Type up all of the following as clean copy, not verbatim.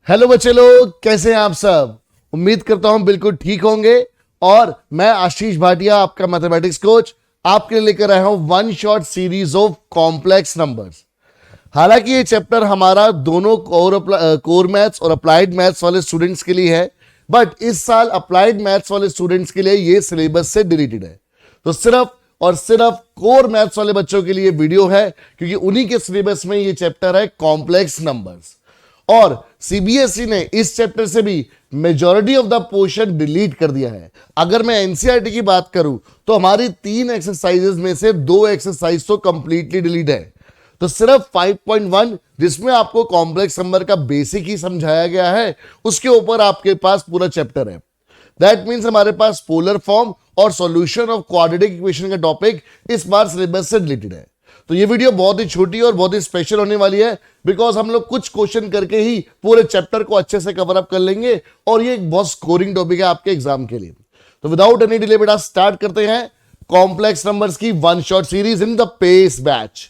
Hello बच्चे लोग, कैसे हैं आप सब। उम्मीद करता हूं बिल्कुल ठीक होंगे। और मैं आशीष भाटिया, आपका मैथमेटिक्स कोच, आपके लिए लेकर आया हूं one shot series of complex numbers. हालांकि ये चैप्टर हमारा दोनों कोर मैथ्स और अप्लाइड मैथ्स वाले स्टूडेंट्स के लिए है, बट इस साल अप्लाइड मैथ्स वाले स्टूडेंट्स के लिए ये सिलेबस से डिलीटेड है। तो सिर्फ और सिर्फ कोर मैथ्स वाले बच्चों के लिए वीडियो है, क्योंकि उन्हीं के सिलेबस में ये चैप्टर है कॉम्प्लेक्स नंबर्स। और सीबीएसई ने इस चैप्टर से भी majority of the portion delete कर दिया है। अगर मैं एनसीईआरटी की बात करूं तो हमारी 3 एक्सरसाइजेज में से 2 एक्सरसाइज तो कंप्लीटली डिलीट है। तो सिर्फ 5.1, जिसमें आपको कॉम्प्लेक्स नंबर का बेसिक ही समझाया गया है, उसके ऊपर आपके पास पूरा चैप्टर है। दैट मीन्स हमारे पास पोलर फॉर्म और सॉल्यूशन ऑफ क्वाड्रेटिक इक्वेशन का टॉपिक इस बार सिलेबस से रिलेटेड है। तो ये वीडियो बहुत ही छोटी और बहुत ही स्पेशल होने वाली है, बिकॉज हम लोग कुछ क्वेश्चन करके ही पूरे चैप्टर को अच्छे से कवर अप कर लेंगे, और ये एक बहुत स्कोरिंग टॉपिक है आपके एग्जाम के लिए। तो विदाउट एनी डिले बेटा स्टार्ट करते हैं कॉम्प्लेक्स नंबर्स की one shot series in the pace batch.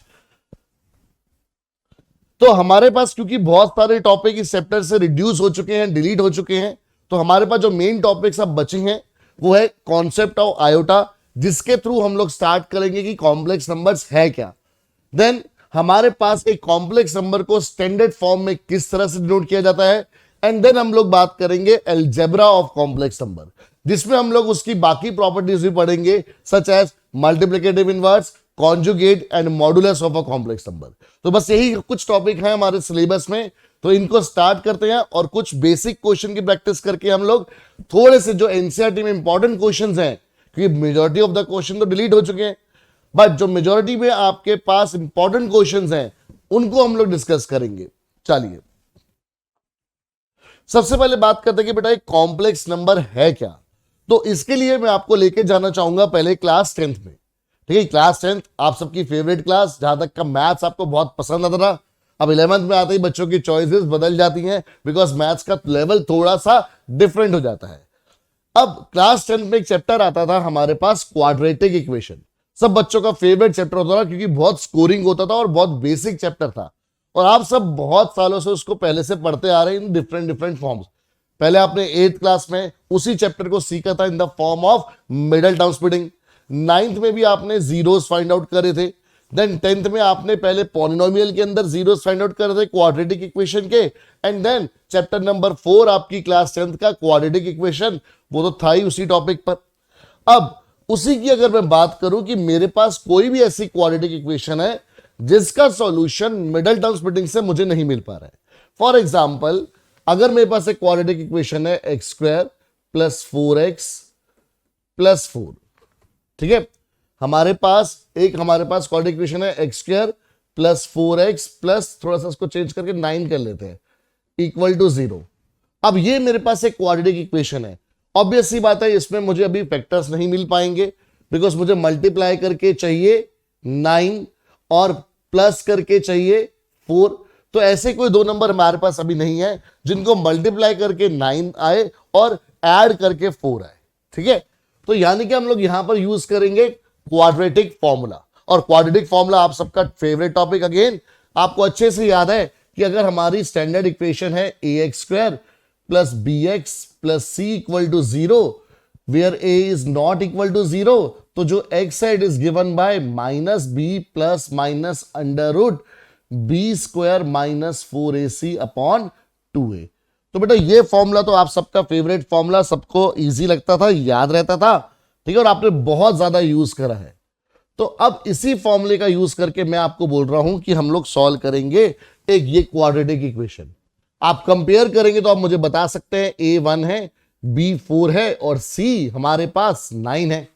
तो हमारे पास क्योंकि बहुत सारे टॉपिक इस चैप्टर से रिड्यूस हो चुके हैं, डिलीट हो चुके हैं, तो हमारे पास जो मेन टॉपिक्स अब बचे हैं वो है कॉन्सेप्ट ऑफ आयोटा, जिसके थ्रू हम लोग स्टार्ट करेंगे कि कॉम्प्लेक्स नंबर्स है क्या। देन हमारे पास एक कॉम्प्लेक्स नंबर को स्टैंडर्ड फॉर्म में किस तरह से डिनोट किया जाता है, एंड देन हम लोग बात करेंगे अलजेब्रा ऑफ कॉम्प्लेक्स नंबर, जिसमें हम लोग उसकी बाकी प्रॉपर्टीज भी पढ़ेंगे, such as multiplicative inverse, conjugate and modulus of a complex number. तो बस यही कुछ टॉपिक हैं हमारे सिलेबस में। तो इनको स्टार्ट करते हैं और कुछ बेसिक क्वेश्चन की प्रैक्टिस करके हम लोग थोड़े से जो एनसीईआरटी में इंपॉर्टेंट क्वेश्चंस हैं, क्योंकि मेजॉरिटी ऑफ द क्वेश्चन तो डिलीट हो चुके हैं, बट जो मेजॉरिटी में आपके पास इंपॉर्टेंट क्वेश्चंस हैं उनको हम लोग डिस्कस करेंगे। चलिए सबसे पहले बात करते हैं कि बेटा एक कॉम्प्लेक्स नंबर है क्या। तो इसके लिए मैं आपको लेके जाना चाहूंगा पहले क्लास 10th में। ठीक है, क्लास 10th आप सबकी फेवरेट क्लास, जहां तक का मैथ्स आपको बहुत पसंद आता था। अब 11th में आते ही बच्चों की चॉइसेस बदल जाती हैं, बिकॉज मैथ्स का लेवल थोड़ा सा डिफरेंट हो जाता है। अब क्लास 10th में एक चैप्टर आता था हमारे पास क्वाड्रेटिक इक्वेशन। सब बच्चों का फेवरेट चैप्टर होता था, क्योंकि बहुत स्कोरिंग होता था और बहुत बेसिक चैप्टर था, और आप सब बहुत सालों से उसको पहले से पढ़ते आ रहे हैं इन डिफरेंट डिफरेंट फॉर्म्स। पहले आपने 8th क्लास में उसी चैप्टर को सीखा था in the form of middle term splitting. 9th में भी आपने जीरोस फाइंड आउट करे थे। देन 10th में आपने पहले पॉलिनोमियल के अंदर जीरोस फाइंड आउट करे थे क्वाड्रेटिक इक्वेशन के, एंड देन चैप्टर नंबर 4 आपकी क्लास 10th का क्वाड्रेटिक इक्वेशन, वो तो था ही उसी टॉपिक पर। अब उसी की अगर मैं बात करूं कि मेरे पास कोई भी ऐसी क्वाड्रेटिक इक्वेशन है जिसका सॉल्यूशन मिडल टर्म स्प्लिटिंग से मुझे नहीं मिल पा रहा है। फॉर एग्जांपल, अगर मेरे पास एक क्वाड्रेटिक इक्वेशन है x² + 4x + 4, ठीक है, हमारे पास क्वाड्रेटिक इक्वेशन है x² + 4x + थोड़ा सा उसको चेंज करके 9 कर लेते हैं, = 0। अब ये मेरे पास एक क्वाड्रेटिक इक्वेशन है। ऑब्वियस सी बात है, इसमें मुझे अभी फैक्टर्स नहीं मिल पाएंगे, बिकॉज मुझे मल्टीप्लाई करके चाहिए 9 और प्लस करके चाहिए 4। तो ऐसे कोई दो नंबर हमारे पास अभी नहीं है जिनको मल्टीप्लाई करके 9 आए और ऐड करके 4 आए। ठीक है, तो यानी कि हम लोग यहां पर यूज करेंगे क्वाड्रेटिक फॉर्मूला। और क्वाड्रेटिक फॉर्मूला आप सबका फेवरेट टॉपिक, अगेन आपको अच्छे से याद है कि अगर हमारी स्टैंडर्ड इक्वेशन है ax² + bx + c = 0, where a is not equal to 0, तो जो x है it is given bye -b + -√b² - 4ac / 2a। तो बेटा ये फॉर्मूला तो आप सबका फेवरेट फॉर्मूला, सबको इजी लगता था, याद रहता था, ठीक है, और आपने बहुत ज्यादा यूज करा है। तो अब इसी फॉर्मूले का यूज करके मैं आपको बोल रहा हूं कि हम लोग सॉल्व करेंगे एक ये क्वाड्रेटिक इक्वेशन। आप कंपेयर करेंगे तो आप मुझे बता सकते हैं a 1 है, b 4 है और c हमारे पास 9 है।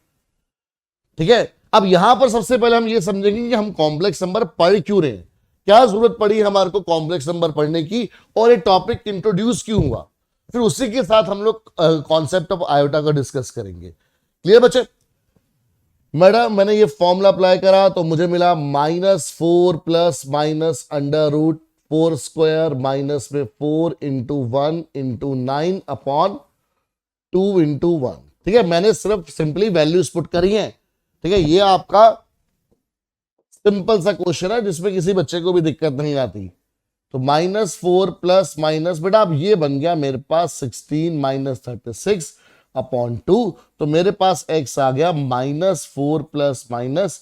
ठीक है, अब यहां पर सबसे पहले हम ये समझेंगे कि हम कॉम्प्लेक्स नंबर पढ़ क्यों रहे हैं, क्या जरूरत पड़ी हमारे को कॉम्प्लेक्स नंबर पढ़ने की, और ये टॉपिक इंट्रोड्यूस क्यों हुआ। फिर उसी के साथ हम लोग कॉन्सेप्ट ऑफ आयोटा का डिस्कस करेंगे। क्लियर बच्चे? मैडम मैंने ये फॉर्मूला अप्लाई करा तो मुझे मिला -4 + -√4² माइनस में 4 × 1 × 9 / 2 × 1। ठीक है, मैंने सिर्फ सिंपली वैल्यूज पुट करी हैं। ठीक है, ये आपका सिंपल सा क्वेश्चन है जिसमें किसी बच्चे को भी दिक्कत नहीं आती। तो -4 प्लस माइनस, बेटा अब ये बन गया मेरे पास 16 माइनस 36 अपॉन 2। तो मेरे पास x आ गया -4 plus minus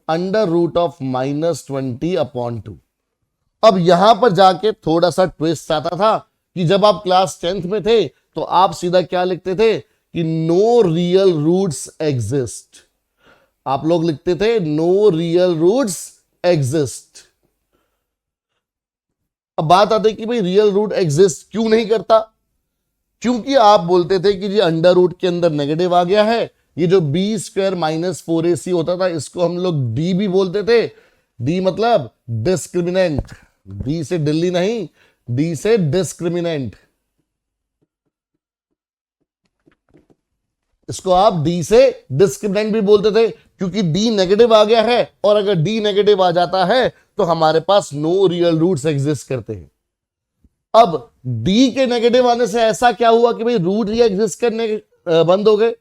under root of -20 upon 2। अब यहां पर जाके थोड़ा सा ट्विस्ट आता था कि जब आप क्लास 10th में थे तो आप सीधा क्या लिखते थे कि नो रियल रूट्स एग्जिस्ट। आप लोग लिखते थे नो रियल रूट्स एग्जिस्ट। अब बात आती है कि भाई रियल रूट एग्जिस्ट क्यों नहीं करता, क्योंकि आप बोलते थे कि ये अंडर रूट के अंदर नेगेटिव आ गया है। ये जो बी स्क्वायर माइनस 4ac होता था इसको हम लोग डी भी बोलते थे। डी मतलब डिस्क्रिमिनेंट, डी से दिल्ली नहीं, डी से डिस्क्रिमिनेंट। इसको आप डी से डिस्क्रिमिनेंट भी बोलते थे क्योंकि डी नेगेटिव आ गया है, और अगर डी नेगेटिव आ जाता है तो हमारे पास नो रियल रूट्स एग्जिस्ट करते हैं। अब डी के नेगेटिव आने से ऐसा क्या हुआ कि भाई रूट ही एग्जिस्ट करने बंद हो गए।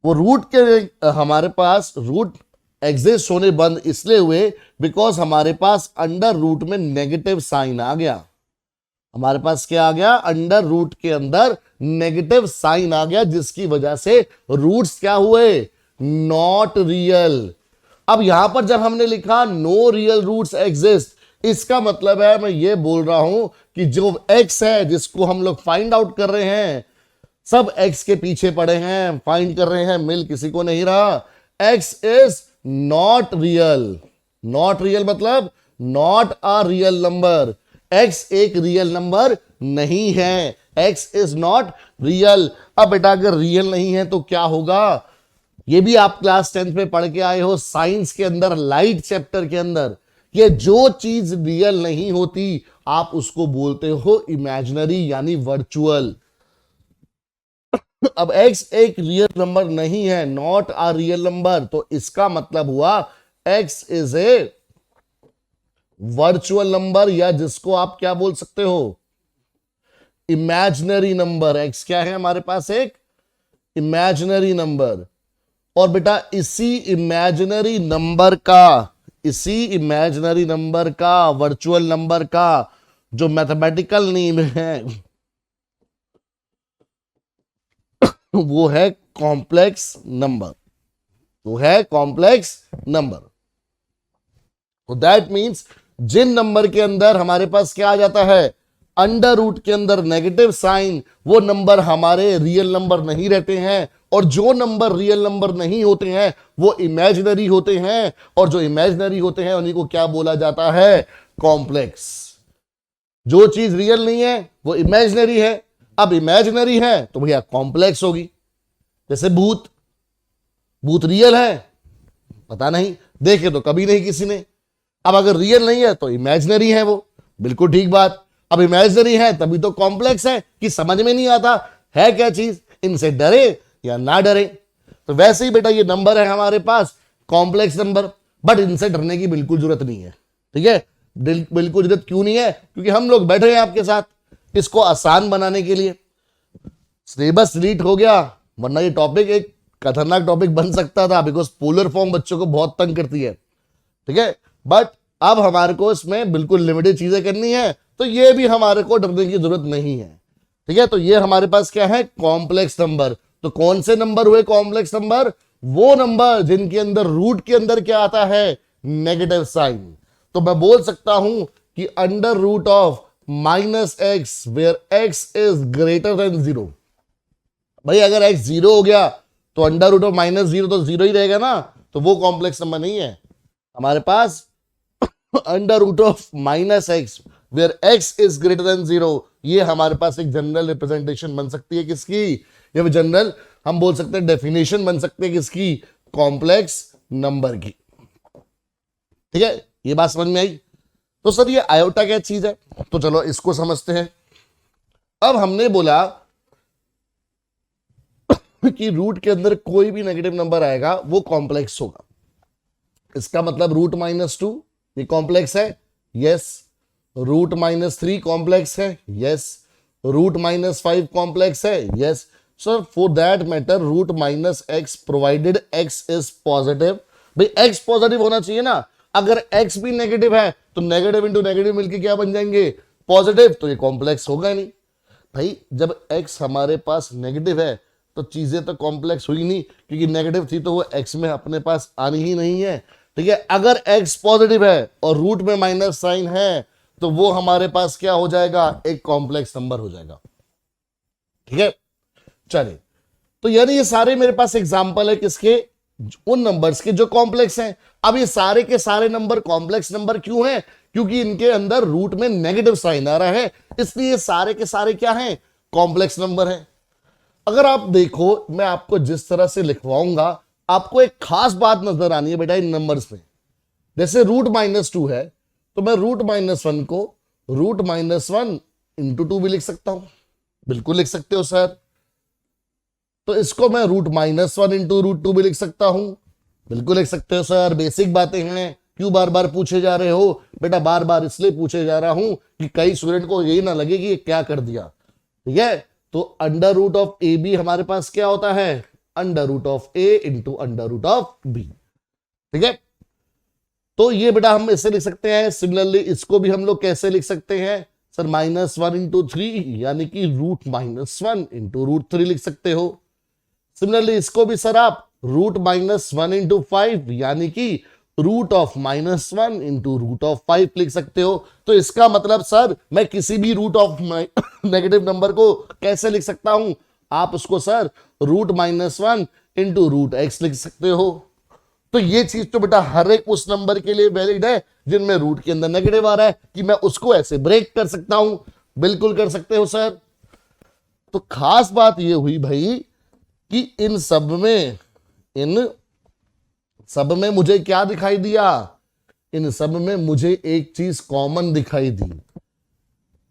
वो रूट के हमारे पास रूट एग्जिस्ट होने बंद इसलिए हुए बिकॉज हमारे पास अंडर रूट में नेगेटिव साइन आ गया। हमारे पास क्या आ गया, अंडर रूट के अंदर नेगेटिव साइन आ गया, जिसकी वजह से रूट्स क्या हुए, नॉट रियल। अब यहां पर जब हमने लिखा नो रियल रूट्स एग्जिस्ट, इसका मतलब है मैं ये बोल रहा हूं कि जो x है जिसको हम लोग फाइंड आउट कर रहे हैं, सब x के पीछे पड़े हैं, फाइंड कर रहे हैं, मिल किसी को नहीं रहा। x is not real. Not real मतलब not a real number. x एक रियल नंबर नहीं है, x इज नॉट रियल। अब बेटा अगर रियल नहीं है तो क्या होगा, ये भी आप क्लास 10th में पढ़ के आए हो साइंस के अंदर, लाइट चैप्टर के अंदर। ये जो चीज रियल नहीं होती आप उसको बोलते हो इमेजिनरी यानी वर्चुअल। अब x एक रियल नंबर नहीं है, नॉट अ रियल नंबर, तो इसका मतलब हुआ x is a virtual number, या जिसको आप क्या बोल सकते हो, इमेजिनरी नंबर। x क्या है हमारे पास, एक इमेजिनरी नंबर। और बेटा इसी इमेजिनरी नंबर का वर्चुअल नंबर का जो मैथमेटिकल नेम है वो है कॉम्प्लेक्स नंबर, वो है कॉम्प्लेक्स नंबर। तो दैट मींस जिन नंबर के अंदर हमारे पास क्या आ जाता है, अंडर रूट के अंदर नेगेटिव साइन, वो नंबर हमारे रियल नंबर नहीं रहते हैं। और जो नंबर रियल नंबर नहीं होते हैं वो इमेजिनरी होते हैं, और जो इमेजिनरी होते हैं उन्हीं को क्या बोला जाता है, कॉम्प्लेक्स। जो चीज रियल नहीं है वो इमेजिनरी है, अब इमेजिनरी है तो भैया कॉम्प्लेक्स होगी। जैसे भूत, भूत रियल है पता नहीं, देखे तो कभी नहीं किसी ने। अब अगर रियल नहीं है तो इमेजिनरी है वो, बिल्कुल ठीक बात। अब इमेजिनरी है तभी तो कॉम्प्लेक्स है कि समझ में नहीं आता है क्या चीज, इनसे डरे या ना डरे। तो वैसे ही बेटा ये नंबर है हमारे पास कॉम्प्लेक्स नंबर, बट इनसे डरने की बिल्कुल जरूरत नहीं है, ठीक है। बिल्कुल जरूरत क्यों नहीं है, क्योंकि हम लोग बैठे हैं आपके साथ इसको आसान बनाने के लिए। सिलेबस डिलीट हो गया, वरना ये टॉपिक एक खतरनाक टॉपिक बन सकता था, बिकॉज पोलर फॉर्म बच्चों को बहुत तंग करती है, ठीक है। बट अब हमारे को इसमें बिल्कुल लिमिटेड चीजें करनी है, तो ये भी हमारे को डरने की जरूरत नहीं है, ठीक है। तो ये हमारे पास क्या है, कॉम्प्लेक्स नंबर। तो कौन से नंबर हुए कॉम्प्लेक्स नंबर, वो नंबर जिनके अंदर रूट के अंदर क्या आता है, नेगेटिव साइन। तो मैं बोल सकता हूं कि under root of -x where x is greater than 0। भाई अगर x 0 हो गया तो अंडर रूट ऑफ -0 तो 0 ही रहेगा ना, तो वो कॉम्प्लेक्स नंबर नहीं है हमारे पास। Under root of -x where x is greater than 0, ये हमारे पास एक जनरल रिप्रेजेंटेशन बन सकती है किसकी, ये जनरल हम बोल सकते हैं डेफिनेशन बन सकते हैं किसकी, कॉम्प्लेक्स नंबर की, ठीक है। ये बात समझ में आई। तो सर ये आयोटा क्या चीज है, तो चलो इसको समझते हैं। अब हमने बोला कि रूट के अंदर कोई भी नेगेटिव नंबर आएगा वो कॉम्प्लेक्स होगा। इसका मतलब रूट -2 ये कॉम्प्लेक्स है, यस। रूट -3 कॉम्प्लेक्स है, यस। रूट -5 कॉम्प्लेक्स है, yes. Sir for that matter root -x provided x is positive. भाई x पॉजिटिव होना चाहिए ना, अगर x भी नेगेटिव है तो नेगेटिव इंटू नेगेटिव मिलके क्या बन जाएंगे, पॉजिटिव। तो ये कॉम्प्लेक्स होगा नहीं भाई, जब x हमारे पास नेगेटिव है तो चीजें तो कॉम्प्लेक्स हुई नहीं, क्योंकि नेगेटिव थी तो वो x में अपने पास आनी ही नहीं है। ठीक है, अगर x पॉजिटिव है और रूट में माइनस साइन है तो वो हमारे पास क्या हो जाएगा, एक कॉम्प्लेक्स नंबर हो जाएगा। ठीक है, चलिए, तो यानी ये सारे मेरे पास एग्जांपल है किसके, उन नंबर्स के जो कॉम्प्लेक्स हैं। अब ये सारे के सारे नंबर कॉम्प्लेक्स नंबर क्यों हैं, क्योंकि इनके अंदर रूट में नेगेटिव साइन आ रहा है, इसलिए सारे के सारे क्या हैं, कॉम्प्लेक्स नंबर हैं। अगर आप देखो, मैं आपको जिस तरह से लिखवाऊंगा आपको एक खास बात नजर आनी है बेटा इन नंबर्स में। जैसे रूट -2 है तो मैं रूट -1 को रूट -1 इंटू 2 भी लिख सकता हूं, बिल्कुल लिख सकते हो सर। तो इसको मैं रूट -1 इंटू रूट 2 भी लिख सकता हूं, बिल्कुल लिख सकते हो सर। बेसिक बातें हैं, क्यों बार बार पूछे जा रहे हो बेटा, बार बार इसलिए पूछे जा रहा हूं कि कई स्टूडेंट को यही ना लगे कि ये क्या कर दिया। ठीक है, तो under root of A B हमारे पास क्या होता है, under root of A into under root of B. ठीक है, तो ये बेटा हम ऐसे लिख सकते हैं। सिमिलरली इसको भी हम लोग कैसे लिख सकते हैं सर, -1 इंटू 3 यानी कि रूट -1 इंटू रूट 3 लिख सकते हो। सिमिलरली इसको भी सर आप रूट -1 इंटू 5 यानी कि root of -1 into root of 5 लिख सकते हो। तो इसका मतलब सर मैं किसी भी रूट ऑफ नेगेटिव नंबर को कैसे लिख सकता हूं, आप उसको sir root -1 into root X लिख सकते हो। तो ये चीज तो बेटा हर एक उस नंबर के लिए वैलिड है जिनमें रूट के अंदर नेगेटिव आ रहा है, कि मैं उसको ऐसे ब्रेक कर सकता हूं, बिल्कुल कर सकते हो सर। तो खास बात ये हुई भाई कि इन सब में मुझे क्या दिखाई दिया, इन सब में मुझे एक चीज कॉमन दिखाई दी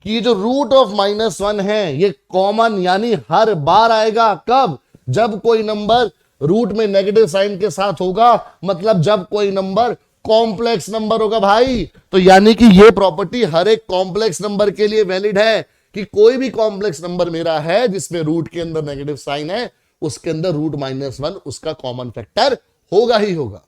कि ये जो रूट ऑफ -1 है ये कॉमन यानी हर बार आएगा। कब, जब कोई नंबर रूट में नेगेटिव साइन के साथ होगा, मतलब जब कोई नंबर कॉम्प्लेक्स नंबर होगा भाई। तो यानी कि ये प्रॉपर्टी हर एक कॉम्प्लेक्स नंबर के लिए वैलिड है कि कोई भी कॉम्प्लेक्स नंबर मेरा है जिसमें रूट के अंदर नेगेटिव साइन है, उसके अंदर रूट -1 उसका कॉमन फैक्टर होगा ही होगा।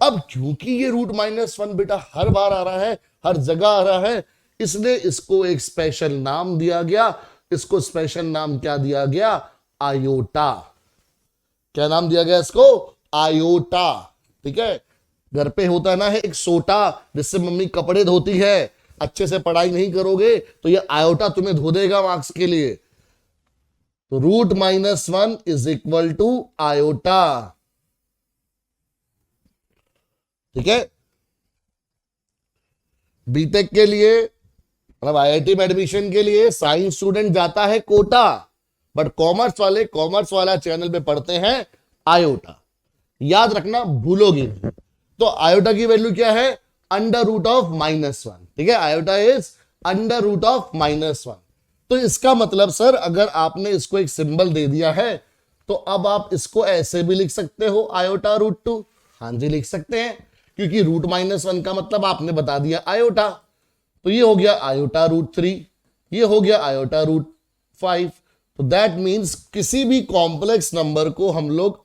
अब क्योंकि ये रूट -1 बेटा हर बार आ रहा है, हर जगह आ रहा है, इसलिए इसको एक स्पेशल नाम दिया गया। इसको स्पेशल नाम क्या दिया गया, आयोटा। क्या नाम दिया गया इसको, आयोटा। ठीक है, घर पे होता है ना एक सोटा जिससे मम्मी कपड़े धोती है, अच्छे से पढ़ाई नहीं करोगे तो ये आयोटा तुम्हें धो देगा मार्क्स के लिए। तो root -1 is equal to iota. ठीक है, बीटेक के लिए मतलब आईआईटी में एडमिशन के लिए साइंस स्टूडेंट जाता है कोटा, बट कॉमर्स वाला चैनल पे पढ़ते हैं आयोटा। याद रखना, भूलोगे नहीं। तो आयोटा की वैल्यू क्या है, अंडर रूट ऑफ -1। ठीक है, iota is under root of -1। तो इसका मतलब सर अगर आपने इसको एक सिंबल दे दिया है तो अब आप इसको ऐसे भी लिख सकते हो, आयोटा रूट 2। हाँ जी, लिख सकते हैं, क्योंकि रूट -1 का मतलब आपने बता दिया आयोटा। तो ये हो गया आयोटा रूट 3, ये हो गया आयोटा रूट 5। तो दैट मीन्स किसी भी कॉम्प्लेक्स नंबर को हम लोग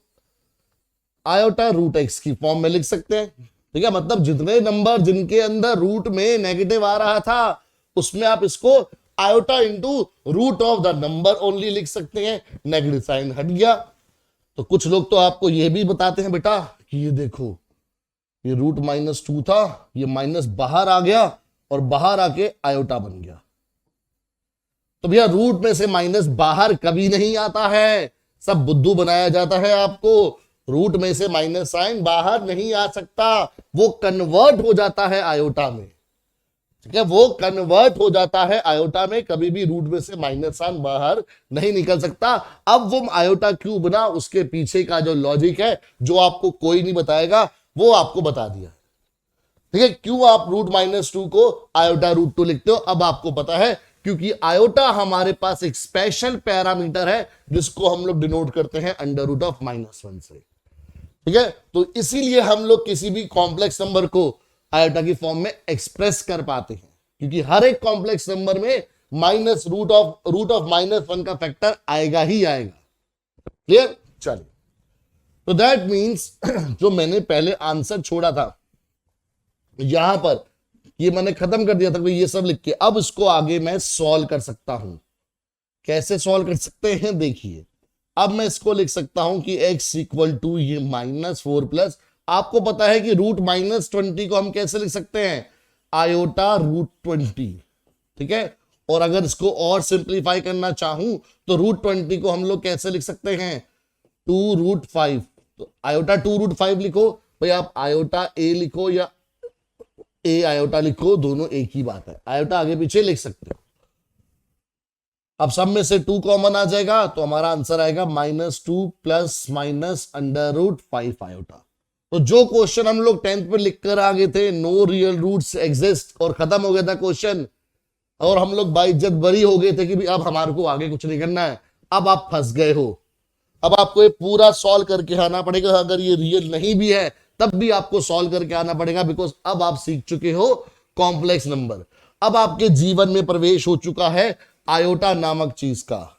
आयोटा रूट एक्स की फॉर्म में लिख सकते हैं। ठीक है, मतलब जितने नंबर जिनके अंदर रूट में नेगेटिव आ रहा था उसमें आप इसको iota into root of the number only लिख सकते हैं, नेगेटिव साइन हट गया। तो कुछ लोग तो आपको यह भी बताते हैं बेटा कि ये देखो ये रूट -2 था, ये माइनस बाहर आ गया और बाहर आके आयोटा बन गया। तो भैया रूट में से माइनस बाहर कभी नहीं आता है, सब बुद्धू बनाया जाता है आपको। रूट में से माइनस साइन बाहर नहीं आ सकता, वो कन्वर्ट हो जाता है आयोटा में। ठीक है, वो कन्वर्ट हो जाता है आयोटा में, कभी भी रूट में से माइनस साइन बाहर नहीं निकल सकता। अब वो आयोटा क्यों बना, उसके पीछे का जो लॉजिक है जो आपको कोई नहीं बताएगा वो आपको बता दिया। ठीक है, क्यों आप रूट -2 को आयोटा रूट 2 लिखते हो अब आपको पता है, क्योंकि आयोटा हमारे पास एक स्पेशल पैरामीटर है जिसको हम लोग डिनोट करते हैं अंडर रूट ऑफ -1 से। ठीक है, तो इसीलिए हम लोग किसी भी कॉम्प्लेक्स नंबर को आयोटा की फॉर्म में एक्सप्रेस कर पाते हैं, क्योंकि हर एक कॉम्प्लेक्स नंबर में माइनस रूट ऑफ -1 का फैक्टर आएगा ही आएगा। क्लियर, चलिए। तो दैट मीन्स जो मैंने पहले आंसर छोड़ा था यहां पर ये मैंने खत्म कर दिया था भाई ये सब लिख के। अब इसको आगे मैं सॉल्व कर सकता हूं। कैसे सॉल्व कर सकते हैं देखिए, अब मैं इसको लिख सकता हूं कि x इक्वल टू ये -4 प्लस, आपको पता है कि √-20 को हम कैसे लिख सकते हैं, आयोटा √20, ठीक है। और अगर इसको और सिंप्लीफाई करना चाहूं तो √20 को हम लोग कैसे लिख सकते हैं, 2√5। तो आयोटा 2√5 लिखो भाई, आप आयोटा a लिखो या a आयोटा लिखो, दोनों एक ही बात है, आयोटा आगे पीछे लिख सकते हो। अब सब में से 2 कॉमन आ जाएगा तो हमारा आंसर आएगा -2 प्लस -√5 आयोटा। तो जो क्वेश्चन हम लोग 10th में लिख कर आ गए थे, नो रियल रूट्स एग्जिस्ट, और खत्म हो गया था क्वेश्चन, और हम लोग बाइज्जत बरी हो गए थे कि भी अब हमारे को आगे कुछ नहीं करना है। अब आप फंस गए हो, अब आपको ये पूरा सॉल्व करके आना पड़ेगा। अगर ये रियल नहीं भी है तब भी आपको सॉल्व करके आना पड़ेगा, बिकॉज अब आप सीख चुके हो कॉम्प्लेक्स नंबर। अब आपके जीवन में प्रवेश हो चुका है आयोटा नामक चीज का।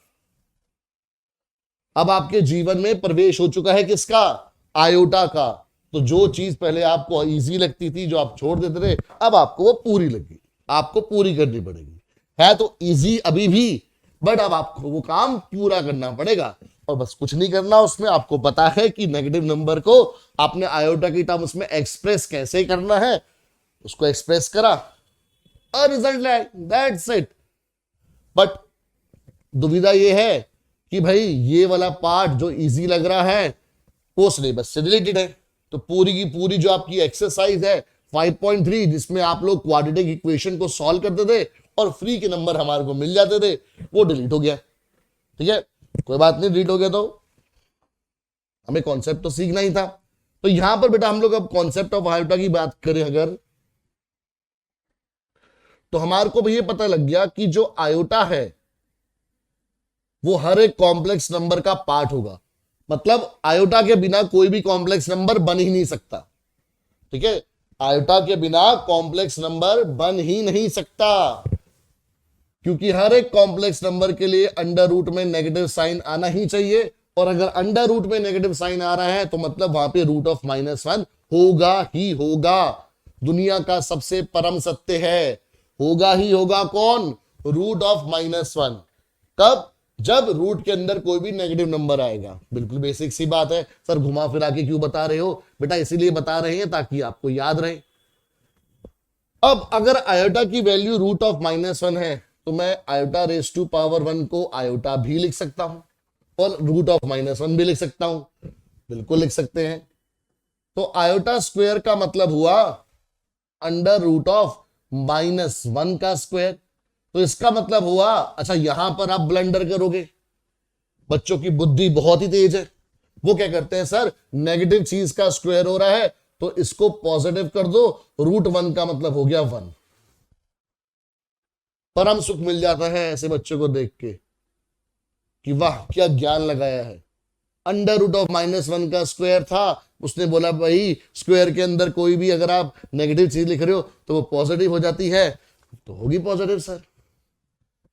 अब आपके जीवन में प्रवेश हो चुका है किसका, आयोटा का। तो जो चीज पहले आपको इजी लगती थी, जो आप छोड़ देते थे, अब आपको वो पूरी लगी, आपको पूरी करनी पड़ेगी। है तो इजी अभी भी, बट अब आपको वो काम पूरा करना पड़ेगा। और बस कुछ नहीं करना, उसमें आपको पता है कि नेगेटिव नंबर को आपने आयोटा की टर्म्स में एक्सप्रेस कैसे करना है, उसको एक्सप्रेस करा और रिजल्ट लाए, दैट्स इट। बट दुविधा ये है कि भाई ये वाला पार्ट जो इजी लग रहा है वो सिलेबस से रिलेटेड है, तो पूरी की पूरी जो आपकी एक्सरसाइज है 5.3, जिसमें आप लोग क्वाड्रेटिक इक्वेशन को सॉल्व करते थे और फ्री के नंबर हमारे को मिल जाते थे, वो डिलीट हो गया। ठीक है, कोई बात नहीं, डिलीट हो गया तो हमें कॉन्सेप्ट तो सीखना ही था। तो यहां पर बेटा हम लोग अब कॉन्सेप्ट ऑफ आयोटा की बात करें अगर, तो हमारे को भी ये पता लग गया कि जो आयोटा है वो हर एक कॉम्प्लेक्स नंबर का पार्ट होगा। मतलब आयोटा के बिना कोई भी कॉम्प्लेक्स नंबर बन ही नहीं सकता। ठीक है, आयोटा के बिना कॉम्प्लेक्स नंबर बन ही नहीं सकता, क्योंकि हर एक कॉम्प्लेक्स नंबर के लिए अंडर रूट में नेगेटिव साइन आना ही चाहिए। और अगर अंडर रूट में नेगेटिव साइन आ रहा है तो मतलब वहां पे √-1 होगा ही होगा। दुनिया का सबसे परम सत्य है, होगा ही होगा। कौन, √-1। कब, जब रूट के अंदर कोई भी नेगेटिव नंबर आएगा। बिल्कुल बेसिक सी बात है। सर घुमा फिरा के क्यों बता रहे हो बेटा, इसीलिए बता रहे हैं ताकि आपको याद रहे। अब अगर आयोटा की वैल्यू √-1 है तो मैं आयोटा रेज़ टू पावर 1 को आयोटा भी लिख सकता हूं और √-1 भी लिख सकता हूं, बिल्कुल लिख सकते हैं। तो आयोटा स्क्वायर का मतलब हुआ √-1 का स्क्वायर। तो इसका मतलब हुआ, अच्छा यहां पर आप ब्लंडर करोगे, बच्चों की बुद्धि बहुत ही तेज है। वो क्या करते हैं, सर नेगेटिव चीज का स्क्वायर हो रहा है तो इसको पॉजिटिव कर दो, √1 का मतलब हो गया 1। परम सुख मिल जाता है ऐसे बच्चों को देख के कि वाह क्या ज्ञान लगाया है। √-1 का स्क्वायर था, उसने बोला भाई स्क्वायर के अंदर कोई भी अगर आप नेगेटिव चीज लिख रहे हो तो वो पॉजिटिव हो जाती है, तो होगी पॉजिटिव। सर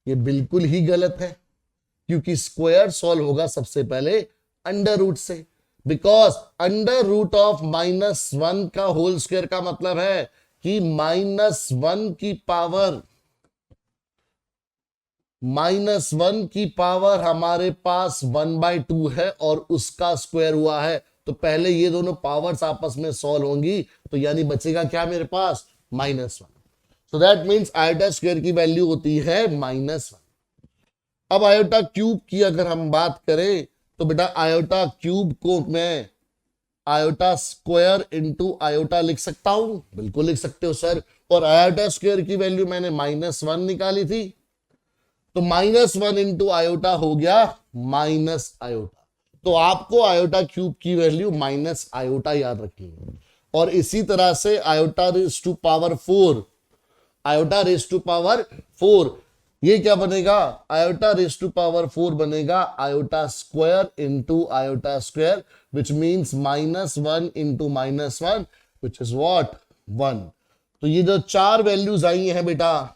ये बिल्कुल ही गलत है, क्योंकि स्क्वायर सॉल्व होगा सबसे पहले अंडर रूट से, बिकॉज √-1 का होल स्क्वायर का मतलब है कि -1 की पावर, -1 की पावर हमारे पास 1/2 है और उसका स्क्वायर हुआ है। तो पहले ये दोनों पावर्स आपस में सॉल्व होंगी, तो यानी बचेगा क्या मेरे पास, -1। सो दैट मीन्स आयोटा स्क्वायर की वैल्यू होती है -1। अब आयोटा क्यूब की अगर हम बात करें तो बेटा आयोटा क्यूब को मैं आयोटा स्क्वायर इंटू आयोटा लिख सकता हूं, बिल्कुल लिख सकते हो सर। और आयोटा स्क्वायर की वैल्यू मैंने -1 निकाली थी, तो -1 इंटू आयोटा हो गया माइनस आयोटा। तो आपको आयोटा क्यूब की वैल्यू माइनस आयोटा याद रखनी है। और इसी तरह से iota raise to power 4, iota raise to power 4 ये क्या बनेगा, आयोटा रेज़ टू पावर 4 बनेगा iota square into iota square, which means -1 into -1 which is what, 1। तो ये जो 4 वैल्यूज आई हैं बेटा,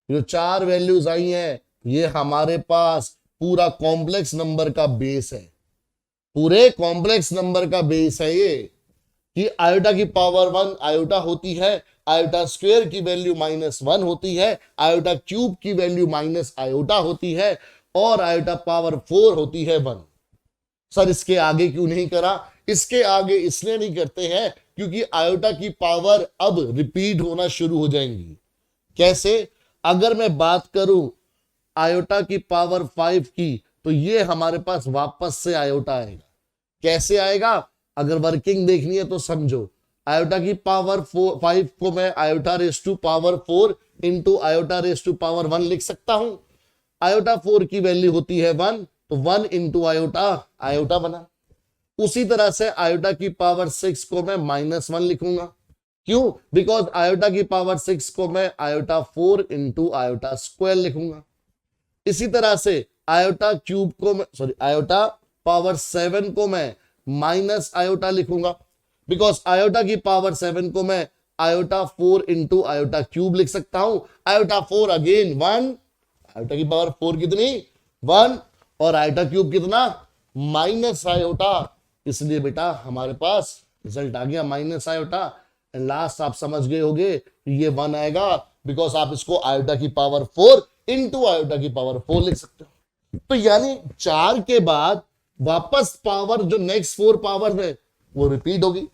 जो 4 वैल्यूज आई हैं, ये हमारे पास पूरा कॉम्प्लेक्स नंबर का बेस है, पूरे कॉम्प्लेक्स नंबर का बेस है ये, कि आयोटा की पावर 1 आयोटा होती है, आयोटा स्क्वायर की वैल्यू -1 होती है, आयोटा क्यूब की वैल्यू माइनस आयोटा होती है, और आयोटा पावर 4 होती है 1। सर इसके आगे क्यों नहीं करा? इसके आगे इसलिए नहीं करते हैं क्योंकि आयोटा की पावर अब रिपीट होना शुरू हो जाएंगी। कैसे? अगर मैं बात करूं आयोटा की पावर 5 की, तो ये हमारे पास वापस से आयोटा आएगा। कैसे आएगा? अगर वर्किंग देखनी है तो समझो, आयोटा की पावर 5 को मैं iota raise to power 4 into iota raise to power 1 लिख सकता हूं। आयोटा 4 की वैल्यू होती है 1, तो 1 इंटू आयोटा, आयोटा बना। उसी तरह से आयोटा की पावर 6 को मैं -1 लिखूंगा। क्यों? बिकॉज आयोटा की पावर 6 को मैं आयोटा 4 इंटू आयोटा स्क्वायर लिखूंगा। इसी तरह से आयोटा क्यूब को मैं आयोटा पावर 7 को मैं माइनस आयोटा लिखूंगा, बिकॉज आयोटा की पावर 7 को मैं आयोटा 4 इंटू आयोटा क्यूब लिख सकता हूं। आयोटा 4 अगेन 1, आयोटा की पावर 4 कितनी? 1, और आयोटा क्यूब कितना? Minus iota. इसलिए बेटा हमारे पास रिजल्ट आ गया माइनस आयोटा। एंड लास्ट आप समझ गए होंगे ये 1 आएगा, बिकॉज आप इसको आयोटा की पावर 4 इंटू आयोटा की पावर 4 लिख सकते हो। तो यानी 4 के बाद वापस पावर जो नेक्स्ट 4 पावर है वो रिपीट होगी।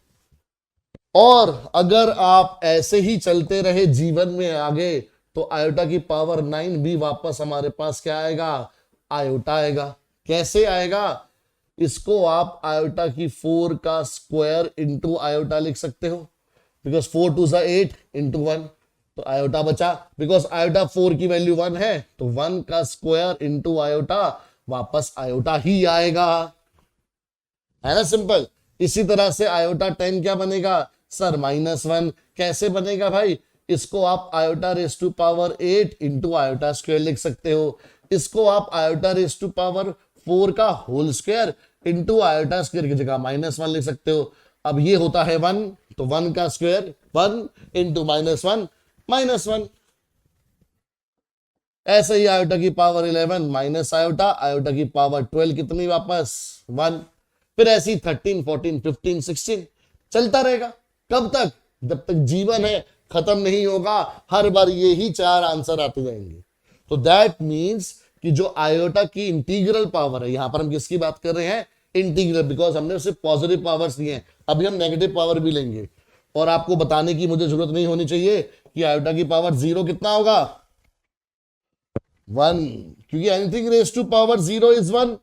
और अगर आप ऐसे ही चलते रहे जीवन में आगे, तो आयोटा की पावर 9 भी वापस हमारे पास क्या आएगा? आयोटा आएगा। कैसे आएगा? इसको आप आयोटा की 4 का स्क्वायर इंटू आयोटा लिख सकते हो, बिकॉज 4 2 8 इंटू 1, तो आयोटा बचा। बिकॉज आयोटा 4 की वैल्यू 1 है, तो 1 का स्क्वायर इंटू आयोटा, वापस आयोटा ही आएगा। है ना सिंपल। इसी तरह से आयोटा 10 क्या बनेगा? सर -1। कैसे बनेगा भाई? इसको आप iota raise to power 8 into iota square लिख सकते हो। इसको आप आयोटा रेस टू पावर 4 का whole square into iota square की जगह -1 लिख सकते हो। अब ये होता है 1, तो 1 का स्क्वायर 1 इंटू -1, -1। ऐसे ही आयोटा की पावर 11 माइनस आयोटा, आयोटा की पावर 12 कितनी? वापस 1। फिर ऐसे ही 13 14 15 16 चलता रहेगा। कब तक? जब तक जीवन है, खत्म नहीं होगा। हर बार ये ही 4 आंसर आते जाएंगे। तो दैट मीन्स कि जो आयोटा की इंटीग्रल पावर है, यहां पर हम किसकी बात कर रहे हैं? इंटीग्रल, बिकॉज हमने उसे पॉजिटिव पावर्स दिए हैं। अभी हम नेगेटिव पावर भी लेंगे। और आपको बताने की मुझे जरूरत नहीं होनी चाहिए कि आयोटा की पावर 0 कितना होगा? 1, क्योंकि anything raise to power 0 is 1।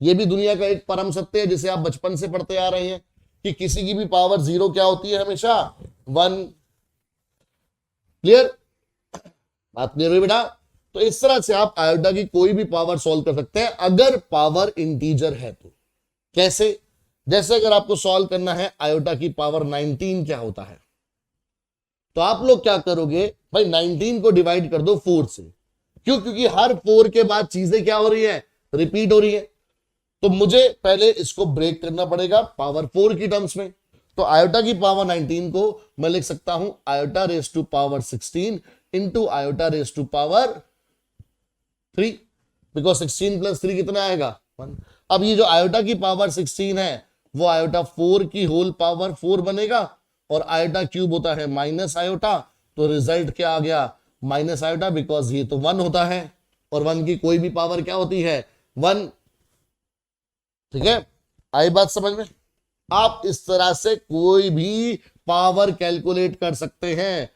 ये भी दुनिया का एक परम सत्य है जिसे आप बचपन से पढ़ते आ रहे हैं कि किसी की भी पावर 0 क्या होती है? हमेशा 1। क्लियर? बात क्लियर हुई बेटा? तो इस तरह से आप आयोटा की कोई भी पावर सॉल्व कर सकते हैं अगर पावर इंटीजर है तो। कैसे? जैसे अगर आपको सॉल्व करना है आयोटा की पावर 19 क्या होता है, तो आप लोग क्या करोगे भाई? 19 को डिवाइड कर दो 4 से। क्यों? क्योंकि हर 4 के बाद चीजें क्या हो रही है? रिपीट हो रही है। तो मुझे पहले इसको ब्रेक करना पड़ेगा पावर 4 की टर्म्स में। तो आयोटा की पावर 19 को मैं लिख सकता हूं iota raise to power 16 into iota raise to power 3, because 16 plus 3 कितना आएगा? 1। अब ये जो आयोटा की पावर 16 है वो आयोटा 4 की होल पावर 4 बनेगा, और आयोटा क्यूब होता है माइनस आयोटा, तो रिजल्ट क्या आ गया? माइनस आयोटा, बिकॉज ये तो 1 होता है, और 1 की कोई भी पावर क्या होती है? 1। ठीक है, आई बात समझ में? आप इस तरह से कोई भी पावर कैलकुलेट कर सकते हैं।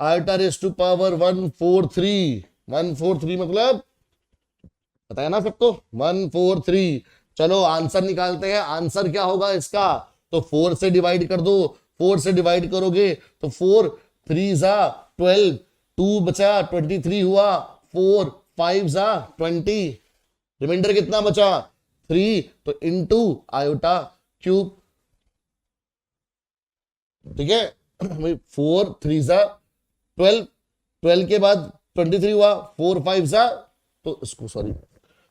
आयोटा रेस टू पावर 143, 143 मतलब पता है ना सबको? 143। चलो आंसर निकालते हैं। आंसर क्या होगा इसका? तो 4 से डिवाइड कर दो। 4 से डिवाइड करोगे तो 4 3 जा 12, 2 बचा 23 हुआ, 4 5 जा 20, रिमाइंडर कितना बचा? 3। तो इनटू आयोटा क्यूब। ठीक है, 4 3 जा 12, 12 के बाद 23 हुआ, 4 5 जा, तो इसको सॉरी,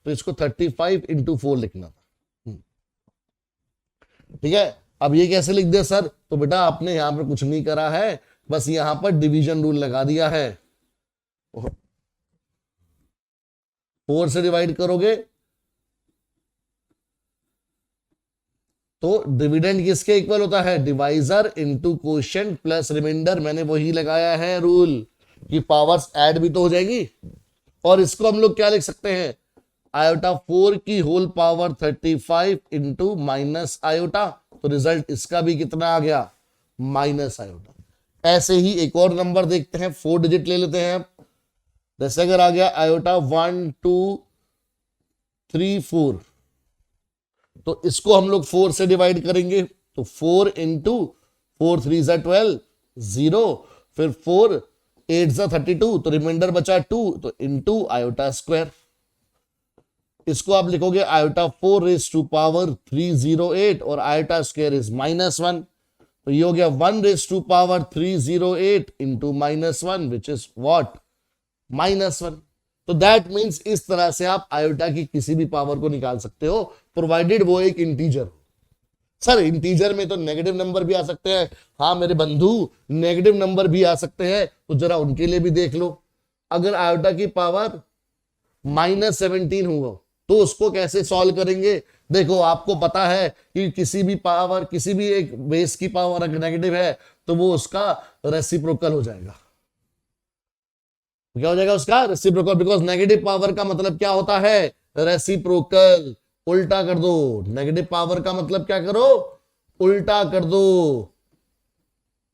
तो इसको 35 इंटू 4 लिखना था। ठीक है, अब ये कैसे लिख दिया सर? तो बेटा आपने यहां पर कुछ नहीं करा है, बस यहां पर डिवीजन रूल लगा दिया है। 4 से डिवाइड करोगे तो डिविडेंड किसके इक्वल होता है? Divisor into quotient plus remainder. मैंने वही लगाया है रूल कि पावर्स ऐड भी तो हो जाएगी। और इसको हम लोग क्या लिख सकते हैं? आयोटा 4 की whole power 35 into minus iota. तो रिजल्ट इसका भी कितना आ गया? Minus iota. ऐसे ही एक और नंबर देखते हैं, 4 डिजिट ले लेते हैं। जैसे अगर आ गया आयोटा 1 2 3 4, तो इसको हम लोग 4 से डिवाइड करेंगे। तो 4 इंटू 4 3 ज़ा 12 0, फिर 4 8 ज़ा 32, तो रिमाइंडर बचा 2, तो इंटू आयोटा स्क्वायर। इसको आप लिखोगे आयोटा 4 रेज टू पावर 308 और आयोटा स्क्वायर इज -1, तो ये हो गया 1 raise to power 308 into -1 which is what? -1। तो दैट मीन्स इस तरह से आप आयोटा की किसी भी पावर को निकाल सकते हो, प्रोवाइडेड वो एक इंटीजर हो। सर इंटीजर में तो नेगेटिव नंबर भी आ सकते हैं। हाँ मेरे बंधु, नेगेटिव नंबर भी आ सकते हैं, तो जरा उनके लिए भी देख लो। अगर आयोटा की पावर -17 हुआ तो उसको कैसे सॉल्व करेंगे? देखो आपको पता है कि किसी भी पावर, किसी भी एक बेस की पावर अगर नेगेटिव है तो वो उसका रेसिप्रोकल हो जाएगा। क्या हो जाएगा उसका? रेसिप्रोकल। बिकॉज नेगेटिव पावर का मतलब क्या होता है? रेसिप्रोकल। उल्टा कर दो। नेगेटिव पावर का मतलब क्या करो? उल्टा कर दो।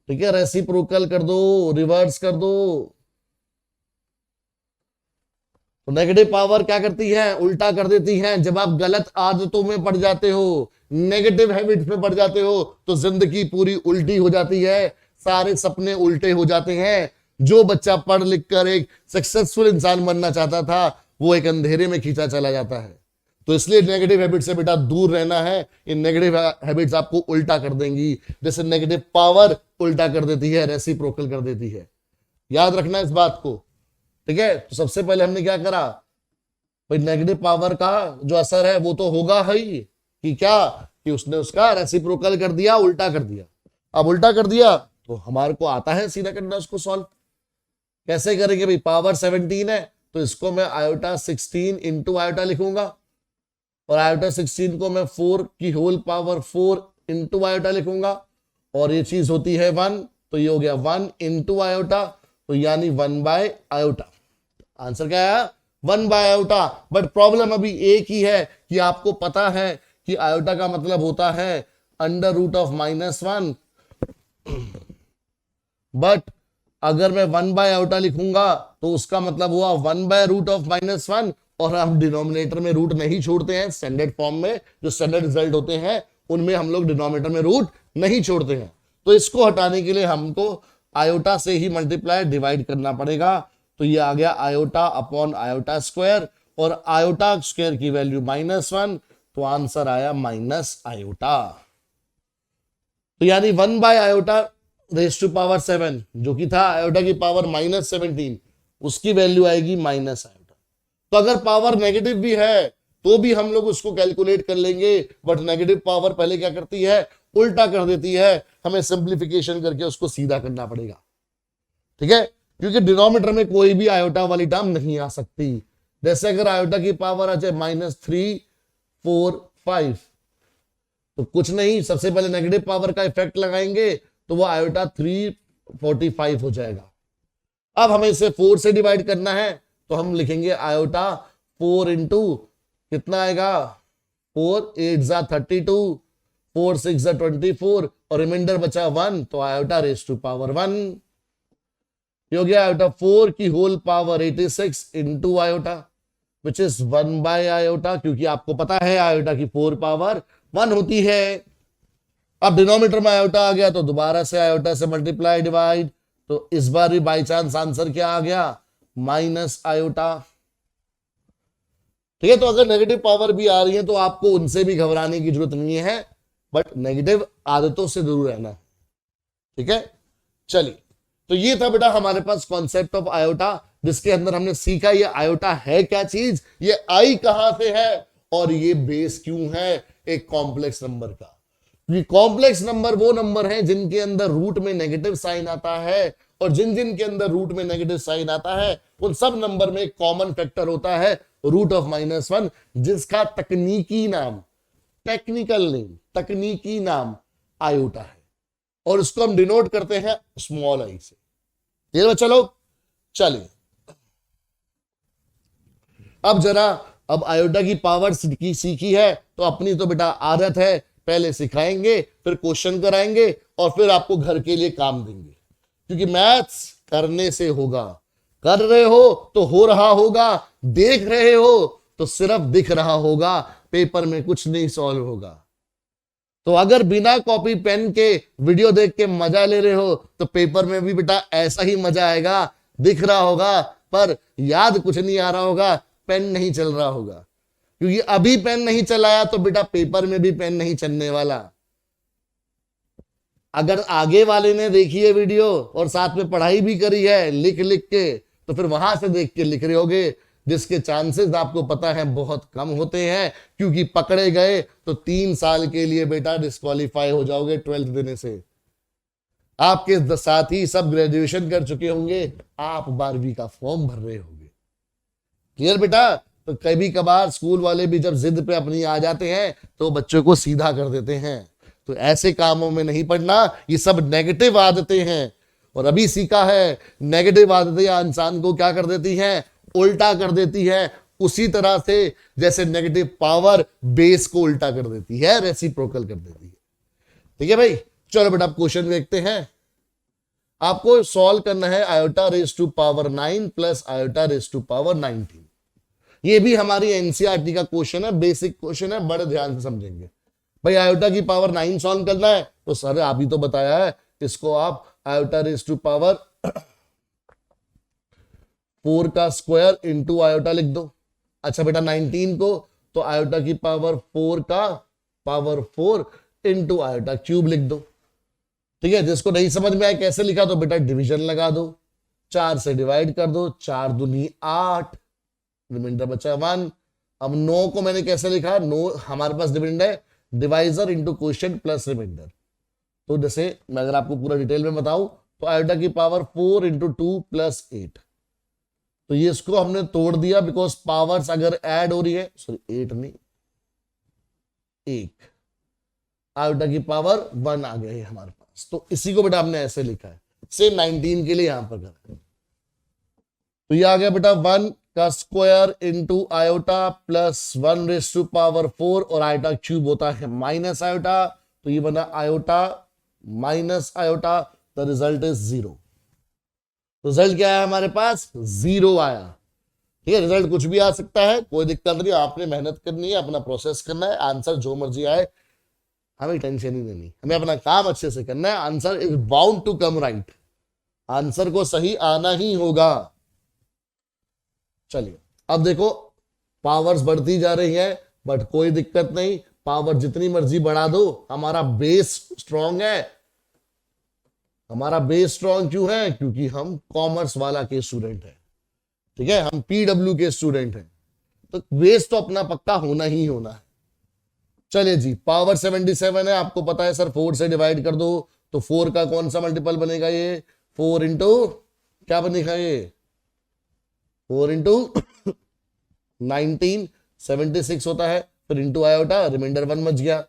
ठीक है, रेसिप्रोकल कर दो, रिवर्स कर दो। तो नेगेटिव पावर क्या करती है? उल्टा कर देती है। जब आप गलत आदतों में पड़ जाते हो, नेगेटिव हैबिट्स में पड़ जाते हो, तो जिंदगी पूरी उल्टी हो जाती है, सारे सपने उल्टे हो जाते हैं। जो बच्चा पढ़ लिख कर एक सक्सेसफुल इंसान बनना चाहता था, वो एक अंधेरे में खींचा चला जाता है। तो इसलिए नेगेटिव हैबिट से बेटा दूर रहना है। इन नेगेटिव हैबिट्स आपको उल्टा कर देंगी। जैसे नेगेटिव पावर उल्टा कर देती है, रेसिप्रोकल कर देती है। याद रखना इस बात को। ठीक है, तो सबसे पहले हमने क्या करा भाई? नेगेटिव पावर का जो असर है वो तो होगा ही कि क्या, कि उसने उसका रेसिप्रोकल कर दिया, उल्टा कर दिया। अब उल्टा कर दिया तो हमारे को आता है सीधा करना उसको सॉल्व। कैसे करेंगे भाई? पावर 17 है तो इसको मैं आयोटा 16 इंटू आयोटा लिखूंगा, और आयोटा 16 को मैं 4 की होल पावर 4 इंटू आयोटा लिखूंगा, और ये चीज होती है 1, तो ये हो गया 1 इंटू आयोटा, तो यानी 1 बाय आयोटा। आंसर क्या आया? 1 बाय आयोटा। बट प्रॉब्लम अभी एक ही है कि आपको पता है कि आयोटा का मतलब होता है अंडर रूट ऑफ -1। बट अगर मैं 1 बाय आयोटा लिखूंगा तो उसका मतलब हुआ 1 बाय रूट ऑफ -1, और हम डिनोमिनेटर में रूट नहीं छोड़ते हैं। स्टैंडर्ड फॉर्म में जो स्टैंडर्ड रिजल्ट होते हैं उनमें हम लोग डिनोमिनेटर में रूट नहीं छोड़ते हैं। तो इसको हटाने के लिए हमको आयोटा से ही मल्टीप्लाई डिवाइड करना पड़ेगा। तो ये आ गया आयोटा अपॉन आयोटा स्क्वायर, और आयोटा स्क्वायर की वैल्यू -1, तो आंसर आया माइनस आयोटा। तो यानी 1 by iota raise to power 7 जो कि था आयोटा की पावर -17, उसकी वैल्यू आएगी माइनस आयोटा। तो अगर पावर नेगेटिव भी है तो भी हम लोग उसको कैलकुलेट कर लेंगे, बट नेगेटिव पावर पहले क्या करती है? उल्टा कर देती है। हमें सिंप्लीफिकेशन करके उसको सीधा करना पड़ेगा। ठीक है, क्योंकि डिनोमिनेटर में कोई भी आयोटा वाली टर्म नहीं आ सकती। जैसे अगर आयोटा की पावर आ जाए -3 4 5, तो कुछ नहीं, सबसे पहले नेगेटिव पावर का इफेक्ट लगाएंगे तो वो आयोटा 345 हो जाएगा। अब हमें इसे 4 से डिवाइड करना है, तो हम लिखेंगे आयोटा 4 इंटू कितना आएगा? 4 8 ज़ा 32, 4 6 ज़ा 24, और रिमाइंडर बचा 1, तो आयोटा रेज टू पावर 1। ये हो गया आयोटा 4 की whole power 86 into iota which is 1 by iota, क्योंकि आपको पता है आयोटा की 4 पावर 1 होती है। अब डिनोमिनेटर में आयोटा आ गया तो दोबारा से आयोटा से मल्टीप्लाई डिवाइड, तो इस बार भी बाई चांस आंसर क्या आ गया? Minus iota. ठीक है, तो अगर नेगेटिव पावर भी आ रही है तो आपको उनसे भी घबराने की जरूरत नहीं है, बट नेगेटिव आदतों से दूर रहना है। ठीक है, चलिए, तो ये था बेटा हमारे पास कॉन्सेप्ट ऑफ आयोटा, जिसके अंदर हमने सीखा ये आयोटा है क्या चीज, ये आई कहां से है, और ये बेस क्यों है एक कॉम्प्लेक्स नंबर का। ये कॉम्प्लेक्स नंबर वो नंबर हैं जिनके अंदर रूट में नेगेटिव साइन आता है, और जिन जिन के अंदर रूट में नेगेटिव साइन आता है उन सब नंबर में एक कॉमन फैक्टर होता है रूट ऑफ -1, जिसका तकनीकी नाम टेक्निकल नेम, तकनीकी नाम आयोटा है, और इसको हम डिनोट करते हैं स्मॉल आई से। क्लियर बच्चा लोग? चलिए अब आयोटा की पावर सीखी है, तो अपनी तो बेटा आदत है, पहले सिखाएंगे, फिर क्वेश्चन कराएंगे, और फिर आपको घर के लिए काम देंगे, क्योंकि मैथ्स करने से होगा। कर रहे हो तो हो रहा होगा, देख रहे हो तो सिर्फ दिख रहा होगा, पेपर में कुछ नहीं सॉल्व होगा। तो अगर बिना कॉपी पेन के वीडियो देख के मजा ले रहे हो, तो पेपर में भी बेटा ऐसा ही मजा आएगा, दिख रहा होगा पर याद कुछ नहीं आ रहा होगा, पेन नहीं चल रहा होगा। क्योंकि अभी पेन नहीं चलाया तो बेटा पेपर में भी पेन नहीं चलने वाला। अगर आगे वाले ने देखी है वीडियो और साथ में पढ़ाई भी करी है लिख लिख के, तो फिर वहां से देख के लिख रहे होगे, जिसके चांसेस आपको पता है बहुत कम होते हैं, क्योंकि पकड़े गए तो 3 साल के लिए बेटा डिस्क्वालीफाई हो जाओगे 12th देने से। आपके साथ ही सब ग्रेजुएशन कर चुके होंगे, आप 12वीं का फॉर्म भर रहे होंगे। क्लियर बेटा? तो कभी कभार स्कूल वाले भी जब जिद पे अपनी आ जाते हैं तो बच्चों को सीधा कर देते हैं। तो ऐसे कामों में नहीं पड़ना, ये सब नेगेटिव आदतें हैं, और अभी सीखा है नेगेटिव आदतें इंसान को क्या कर देती हैं, उल्टा कर देती है। उसी तरह से जैसे नेगेटिव पावर बेस को उल्टा कर देती है, रेसिप्रोकल कर देती है। ठीक है भाई, चलो बेटा आप क्वेश्चन देखते हैं। आपको सॉल्व करना है iota raise to power 9 plus iota raise to power 19। ये भी हमारी एनसीईआरटी का क्वेश्चन है, बेसिक क्वेश्चन है, बड़े ध्यान से समझेंगे। भाई आयोटा की पावर 9 सॉल्व करना है, तो सर आप ही तो बताया है, इसको आप आयोटा रेज टू पावर 4 का स्क्वायर इंटू आयोटा लिख दो। अच्छा बेटा 19 को तो आयोटा की पावर 4 का पावर 4 इंटू आयोटा क्यूब लिख दो। ठीक है, जिसको नहीं समझ में आया कैसे लिखा, तो बेटा डिवीजन लगा दो, 4 से डिवाइड कर दो, 4 दूनी 8, रिमाइंडर बचा 1। अब 9 को मैंने कैसे लिखा, 9 हमारे पास डिविडेंड है, divisor into quotient plus remainder. तो जैसे मैं अगर आपको पूरा डिटेल में बताऊं, तो आयोटा की पावर 4 इंटू 2 प्लस 8, तो ये इसको हमने तोड़ दिया, बिकॉज पावर्स अगर ऐड हो रही है, सॉरी 8 नहीं 1, आयोटा की पावर 1 आ गई हमारे पास। तो इसी को बेटा हमने ऐसे लिखा है, सेम 19 के लिए यहां पर करें, तो ये आ गया बेटा 1 का square into iota plus 1 raise to power 4, और आयोटा क्यूब होता है माइनस आयोटा, तो ये बना iota minus iota, the result is 0। Result क्या है हमारे पास, 0 आया। ठीक है, रिजल्ट कुछ भी आ सकता है, कोई दिक्कत नहीं, आपने मेहनत करनी है, अपना प्रोसेस करना है, आंसर जो मर्जी आए हमें टेंशन नहीं लेनी, हमें अपना काम अच्छे से करना है। Answer is bound to come right, answer को सही आना ही होगा। चलिए अब देखो पावर्स बढ़ती जा रही है, बट कोई दिक्कत नहीं, पावर जितनी मर्जी बढ़ा दो, हमारा बेस स्ट्रांग है। हमारा बेस स्ट्रांग क्यों है, क्योंकि हम कॉमर्स वाला के स्टूडेंट हैं। ठीक है, हम पीडब्ल्यू के स्टूडेंट हैं, तो बेस तो अपना पक्का होना ही होना है। चलिए जी, पावर 77 है, आपको पता है सर 4 से डिवाइड कर दो, तो 4 का कौन सा मल्टीपल बनेगा, ये 4 इंटू क्या बनेगा, ये 4 इंटू 19 76 होता है, फिर इंटू आयोटा, रिमाइंडर 1 बच गया।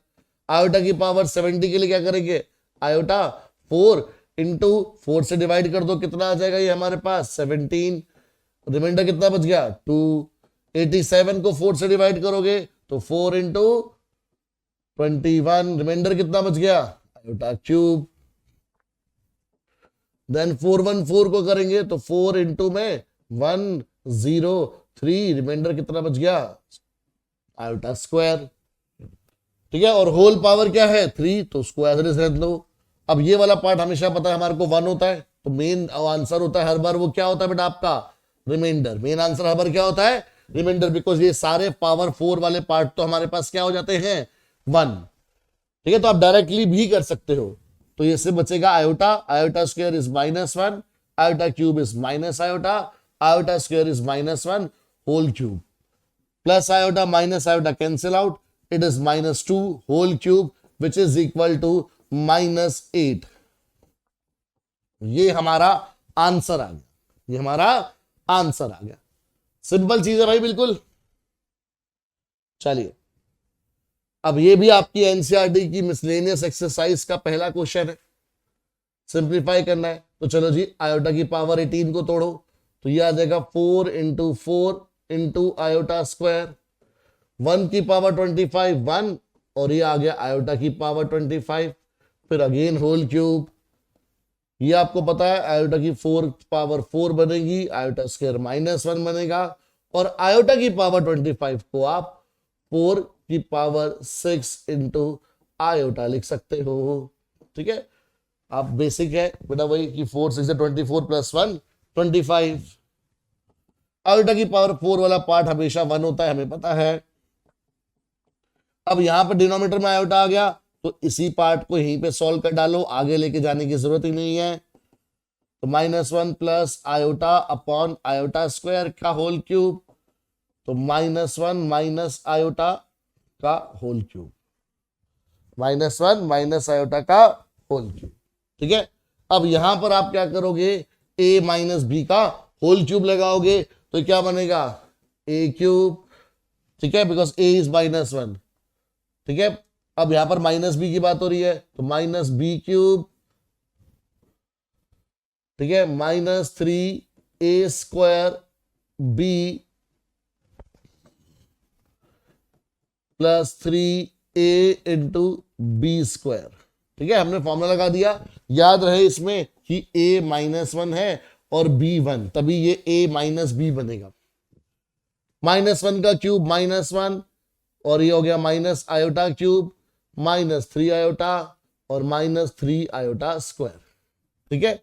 आयोटा की पावर 70 के लिए क्या करेंगे, आयोटा 4 इंटू 4 से डिवाइड कर दो, कितना आ जाएगा ये हमारे पास 17, रिमाइंडर कितना बच गया 2। 87 को 4 से डिवाइड करोगे तो 4 इंटू 21, रिमाइंडर कितना बच गया आयोटा क्यूब। देन 414 को करेंगे तो 4 इंटू में 103, रिमाइंडर कितना बच गया आयोटा स्क्वायर। ठीक है, और होल पावर क्या है 3, तो उसको एज इट इज रख दो। अब ये वाला पार्ट हमेशा पता है हमारे को 1 होता है, तो मेन आंसर होता है हर बार वो क्या होता है बेटा आपका रिमाइंडर। मेन आंसर हर बार क्या होता है रिमाइंडर, बिकॉज ये सारे पावर 4 वाले पार्ट तो हमारे पास क्या हो जाते हैं 1। ठीक है, तो आप डायरेक्टली भी कर सकते हो, तो ये से बचेगा iota, iota square is -1, iota cube is minus iota, iota square is -1 whole cube, plus iota minus iota cancel out, it is -2 whole cube which is equal to -8। ये हमारा आंसर आ गया, ये हमारा आंसर आ गया। सिंपल चीज है भाई बिल्कुल। चलिए अब ये भी आपकी एनसीईआरटी की मिसलेनियस एक्सरसाइज का पहला क्वेश्चन है, सिंप्लीफाई करना है। तो चलो जी, आयोटा की पावर 18 को तोड़ो, तो ये आ जाएगा 4 इंटू 4 इंटू आयोटा स्क्वायर, 1 की पावर 25 1, और ये आ गया आयोटा की पावर 25, फिर अगेन होल क्यूब। ये आपको पता है आयोटा की 4 पावर 4 बनेगी, आयोटा स्क्वायर -1 बनेगा, और आयोटा की पावर 25 को आप 4 की पावर 6 इंटू आयोटा लिख सकते हो। ठीक है, आप बेसिक है बेटा वही कि 4 6 24 प्लस 1 25। आयोटा की पावर 4 वाला पार्ट हमेशा 1 होता है, हमें पता है। अब यहां पर डिनोमिनेटर में आयोटा आ गया, तो इसी पार्ट को यहीं पे सॉल्व कर डालो, आगे लेके जाने की जरूरत ही नहीं है। तो -1 plus iota upon iota square का होल क्यूब, तो -1 माइनस आयोटा का होल क्यूब, -1 माइनस आयोटा का होल क्यूब। ठीक है, अब यहां पर आप क्या करोगे, a माइनस बी का होल क्यूब लगाओगे, तो क्या बनेगा a क्यूब। ठीक है, बिकॉज a इज -1। ठीक है, अब यहां पर -b की बात हो रही है, तो -b क्यूब। ठीक है, -3a square b plus 3a into B square. ठीक है, हमने फॉर्मूला लगा दिया। याद रहे इसमें कि a -1 है और b 1, तभी ये a माइनस बी बनेगा। -1 का क्यूब -1, और ये हो गया माइनस आयोटा क्यूब, -3 आयोटा और -3 आयोटा स्क्वायर। ठीक है,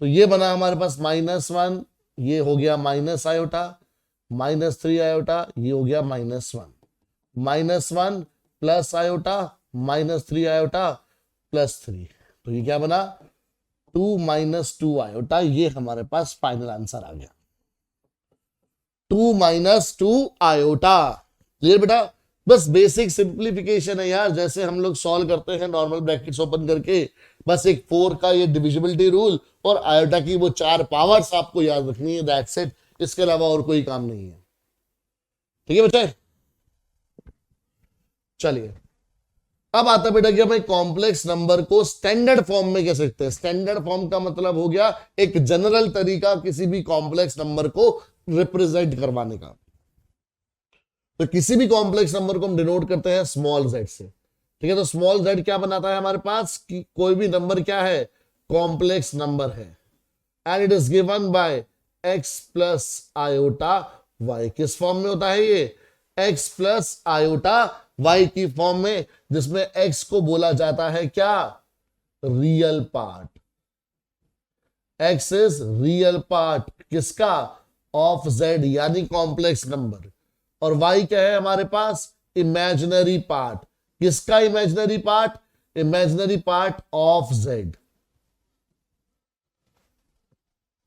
तो ये बना हमारे पास -1, ये हो गया माइनस आयोटा, -3 आयोटा, ये हो गया -1, -1 प्लस आयोटा, -3 आयोटा प्लस 3, तो ये क्या बना 2 - 2 आयोटा। ये हमारे पास फाइनल आंसर आ गया, 2 - 2 आयोटा। क्लियर बेटा, बस बेसिक सिंप्लीफिकेशन है यार, जैसे हम लोग सॉल्व करते हैं नॉर्मल ब्रैकेट्स ओपन करके, बस एक 4 का ये डिविजिबिलिटी रूल और आयोटा की वो 4 पावर्स आपको याद रखनी है, दैट्स इट। इसके अलावा और कोई काम नहीं है। ठीक है बच्चे, चलिए अब आता है बेटा कि हम कॉम्प्लेक्स नंबर को स्टैंडर्ड फॉर्म में कैसे लिखते हैं। स्टैंडर्ड फॉर्म का मतलब हो गया एक जनरल तरीका किसी भी कॉम्प्लेक्स नंबर को रिप्रेजेंट करवाने का। तो किसी भी कॉम्प्लेक्स नंबर को हम डिनोट करते हैं स्मॉल z से। ठीक है, तो स्मॉल z क्या बनाता है हमारे पास कि कोई भी नंबर क्या है, कॉम्प्लेक्स नंबर है, and it is given bye x plus iota y। किस फॉर्म में होता है ये, x प्लस आयोटा y की फॉर्म में, जिसमें x को बोला जाता है क्या, real part. x is real part किसका, ऑफ z, यानी कॉम्प्लेक्स नंबर, और y क्या है हमारे पास, इमेजिनरी पार्ट। किसका imaginary part, imaginary part of z।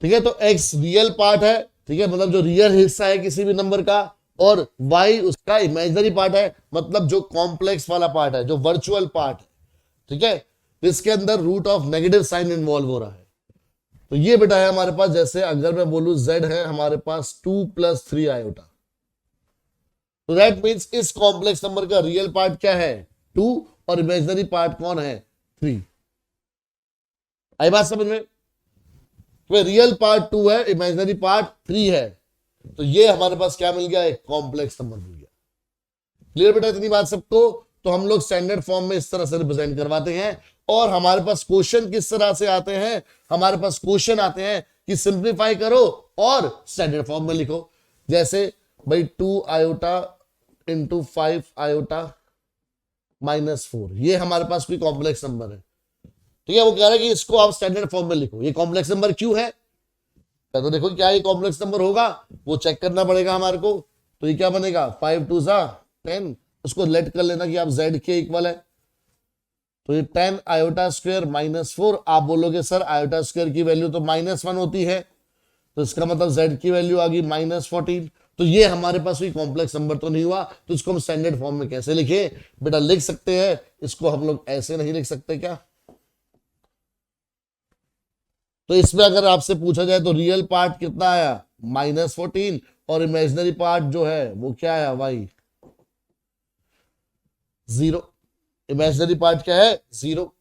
ठीक है, तो x रियल पार्ट है, ठीक है, मतलब जो रियल हिस्सा है किसी भी नंबर का, और y उसका इमेजिनरी पार्ट है, मतलब जो कॉम्प्लेक्स वाला पार्ट है, जो वर्चुअल पार्ट है। ठीक है, इसके अंदर root of negative sign involve हो रहा है। तो ये बेटा है हमारे पास, जैसे अगर मैं बोलूं z है हमारे पास 2 + 3 आयोटा, तो दैट मींस इस कॉम्प्लेक्स नंबर का रियल पार्ट क्या है 2, और इमेजिनरी पार्ट कौन है 3। आई बात समझ में, तो रियल पार्ट 2 है, इमेजिनरी पार्ट 3 है, तो ये हमारे पास क्या मिल गया, एक कॉम्प्लेक्स नंबर मिल गया। क्लियर बेटा इतनी बात सबको। तो हम लोग स्टैंडर्ड फॉर्म में इस तरह से रिप्रेजेंट करवाते हैं, और हमारे पास क्वेश्चन किस तरह से आते हैं, हमारे पास क्वेश्चन आते हैं कि सिंप्लीफाई करो और स्टैंडर्ड फॉर्म में लिखो। जैसे भाई 2 आयोटा इंटू 5 आयोटा -4, ये हमारे पास कोई कॉम्प्लेक्स नंबर है। ठीक है, वो कह रहा है कि इसको आप स्टैंडर्ड फॉर्म में लिखो। ये कॉम्प्लेक्स नंबर क्यों है, तो देखो क्या ये कॉम्प्लेक्स नंबर होगा, वो चेक करना पड़ेगा हमारे को। तो ये क्या बनेगा 5 2 10, उसको लेट कर लेना कि आप z के इक्वल है, तो ये 10 आयोटा स्क्वायर -4। आप बोलोगे सर आयोटा स्क्वायर की वैल्यू तो -1 होती है, तो इसका मतलब z की वैल्यू आ गई -14। तो ये हमारे पास कोई कॉम्प्लेक्स नंबर तो नहीं हुआ, तो इसको हम स्टैंडर्ड फॉर्म में कैसे लिखे, बेटा लिख सकते हैं इसको हम लोग ऐसे नहीं लिख सकते क्या। तो इसमें अगर आपसे पूछा जाए तो रियल पार्ट कितना आया -14, और इमेजिनरी पार्ट जो है वो क्या आया y। जीरो। इमेजिनरी पार्ट क्या है? जीरो।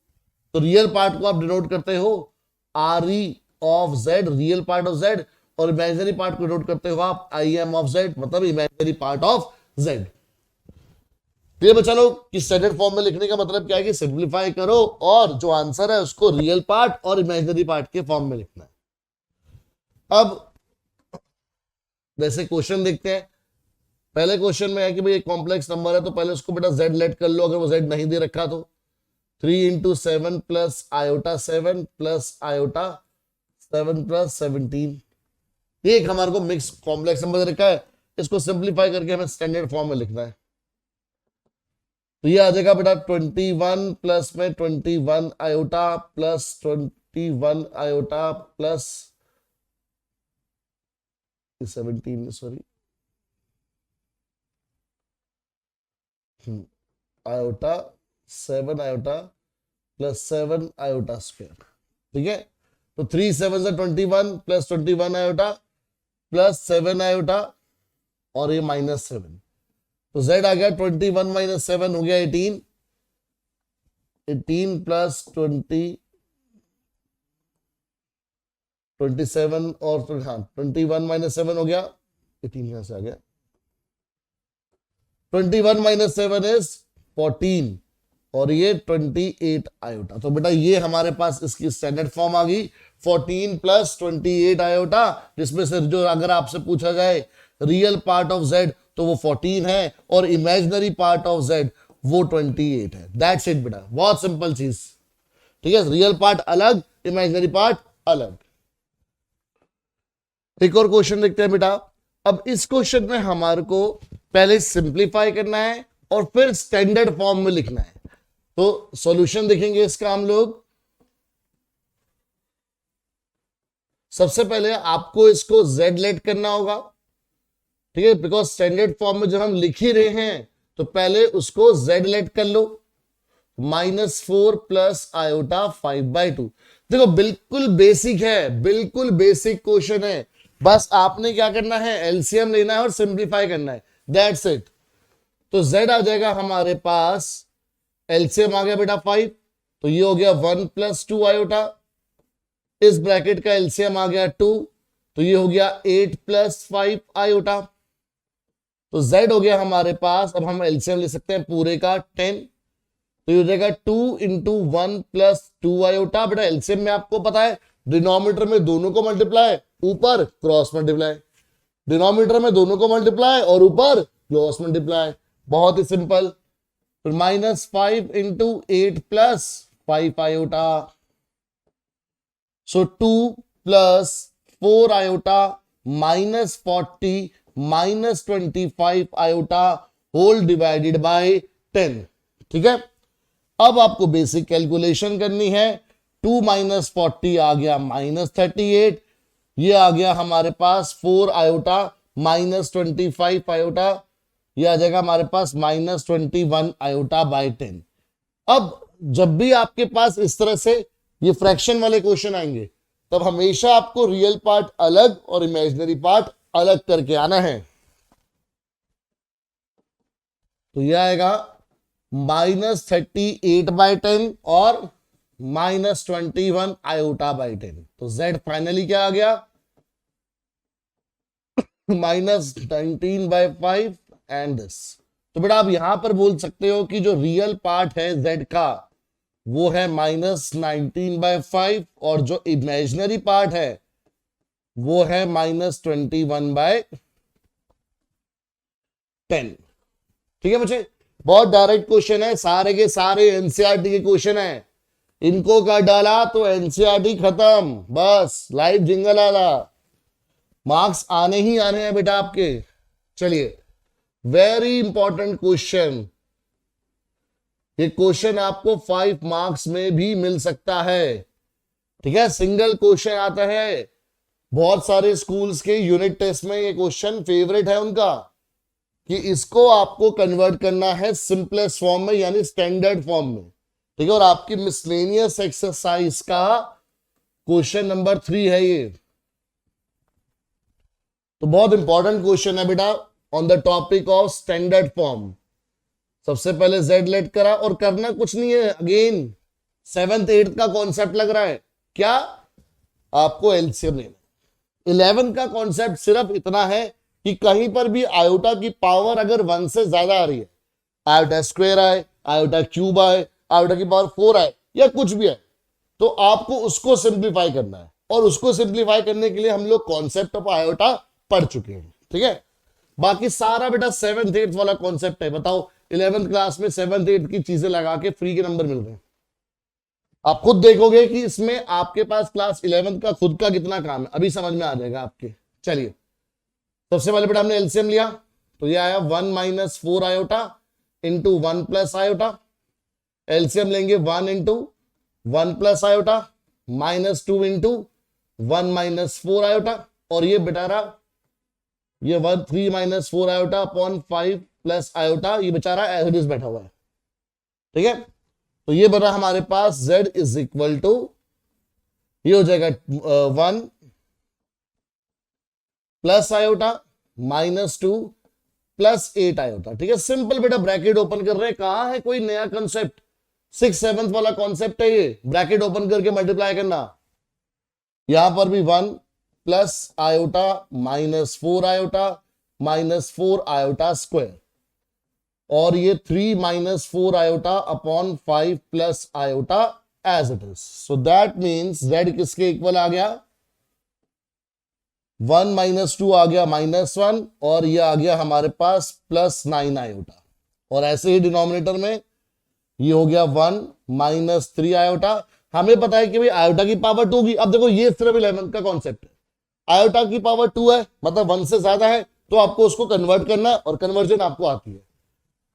तो रियल पार्ट को आप डिनोट करते हो R E of Z, real part of Z, और इमेजिनरी पार्ट को डिनोट करते हो आप आई एम ऑफ जेड, मतलब imaginary part of Z. Clear बच्चा लोग कि स्टैंडर्ड फॉर्म में लिखने का मतलब क्या है कि सिंप्लीफाई करो और जो आंसर है उसको रियल पार्ट और इमेजिनरी पार्ट के फॉर्म में लिखना है। अब जैसे क्वेश्चन देखते हैं। पहले क्वेश्चन में है कि भाई एक कॉम्प्लेक्स नंबर है तो पहले उसको बेटा जेड लेट कर लो, अगर वो जेड नहीं दे रखा तो 3 into 7 plus iota 7 plus iota 7 plus 17। ये एक हमारे को मिक्स कॉम्प्लेक्स नंबर दे रखा है, इसको सिंप्लीफाई करके हमें स्टैंडर्ड फॉर्म में लिखना है। तो ये आ जाएगा बेटा 21 प्लस में 21 iota plus 21 iota plus 17, sorry, iota 7 iota plus 7 iota square. ठीक है, तो 3 7 से 21 प्लस 21 आयोटा प्लस 7 आयोटा और ये -7। तो z आ गया 21 माइनस 7 हो गया 18, 18 प्लस 20 27 और फिर हाँ 21 माइनस 7 हो गया 18, यहां से आ गया 21 माइनस 7 इज 14 और ये 28 आयोटा। तो बेटा ये हमारे पास इसकी स्टैंडर्ड फॉर्म आ गई 14 प्लस 28 आयोटा, जिसमें से जो अगर आपसे पूछा जाए रियल पार्ट ऑफ z तो वो 14 है और इमेजिनरी पार्ट ऑफ z वो 28 है। दैट्स इट बेटा, बहुत सिंपल चीज। ठीक है, रियल पार्ट अलग, इमेजिनरी पार्ट अलग। एक और क्वेश्चन देखते हैं बेटा। अब इस क्वेश्चन में हमारे को पहले सिंप्लीफाई करना है और फिर स्टैंडर्ड फॉर्म में लिखना है। तो सॉल्यूशन देखेंगे इसका हम लोग। सबसे पहले आपको इसको z लेट करना होगा, ठीक है, बिकॉज स्टैंडर्ड फॉर्म में जब हम लिख ही रहे हैं तो पहले उसको z लेट कर लो। -4 प्लस आयोटा 5/2। देखो बिल्कुल बेसिक है, बिल्कुल बेसिक क्वेश्चन है, बस आपने क्या करना है एलसीएम लेना है और सिंप्लीफाई करना है, दैट्स इट। तो z आ जाएगा हमारे पास, एलसीएम आ गया बेटा 5, तो ये हो गया 1 प्लस 2 आयोटा, इस ब्रैकेट का एलसीएम आ गया 2, तो ये हो गया 8 प्लस 5 आयोटा। तो z हो गया हमारे पास, अब हम एलसीएम ले सकते हैं पूरे का 10, तो ये हो जाएगा 2 इंटू 1 प्लस 2 आयोटा। बेटा एलसीएम में आपको पता है डिनोमिनेटर में दोनों को मल्टीप्लाई, ऊपर क्रॉस मल्टीप्लाई, डिनोमिनेटर में दोनों को मल्टीप्लाई और ऊपर क्रॉस मल्टीप्लाई, बहुत ही सिंपल। फिर -5 into 8 plus 5 iota, so 2 plus 4 iota -40 -25 iota whole divided by 10। ठीक है, अब आपको बेसिक कैलकुलेशन करनी है। 2 माइनस 40 आ गया -38, ये आ गया हमारे पास 4 आयोटा -25 आयोटा, ये आ जाएगा हमारे पास -21 आयोटा बाय 10। अब जब भी आपके पास इस तरह से ये फ्रैक्शन वाले क्वेश्चन आएंगे तब हमेशा आपको रियल पार्ट अलग और इमेजिनरी पार्ट अलग करके आना है। तो यह आएगा -38/10 और -21 आयोटा बाई 10। तो z फाइनली क्या आ गया -19/5 एंड दिस। तो बेटा आप यहां पर बोल सकते हो कि जो रियल पार्ट है z का वो है -19/5 और जो इमेजिनरी पार्ट है वो है -21/10। ठीक है बच्चे, बहुत डायरेक्ट क्वेश्चन है, सारे के सारे एनसीईआरटी के क्वेश्चन है, इनको कर डाला तो एनसीईआरटी खत्म, बस लाइव जिंगल आला, मार्क्स आने ही आने हैं बेटा आपके। चलिए, वेरी इंपॉर्टेंट क्वेश्चन, ये क्वेश्चन आपको 5 मार्क्स में भी मिल सकता है। ठीक है, सिंगल क्वेश्चन आता है, बहुत सारे स्कूल्स के यूनिट टेस्ट में ये क्वेश्चन फेवरेट है उनका कि इसको आपको कन्वर्ट करना है सिंपलेस्ट फॉर्म में यानी स्टैंडर्ड फॉर्म में। ठीक है, और आपकी मिसलेनियस एक्सरसाइज का क्वेश्चन नंबर 3 है ये। तो बहुत इंपॉर्टेंट क्वेश्चन है बेटा on the topic of standard form. सबसे पहले z लेट करा और करना कुछ नहीं है, अगेन 7th 8th का कॉन्सेप्ट लग रहा है, क्या आपको एलसीएम लेना। 11 का कॉन्सेप्ट सिर्फ इतना है कि कहीं पर भी आयोटा की पावर अगर 1 से ज्यादा आ रही है, आयोटा स्क्वायर आए, आयोटा क्यूब आए, आयोटा की पावर 4 आए या कुछ भी है, तो आपको उसको सिंप्लीफाई करना है। और उसको सिंप्लीफाई करने के लिए हम लोग कॉन्सेप्ट ऑफ आयोटा पढ़ चुके हैं, ठीक है। बाकी सारा बेटा 7th 8th वाला कॉन्सेप्ट है। बताओ 11th क्लास में 7th 8th की चीजें लगा के फ्री के नंबर मिल रहे हैं। आप खुद देखोगे कि इसमें आपके पास क्लास 11th का खुद का कितना काम है, अभी समझ में आ जाएगा आपके। चलिए सबसे पहले बेटा हमने एलसीएम लिया, तो ये आया 1 minus 4 iota into 1 plus iota. LCM लेंगे 1 into 1 plus iota minus 2 into 1 minus 4 iota, और ये बेचारा ये 3 minus 4 iota upon 5 plus iota, ये बेचारा एज इट इज बैठा हुआ है, ठीक है। तो ये बना हमारे पास z इज इक्वल टू, ये हो जाएगा 1 plus iota minus 2 plus 8 iota, ठीक है। सिंपल बेटा ब्रैकेट ओपन कर रहे हैं, कहां है कोई नया कंसेप्ट, 6th 7th वाला कॉन्सेप्ट है ये, ब्रैकेट ओपन करके मल्टीप्लाई करना। यहां पर भी 1 plus iota minus 4 iota minus 4 iota square, और ये 3 minus 4 iota upon 5 plus iota as it is. So that means z किसके इक्वल आ गया, 1 माइनस 2 आ गया माइनस 1, और ये आ गया हमारे पास प्लस 9 आयोटा, और ऐसे ही डिनोमिनेटर में ये हो गया 1 माइनस 3 आयोटा। हमें पता है कि भाई आयोटा की पावर 2 होगी। अब देखो ये सिर्फ 11 का कॉन्सेप्ट है, आयोटा की पावर 2 है मतलब 1 से ज्यादा है, तो आपको उसको कन्वर्ट करना, और कन्वर्जन आपको आती है।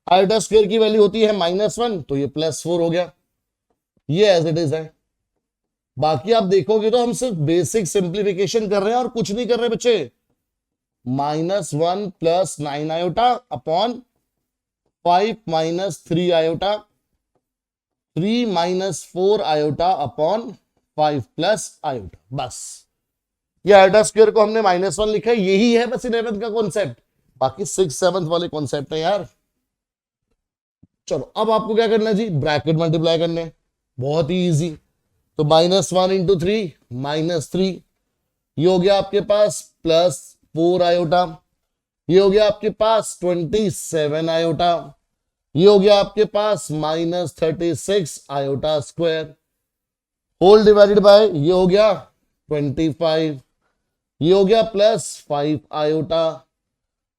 आयोटा स्क्वायर की वैल्यू होती है -1, तो ये +4 हो गया, ये एज इट इज है। बाकी आप देखोगे तो हम सिर्फ बेसिक सिंप्लीफिकेशन कर रहे हैं और कुछ नहीं कर रहे बच्चे। -1 plus 9 iota upon 5 minus 3 iota, 3 minus 4 iota upon 5 plus iota, बस। ये आयोटा स्क्वायर को हमने -1 लिखा है, यही है बस 11th का कॉन्सेप्ट। बाकी 6th 7th वाले कॉन्सेप्ट है यार। चलो अब आपको क्या करना है जी, ब्रैकेट मल्टीप्लाई करने, बहुत ही इजी। तो -1 इंटू 3 -3, ये हो गया आपके पास +4 आयोटा, ये हो गया आपके पास 27 आयोटा, ये हो गया आपके पास -36 iota square, whole divided by ये हो गया 25, ये हो गया +5 आयोटा,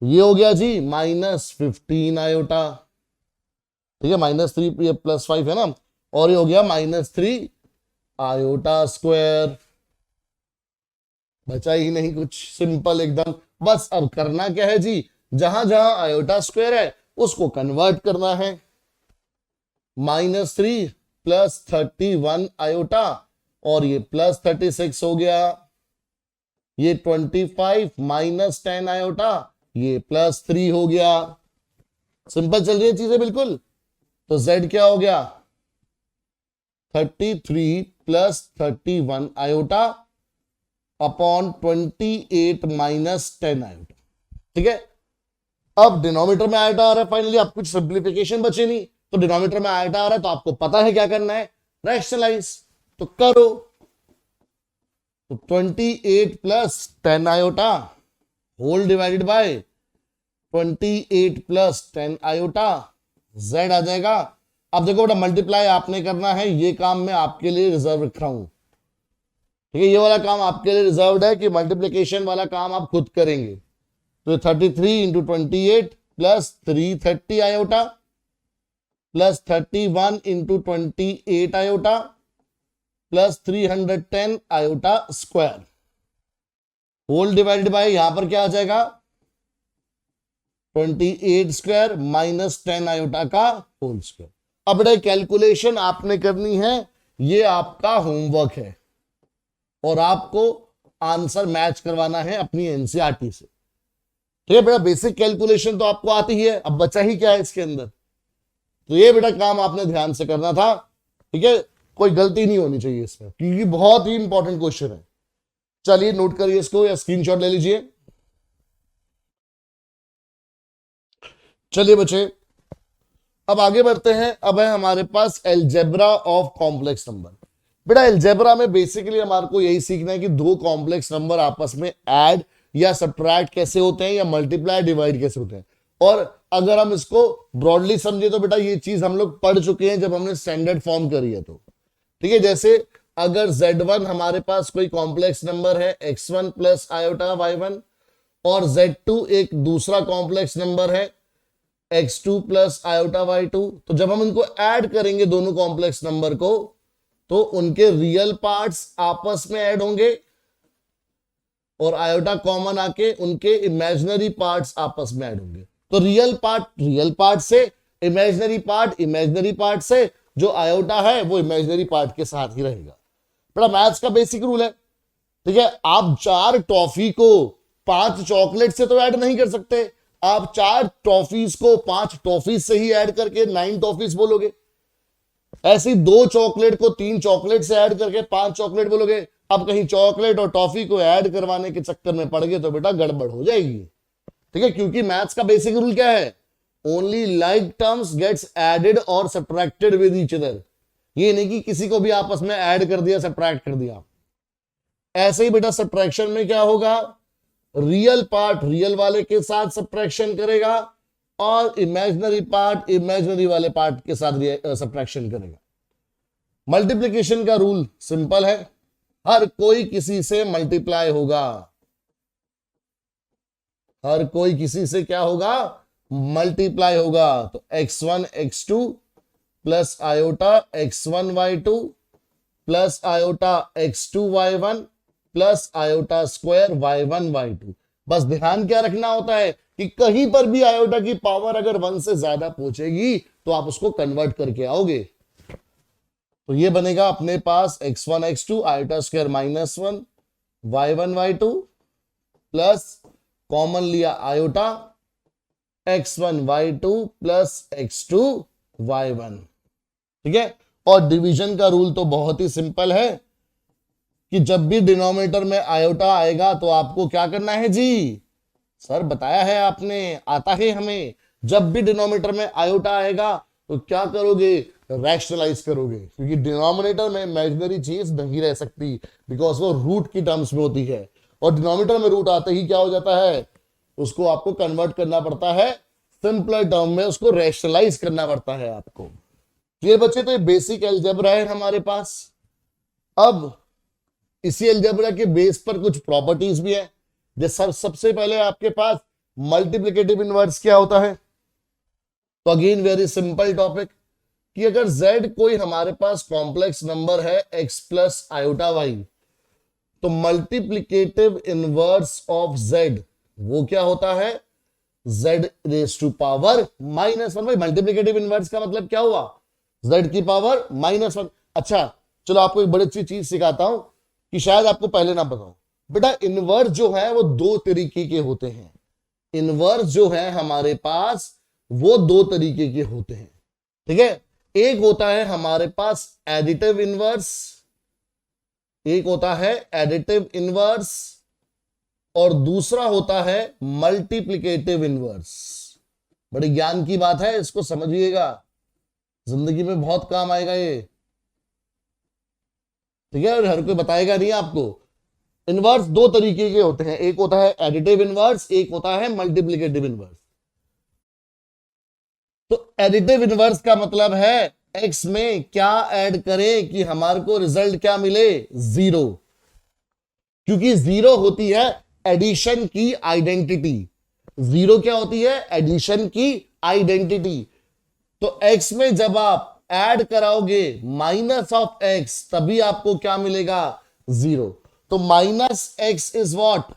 ये हो गया जी -15 आयोटा, ठीक है, -3 ये +5 है ना, और ये हो गया -3 आयोटा स्क्वायर। बचा ही नहीं कुछ, सिंपल एकदम। बस अब करना क्या है जी, जहां जहां आयोटा स्क्वायर है उसको कन्वर्ट करना है। -3 प्लस 31 आयोटा, और ये +36 हो गया, ये 25 माइनस 10 आयोटा, ये +3 हो गया। सिंपल चल रही है चीजें बिल्कुल। तो z क्या हो गया, 33 plus 31 iota upon 28 minus 10 iota, ठीक है। अब डिनोमिनेटर में आयोटा आ रहा है, फाइनली आप कुछ सिंप्लीफिकेशन बचे नहीं, तो डिनोमिनेटर में आयोटा आ रहा है, तो आपको पता है क्या करना है, रैशनलाइज, तो करो। तो 28 plus 10 iota whole divided by 28 plus 10 iota, z आ जाएगा। अब देखो बेटा मल्टीप्लाई आपने करना है, ये काम मैं आपके लिए रिजर्व रख रहा हूं, ठीक है। ये वाला काम आपके लिए रिजर्व्ड है कि मल्टीप्लिकेशन वाला काम आप खुद करेंगे। तो 33 into 28 plus 330 iota plus 31 into 28 iota plus 310 iota square, whole divided by यहां पर क्या आ जाएगा 28 स्क्वायर माइनस 10 आयोटा का होल स्क्वायर। अब बेटा कैलकुलेशन आपने करनी है, ये आपका होमवर्क है, और आपको आंसर मैच करवाना है अपनी एनसीईआरटी से, ठीक है बेटा। बेसिक कैलकुलेशन तो आपको आती ही है, अब बचा ही क्या है इसके अंदर, तो ये बेटा काम आपने ध्यान से करना था, ठीक है। कोई गलती नहीं होनी चाहिए इसमें, क्योंकि बहुत ही इंपॉर्टेंट क्वेश्चन है। चलिए नोट करिए इसको या स्क्रीनशॉट ले लीजिए। चलिए बच्चे अब आगे बढ़ते हैं। अब है हमारे पास अलजेब्रा ऑफ कॉम्प्लेक्स नंबर। बेटा अलजेब्रा में बेसिकली हमारे को यही सीखना है कि दो कॉम्प्लेक्स नंबर आपस में ऐड या सब्ट्रैक्ट कैसे होते हैं, या मल्टीप्लाई डिवाइड कैसे होते हैं। और अगर हम इसको ब्रॉडली समझे तो बेटा ये चीज हम लोग पढ़ चुके हैं जब हमने स्टैंडर्ड फॉर्म करी है। तो ठीक है, जैसे अगर Z1 हमारे पास कोई कॉम्प्लेक्स नंबर है x1 प्लस आयोटा y1, और Z2 एक दूसरा कॉम्प्लेक्स नंबर है x2 प्लस आयोटा y2, तो जब हम इनको ऐड करेंगे दोनों कॉम्प्लेक्स नंबर को, तो उनके रियल पार्ट्स आपस में ऐड होंगे और आयोटा कॉमन आके उनके इमेजिनरी पार्ट्स आपस में ऐड होंगे। तो रियल पार्ट से, इमेजिनरी पार्ट से, जो आयोटा है वो इमेजिनरी पार्ट के साथ ही रहेगा। बड़ा मैथ्स का बेसिक रूल है। ठीक है, आप 4 टॉफी को 5 चॉकलेट से तो ऐड नहीं कर सकते। आप 4 टॉफीज को 5 टॉफीज से ही ऐड करके 9 टॉफीज बोलोगे। ऐसी 2 चॉकलेट को 3 चॉकलेट से ऐड करके 5 चॉकलेट बोलोगे। अब कहीं चॉकलेट और टॉफी को ऐड करवाने के चक्कर में पड़ गए तो बेटा गड़बड़ हो जाएगी। ठीक है, क्योंकि मैथ्स का बेसिक रूल क्या है? Only like terms gets added और सब्ट्रैक्टेड विद ईच अदर। ये नहीं कि किसी को भी आपस में ऐड कर दिया, सब्ट्रैक्ट कर दिया। ऐसे ही बेटा सब्ट्रैक्शन में क्या होगा? रियल पार्ट रियल वाले के साथ सब्ट्रैक्शन करेगा और इमेजिनरी पार्ट इमेजिनरी वाले पार्ट के साथ सब्ट्रैक्शन करेगा। मल्टीप्लिकेशन का रूल सिंपल है, हर कोई किसी से मल्टीप्लाई होगा। हर कोई किसी से क्या होगा? मल्टीप्लाई होगा। तो x1 x2 plus iota x1 y2 plus iota x2 y1 plus iota square y1 y2। बस ध्यान क्या रखना होता है कि कहीं पर भी आयोटा की पावर अगर 1 से ज्यादा पहुंचेगी तो आप उसको कन्वर्ट करके आओगे। तो ये बनेगा अपने पास x1 x2 iota square -1 y1 y2 plus common लिया iota x1 y2 plus x2 y1। ठीक है, और डिवीजन का रूल तो बहुत ही सिंपल है कि जब भी डिनोमिनेटर में आयोटा आएगा तो आपको क्या करना है जी? सर बताया है आपने, आता है हमें। जब भी डिनोमिनेटर में आयोटा आएगा तो क्या करोगे? रैशनलाइज करोगे, क्योंकि डिनोमिनेटर में इमेजिनरी चीज नहीं रह सकती, बिकॉज वो रूट की टर्म्स में होती है। और डिनोमिनेटर में रूट आते ही क्या हो जाता है? उसको आपको कन्वर्ट करना पड़ता है सिंपलर टर्म में, उसको रैशनलाइज करना पड़ता है आपको। ये बच्चे तो ये बेसिक अलजेब्रा है हमारे पास। अब इसी अलजेब्रा के बेस पर कुछ प्रॉपर्टीज भी है। जैसे सबसे पहले आपके पास मल्टीप्लिकेटिव इनवर्स क्या होता है? तो अगेन वेरी सिंपल टॉपिक कि अगर z कोई हमारे पास कॉम्प्लेक्स नंबर है x प्लस आयोटा y, तो मल्टीप्लिकेटिव इनवर्स ऑफ z वो क्या होता है? z raise to power -1। भाई मल्टीप्लिकेटिव इनवर्स का मतलब क्या हुआ? z की पावर -1। अच्छा चलो आपको एक बड़ी अच्छी चीज सिखाता हूं कि शायद आपको पहले ना पता हो। बेटा इनवर्स जो है वो 2 तरीके के होते हैं। इनवर्स जो है हमारे पास वो 2 तरीके के होते हैं। ठीक है, एक होता है हमारे पास एडिटिव इनवर्स, एक होता है एडिटिव इनवर्स, और दूसरा होता है मल्टीप्लिकेटिव इनवर्स। बड़ी ज्ञान की बात है, इसको समझिएगा, जिंदगी में बहुत काम आएगा ये। ठीक है, और हर कोई बताएगा नहीं आपको। इनवर्स 2 तरीके के होते हैं, एक होता है एडिटिव इनवर्स, एक होता है मल्टीप्लिकेटिव इनवर्स। तो एडिटिव इनवर्स का मतलब है x में क्या ऐड करें कि हमारे को रिजल्ट क्या मिले? 0। क्योंकि 0 होती है एडिशन की आइडेंटिटी। 0 क्या होती है? एडिशन की आइडेंटिटी। तो x में जब आप ऐड कराओगे -(x) तभी आपको क्या मिलेगा? 0। तो -x is what?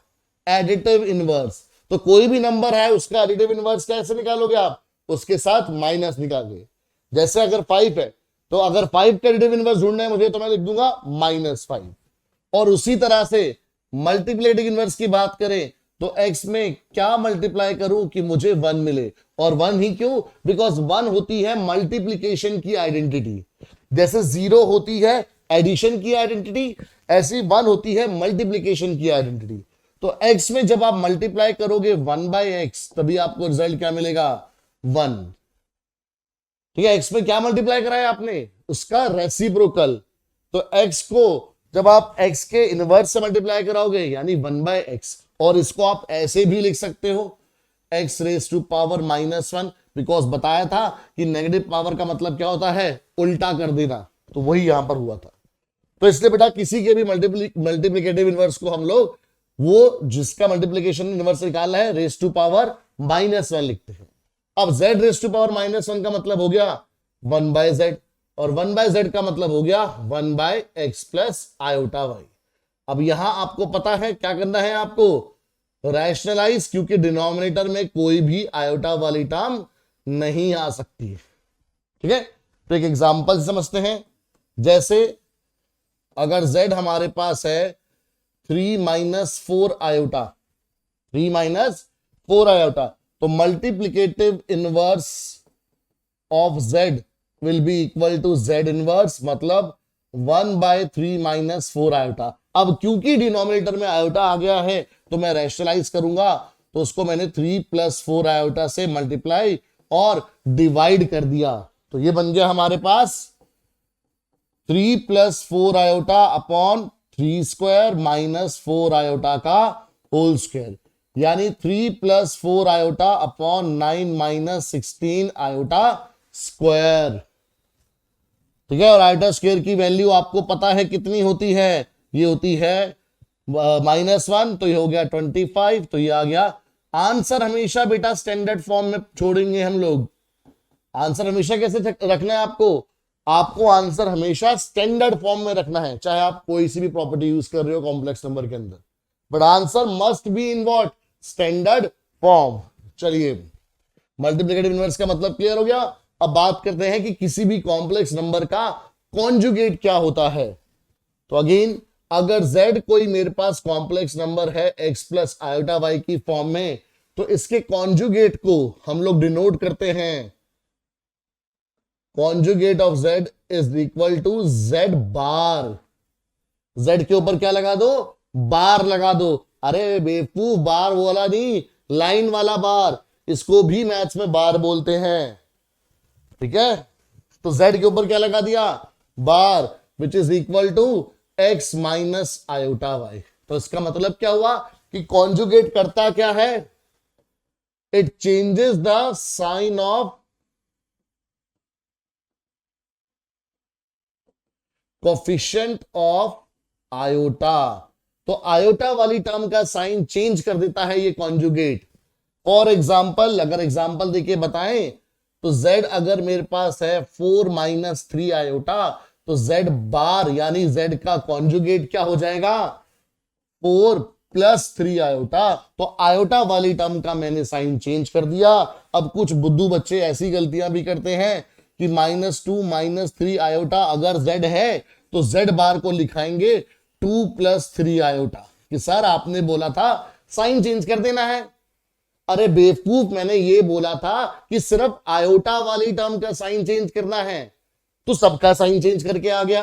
Additive inverse. तो कोई भी नंबर है उसका एडिटिव इनवर्स कैसे निकालोगे आप? उसके साथ माइनस निकालोगे। जैसे अगर 5 है तो अगर 5 का एडिटिव इनवर्स ढूंढना है मुझे तो मैं लिख दूंगा -5। और उसी तरह से मल्टीप्लिकेटिव इनवर्स की बात करें तो x में क्या मल्टीप्लाई करूं कि मुझे 1 मिले? और 1 ही क्यों? बिकॉज 1 होती है मल्टीप्लिकेशन की आइडेंटिटी। जैसे 0 होती है एडिशन की आइडेंटिटी, ऐसी 1 होती है मल्टीप्लिकेशन की आइडेंटिटी। तो x में जब आप मल्टीप्लाई करोगे 1/x तभी आपको रिजल्ट क्या मिलेगा? 1। ठीक है, x में क्या मल्टीप्लाई कराया आपने, उसका रेसिप्रोकल। तो x को जब आप x के इनवर्स से मल्टीप्लाई कराओगे यानी 1/x, और इसको आप ऐसे भी लिख सकते हो x raise to power -1, because बताया था कि नेगेटिव पावर का मतलब क्या होता है, उल्टा कर देना, तो वही यहां पर हुआ था। तो इसलिए बेटा किसी के भी मल्टीप्लिकेटिव इनवर्स को हम लोग वो जिसका मल्टीप्लिकेशन इनवर्स निकालना है रेज टू पावर -1 लिखते हैं। अब z रेज टू पावर -1 का मतलब हो गया 1/z, और 1/z का मतलब हो गया 1/x प्लस आयोटा y। अब यहां आपको पता है क्या करना है, आपको रैशनलाइज, क्योंकि डिनोमिनेटर में कोई भी आयोटा वाली टर्म नहीं आ सकती है। ठीक है, तो एक एग्जांपल समझते हैं। जैसे अगर z हमारे पास है 3 - 4 आयोटा, 3 - 4 आयोटा, तो multiplicative inverse of z will be equal to z inverse, मतलब 1/3 - 4 आयोटा। अब क्योंकि डिनोमिनेटर में आयोटा आ गया है तो मैं रैशनलाइज करूंगा, तो उसको मैंने 3 + 4 आयोटा से मल्टीप्लाई और डिवाइड कर दिया, तो ये बन गया हमारे पास 3 + 4 आयोटा अपॉन 3² - 4 आयोटा का होल स्क्वायर, यानी 3 + 4 आयोटा अपॉन 9 - 16 आयोटा स्क्वायर। ठीक है, और आयोटा स्क्वायर की वैल्यू आपको पता है कितनी होती है, ये होती है -1, तो ये हो गया 25, तो ये आ गया आंसर। हमेशा बेटा स्टैंडर्ड फॉर्म में छोड़ेंगे हम लोग। आंसर हमेशा कैसे रखना है आपको आंसर हमेशा स्टैंडर्ड फॉर्म में रखना है, चाहे आप कोई सी भी प्रॉपर्टी यूज कर रहे हो कॉम्प्लेक्स नंबर के अंदर, but answer must be in what, standard form. चलिए, मल्टीप्लिकेटिव इनवर्स का मतलब क्लियर हो गया। अब बात करते हैं कि किसी भी कॉम्प्लेक्स नंबर का कॉन्जुगेट क्या होता है। तो अगेन, अगर z कोई मेरे पास कॉम्प्लेक्स नंबर है x प्लस आयोटा y की फॉर्म में, तो इसके कॉन्जुगेट को हम लोग डिनोट करते हैं, conjugate of z is equal to z bar. z के ऊपर क्या लगा दो, बार लगा दो। अरे बेवकूफ, बार वाला नहीं, लाइन वाला बार, इसको भी मैथ्स में बार बोलते हैं। ठीक है, तो z के ऊपर क्या लगा दिया, bar, which is equal to x minus iota y। तो इसका मतलब क्या हुआ कि कॉन्जुगेट करता क्या है, it changes the sign of coefficient of iota. तो आयोटा वाली टर्म का साइन चेंज कर देता है ये कॉन्जुगेट। फॉर एग्जाम्पल, अगर एग्जाम्पल देखिए बताएं, तो z अगर मेरे पास है 4 - 3 आयोटा, तो z बार यानी z का कॉन्जुगेट क्या हो जाएगा, 4 + 3 आयोटा। तो आयोटा वाली टर्म का मैंने साइन चेंज कर दिया। अब कुछ बुद्धू बच्चे ऐसी गलतियां भी करते हैं कि -2 - 3 आयोटा अगर z है तो z बार को लिखाएंगे 2 + 3 आयोटा, कि सर आपने बोला था साइन चेंज कर देना है। अरे बेवकूफ, मैंने ये बोला था कि सिर्फ आयोटा वाली टर्म का साइन चेंज करना है, तो सबका साइन चेंज करके आ गया।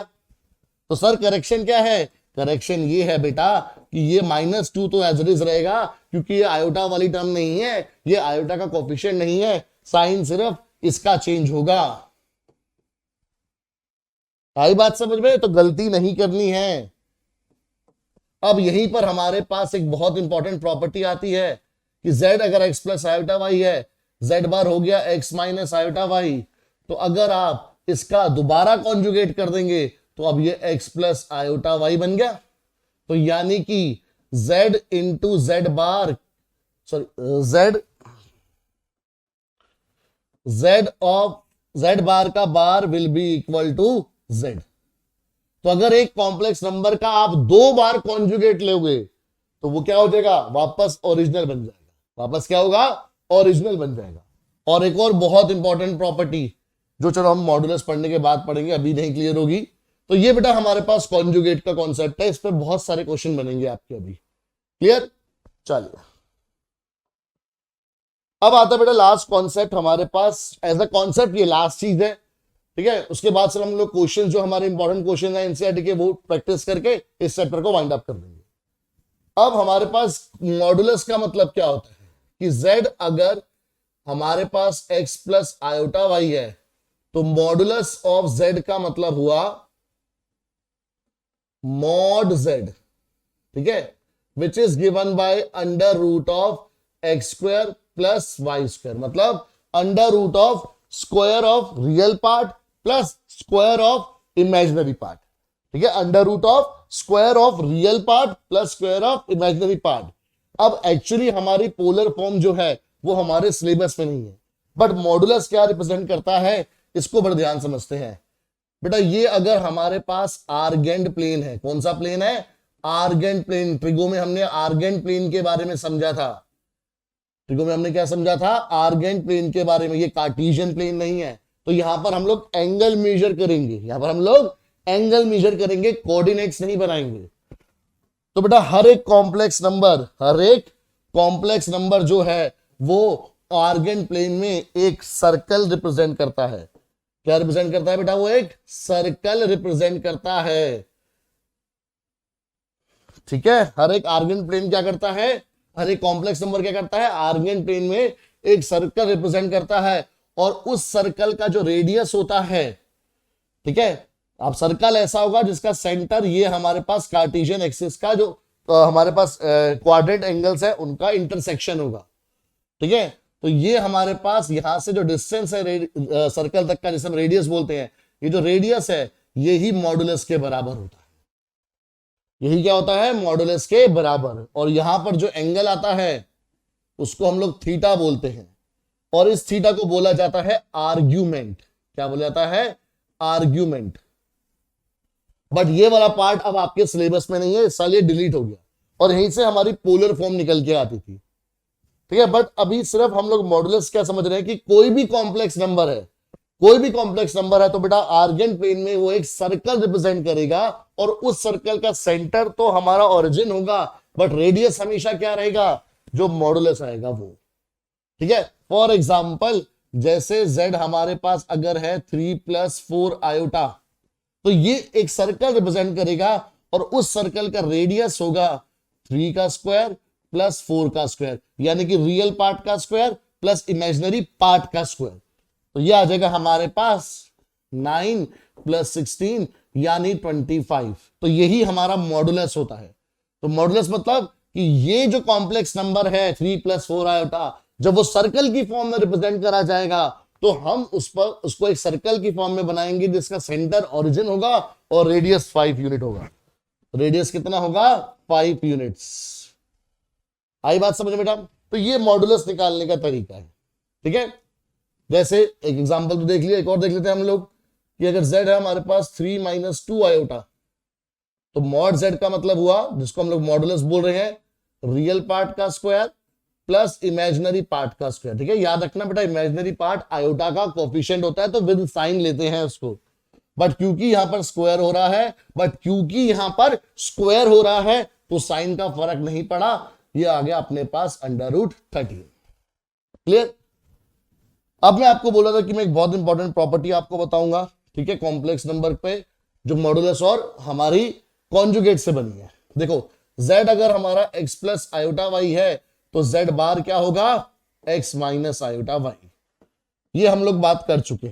तो सर करेक्शन क्या है, करेक्शन ये है बेटा कि ये -2 तो एज इट इज रहेगा, क्योंकि ये आयोटा वाली टर्म नहीं है, ये आयोटा का कोफिशिएंट नहीं है, साइन सिर्फ इसका चेंज होगा। आई बात समझ में, तो गलती नहीं करनी है। अब यहीं पर हमारे पास एक बहुत इंपॉर्टेंट प्रॉपर्टी आती है कि z अगर x प्लस आयोटा y है, z बार हो गया x माइनस आयोटा y। तो अगर आप इसका दोबारा कॉन्जुगेट कर देंगे तो अब ये x प्लस आयोटा y बन गया। तो यानी कि z into Z bar, sorry z of z bar का bar will be equal to z। तो अगर एक कॉम्प्लेक्स नंबर का आप 2 बार कॉन्जुगेट लोगे तो वो क्या हो जाएगा, वापस ओरिजिनल बन जाएगा। वापस क्या होगा, ओरिजिनल बन जाएगा। और एक और बहुत इंपॉर्टेंट प्रॉपर्टी जो चलो हम मॉडुलस पढ़ने के बाद पढ़ेंगे, अभी नहीं क्लियर होगी। तो ये बेटा हमारे पास कॉन्जुगेट का कॉन्सेप्ट है, इस पर बहुत सारे क्वेश्चन बनेंगे आपके अभी। क्लियर, चलिए अब आता है बेटा लास्ट कॉन्सेप्ट हमारे पास। एज अ कॉन्सेप्ट ये लास्ट चीज है, ठीक है। उसके बाद से हम लोग क्वेश्चन जो हमारे इंपॉर्टेंट क्वेश्चन है एनसीईआरटी के, वो प्रैक्टिस करके इस चैप्टर को वाइंड अप कर देंगे। अब हमारे पास मॉडुलस का मतलब क्या होता है कि z अगर हमारे पास x प्लस आयोटा y है, तो मॉडुलस ऑफ z का मतलब हुआ मॉड z, ठीक है, which is given by under root of X square plus Y square, मतलब under root of square of real part plus square of imaginary part, ठीक है, under root of square of real part plus square of imaginary part. अब actually हमारी polar form जो है वो हमारे syllabus में नहीं है, बट मॉडुलस क्या रिप्रेजेंट करता है इसको बड़े ध्यान समझते हैं। बेटा ये अगर हमारे पास आर्गेंट प्लेन है, कौन सा प्लेन है, आर्गेंट प्लेन। ट्रिगो में हमने आर्गेंट प्लेन के बारे में समझा था, ट्रिगो में हमने क्या समझा था, आर्गेंट प्लेन के बारे में। ये कार्टेशियन प्लेन नहीं है, तो यहां पर हम लोग एंगल मेजर करेंगे, यहां पर हम लोग एंगल मेजर करेंगे, कोऑर्डिनेट्स नहीं बनाएंगे। तो बेटा हर एक कॉम्प्लेक्स नंबर जो है वो आर्गेंट प्लेन में एक सर्कल रिप्रेजेंट करता है। क्या रिप्रेजेंट करता है बेटा, वो एक सर्कल रिप्रेजेंट करता है, ठीक है। हर एक आर्गेंट प्लेन क्या करता है, हर एक कॉम्प्लेक्स नंबर क्या करता है, आर्गेंट प्लेन में एक सर्कल रिप्रेजेंट करता है, और उस सर्कल का जो रेडियस होता है, ठीक है, अब सर्कल ऐसा होगा जिसका सेंटर ये हमारे पास कार्टेशियन एक्सिस का जो हमारे पास क्वाड्रेंट एंगल्स है उनका इंटरसेक्शन होगा, ठीक है। तो ये हमारे पास यहां से जो डिस्टेंस है सर्कल तक का, जिसे हम रेडियस बोलते हैं, ये जो रेडियस है यही मॉडुलस के बराबर होता है, यही क्या होता है, मॉडुलस के बराबर। और यहां पर जो एंगल आता है उसको हम लोग थीटा बोलते हैं, और इस थीटा को बोला जाता है आर्ग्यूमेंट। क्या बोला जाता है, आर्ग्यूमेंट। बट ये वाला पार्ट अब आपके सिलेबस में नहीं है, इस साल ये डिलीट हो गया, और यहीं से हमारी पोलर फॉर्म निकल के आती थी, ठीक है। बट अभी सिर्फ हम लोग मॉडुलस क्या समझ रहे हैं कि कोई भी कॉम्प्लेक्स नंबर है, कोई भी कॉम्प्लेक्स नंबर है तो बेटा आर्गेंट प्लेन में वो एक सर्कल रिप्रेजेंट करेगा, और उस सर्कल का सेंटर तो हमारा ओरिजिन होगा, बट रेडियस हमेशा क्या रहेगा, जो मॉडुलस आएगा वो, ठीक है। फॉर एग्जाम्पल जैसे z हमारे पास अगर है 3 + 4 आयोटा, तो ये एक सर्कल रिप्रेजेंट करेगा, और उस सर्कल का रेडियस होगा 3 का स्क्वायर प्लस 4 का स्क्वायर, यानी कि रियल पार्ट का स्क्वायर प्लस इमेजिनरी पार्ट का स्क्वायर। तो ये आ जाएगा हमारे पास 9 + 16 यानी 25। तो यही हमारा मॉडुलस होता है। तो मॉडुलस मतलब कि ये जो कॉम्प्लेक्स नंबर है 3 + 4 आयोटा, जब वो सर्कल की फॉर्म में रिप्रेजेंट करा जाएगा तो हम उसको एक सर्कल की फॉर्म में बनाएंगे जिसका सेंटर ओरिजिन होगा और रेडियस 5 यूनिट होगा। रेडियस कितना होगा, 5 यूनिट्स। आई बात समझ में बेटा। तो ये मॉडुलस निकालने का तरीका है, ठीक है। जैसे एक एग्जांपल तो देख लिया, एक और देख लेते हैं हम लोग कि अगर z है हमारे पास 3 - 2 आयोटा, तो मॉड z का मतलब हुआ, जिसको हम लोग मॉडुलस बोल रहे हैं, रियल पार्ट का स्क्वायर प्लस इमेजिनरी पार्ट का स्क्वायर, ठीक है। याद रखना बेटा इमेजिनरी पार्ट आयोटा का कोफिशिएंट होता है, तो विद साइन लेते हैं उसको, बट क्योंकि यहां पर स्क्वायर हो रहा है तो साइन का फर्क नहीं पड़ा, ये आ गया अपने पास √13। क्लियर। अब मैं आपको बोला था कि मैं एक बहुत इंपॉर्टेंट प्रॉपर्टी आपको बताऊंगा, ठीक है, कॉम्प्लेक्स नंबर पे, जो मॉडुलस और हमारी कॉन्जुगेट से बनी है। देखो z अगर हमारा x + आयोटा y है तो z बार क्या होगा, x - आयोटा y। ये हम लोग बात कर चुके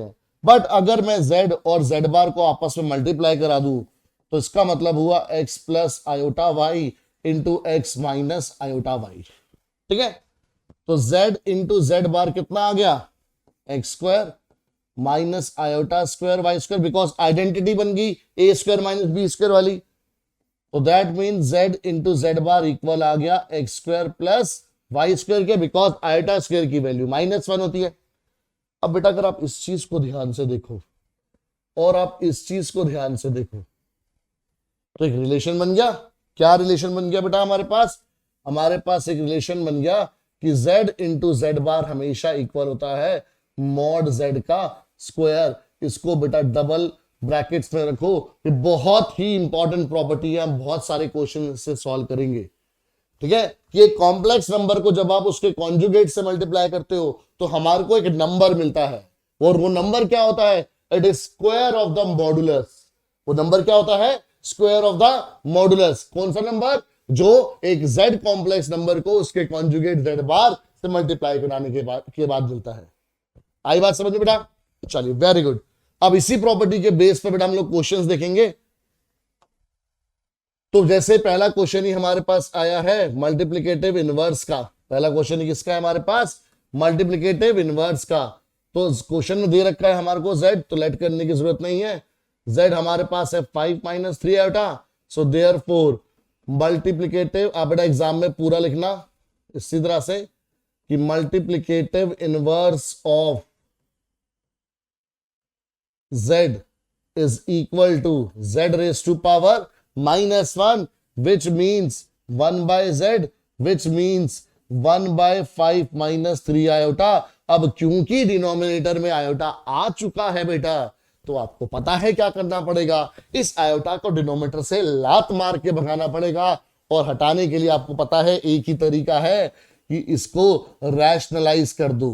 हैं, बट अगर मैं z और z बार को आपस में मल्टीप्लाई करा दूं तो इसका मतलब हुआ x + iota y into x - iota y, ठीक है। तो z इंटू z बार कितना आ गया, x² - iota square y², because identity बन गई a² - b² वाली। तो that mean z into z bar equal आ गया x² + y² के, बिकॉज आयोटा स्क्वायर की वैल्यू -1 होती है। अब बेटा अगर आप इस चीज को ध्यान से देखो और आप इस चीज को ध्यान से देखो तो एक रिलेशन बन गया। क्या रिलेशन बन गया बेटा, हमारे पास एक रिलेशन बन गया कि z इंटू z बार हमेशा इक्वल होता है मॉड z का स्क्वायर। इसको बेटा डबल ब्रैकेट्स में रखो, ये बहुत ही इंपॉर्टेंट प्रॉपर्टी है, हम बहुत सारे क्वेश्चन से सॉल्व करेंगे, ठीक है। कि एक कॉम्प्लेक्स नंबर को जब आप उसके कॉन्जुगेट से मल्टीप्लाई करते हो तो हमारे को एक नंबर मिलता है, और वो नंबर क्या होता है, it is square of the modulus. वो नंबर क्या होता है, स्क्वायर ऑफ द मॉडुलस। कौन सा नंबर, जो एक z कॉम्प्लेक्स नंबर को उसके कॉन्जुगेट z बार से मल्टीप्लाई कराने के बाद मिलता है। आई बात समझ में बेटा? चलिए वेरी गुड। अब इसी प्रॉपर्टी के बेस पर बेटा हम लोग क्वेश्चंस देखेंगे। तो जैसे पहला क्वेश्चन ही हमारे पास आया है मल्टीप्लिकेटिव इनवर्स का, पहला क्वेश्चन किसका है हमारे पास? मल्टीप्लिकेटिव इनवर्स का। तो क्वेश्चन में दे रखा है हमारे को z, तो लेट करने की जरूरत नहीं है। z हमारे पास है 5 - 3 आयोटा। सो देयरफॉर मल्टीप्लिकेटिव, आप बेटा एग्जाम में पूरा लिखना इसी तरह से कि multiplicative inverse of z is equal to z raised to power -1, which means 1 by z, which means 1 by 5 - 3 iota. अब क्योंकि डिनोमिनेटर में आयोटा आ चुका है बेटा, तो आपको पता है क्या करना पड़ेगा, इस आयोटा को डिनोमिनेटर से लात मार के भगाना पड़ेगा। और हटाने के लिए आपको पता है एक ही तरीका है कि इसको रैशनलाइज कर दो।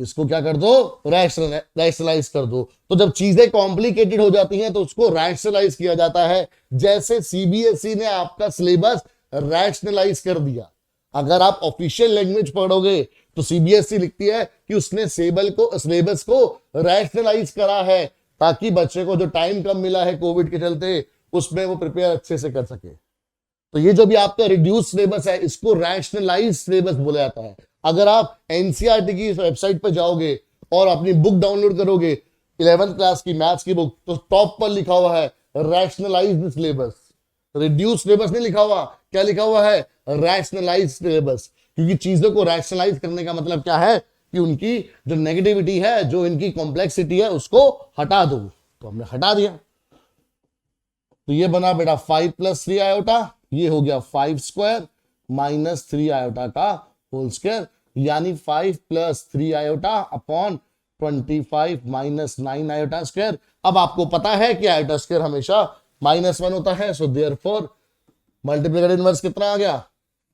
इसको क्या कर दो? रैशनलाइज कर दो। तो जब चीजें कॉम्प्लिकेटेड हो जाती हैं तो उसको रैशनलाइज किया जाता है। जैसे सीबीएसई ने आपका सिलेबस रैशनलाइज कर दिया। अगर आप ऑफिशियल लैंग्वेज पढ़ोगे तो सीबीएसई लिखती है कि उसने सिलेबस को रैशनलाइज करा है, ताकि बच्चे को जो टाइम कम मिला है कोविड के चलते, उसमें वो प्रिपेयर अच्छे से कर सके। तो ये जो भी आपका रिड्यूस सिलेबस है, इसको रैशनलाइज सिलेबस बोला जाता है। अगर आप एनसीईआरटी की वेबसाइट पर जाओगे और अपनी बुक डाउनलोड करोगे 11th क्लास की मैथ्स की बुक, तो टॉप पर लिखा हुआ है रैशनलाइज्ड सिलेबस, रिड्यूस सिलेबस नहीं लिखा हुआ। क्या लिखा हुआ है? Rationalised syllabus. क्योंकि चीजों को रैशनलाइज करने का मतलब क्या है कि उनकी जो नेगेटिविटी है, जो इनकी कॉम्प्लेक्सिटी है, उसको हटा दो। तो हमने हटा दिया। तो ये बना बेटा 5 + 3 आयोटा, ये हो गया 5 स्क्वायर - 3 आयोटा का होल स्क्वायर, यानी 5 + 3 आयोटा अपॉन 25 - 9 आयोटा स्क्वायर। अब आपको पता है कि आयोटा स्क्वायर हमेशा -1 होता है। सो देयरफॉर मल्टीप्लिकेटिव इनवर्स कितना आ गया?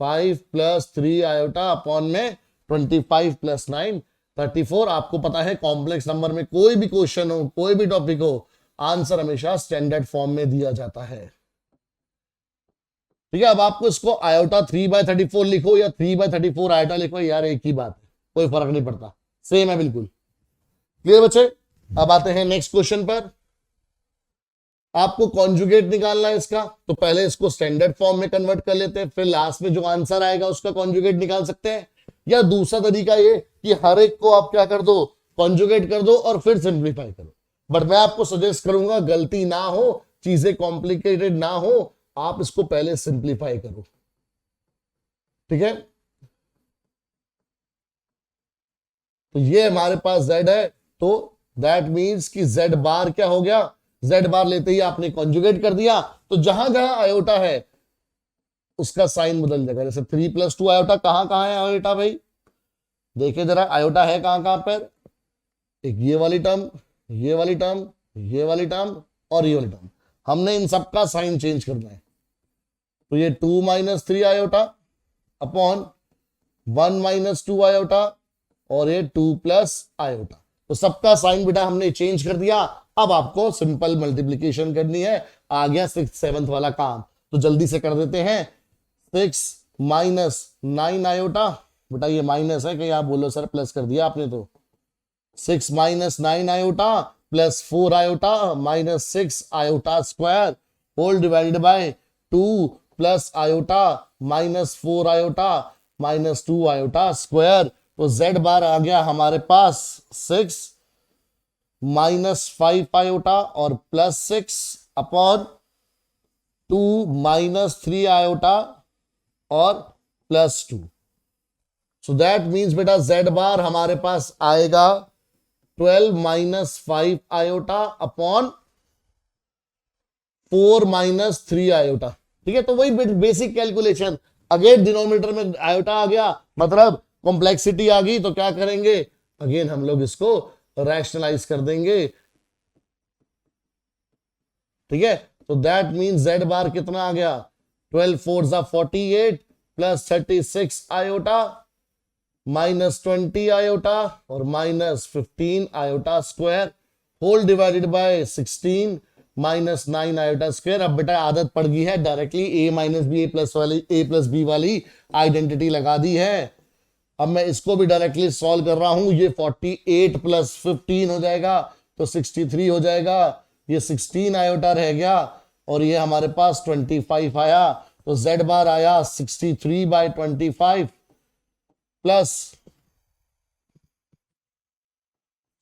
5 + 3 आयोटा अपॉन में 25 + 9 34। आपको पता है कॉम्प्लेक्स नंबर में कोई भी क्वेश्चन हो, कोई भी टॉपिक हो, आंसर हमेशा स्टैंडर्ड फॉर्म में दिया जाता है। ठीक है। अब आपको इसको आयोटा 3/34 लिखो या 3/34 आयोटा लिखो, यार एक ही बात है, कोई फर्क नहीं पड़ता, सेम है बिल्कुल। क्लियर बच्चे? अब आते हैं नेक्स्ट क्वेश्चन पर। आपको कॉन्जुगेट निकालना है इसका, तो पहले इसको स्टैंडर्ड फॉर्म में कन्वर्ट कर लेते हैं, फिर लास्ट में जो आंसर आएगा उसका कॉन्जुगेट निकाल सकते हैं। या दूसरा तरीका ये कि हर एक को आप क्या कर दो? कॉन्जुगेट कर दो और फिर सिंप्लीफाई करो। बट मैं आपको सजेस्ट करूंगा, गलती ना हो, चीजें कॉम्प्लिकेटेड ना हो, आप इसको पहले सिंप्लीफाई करो। ठीक है। तो ये हमारे पास z है, तो दैट मींस कि z बार क्या हो गया? z बार लेते ही आपने कॉन्जुगेट कर दिया, तो जहां जहां आयोटा है उसका साइन बदल जाएगा। जैसे 3 + 2 आयोटा, कहां कहां है आयोटा भाई? देखिए जरा, आयोटा है कहां कहां पर? एक ये वाली टर्म, ये वाली टर्म, ये वाली टर्म और ये वाली टर्म। हमने इन सबका साइन चेंज करना है। तो ये 2 - 3 आयोटा अपॉन 1 - 2 आयोटा और ये 2 + आयोटा। तो सबका साइन बेटा हमने चेंज कर दिया। अब आपको सिंपल मल्टीप्लीकेशन करनी है। आ गया 6th 7th वाला काम, तो जल्दी से कर देते हैं। 6 - 9 आयोटा, बेटा ये माइनस है, कहीं आप बोलो सर प्लस कर दिया आपने। तो 6 - 9 iota plus 4 iota -6 iota square whole divided by 2 + iota -4 iota -2 iota square. तो z बार आ गया हमारे पास 6 - 5 आयोटा और +6 अपॉन 2 - 3 आयोटा और +2। सो दैट मीन्स बेटा z बार हमारे पास आएगा 12 - 5 आयोटा अपॉन 4 - 3 आयोटा। ठीक है। तो वही बेसिक कैलकुलेशन, अगेन डिनोमिनेटर में आयोटा आ गया, मतलब कॉम्प्लेक्सिटी आ गई, तो क्या करेंगे? अगेन हम लोग इसको रैशनलाइज कर देंगे। ठीक है। तो दैट मीन्स z बार कितना आ गया? 12 × 4 = 48 प्लस 36 आयोटा -20 आयोटा और -15 iota square whole divided by 16 -9 iota square. अब बेटा आदत पड़ गई है, directly a - b a+ b वाली आइडेंटिटी लगा दी है। अब मैं इसको भी डायरेक्टली सॉल्व कर रहा हूं, ये 48 प्लस 15 हो जाएगा तो 63 हो जाएगा, ये 16 आयोटा रह गया और ये हमारे पास 25 आया, तो z बार आया 63/25 प्लस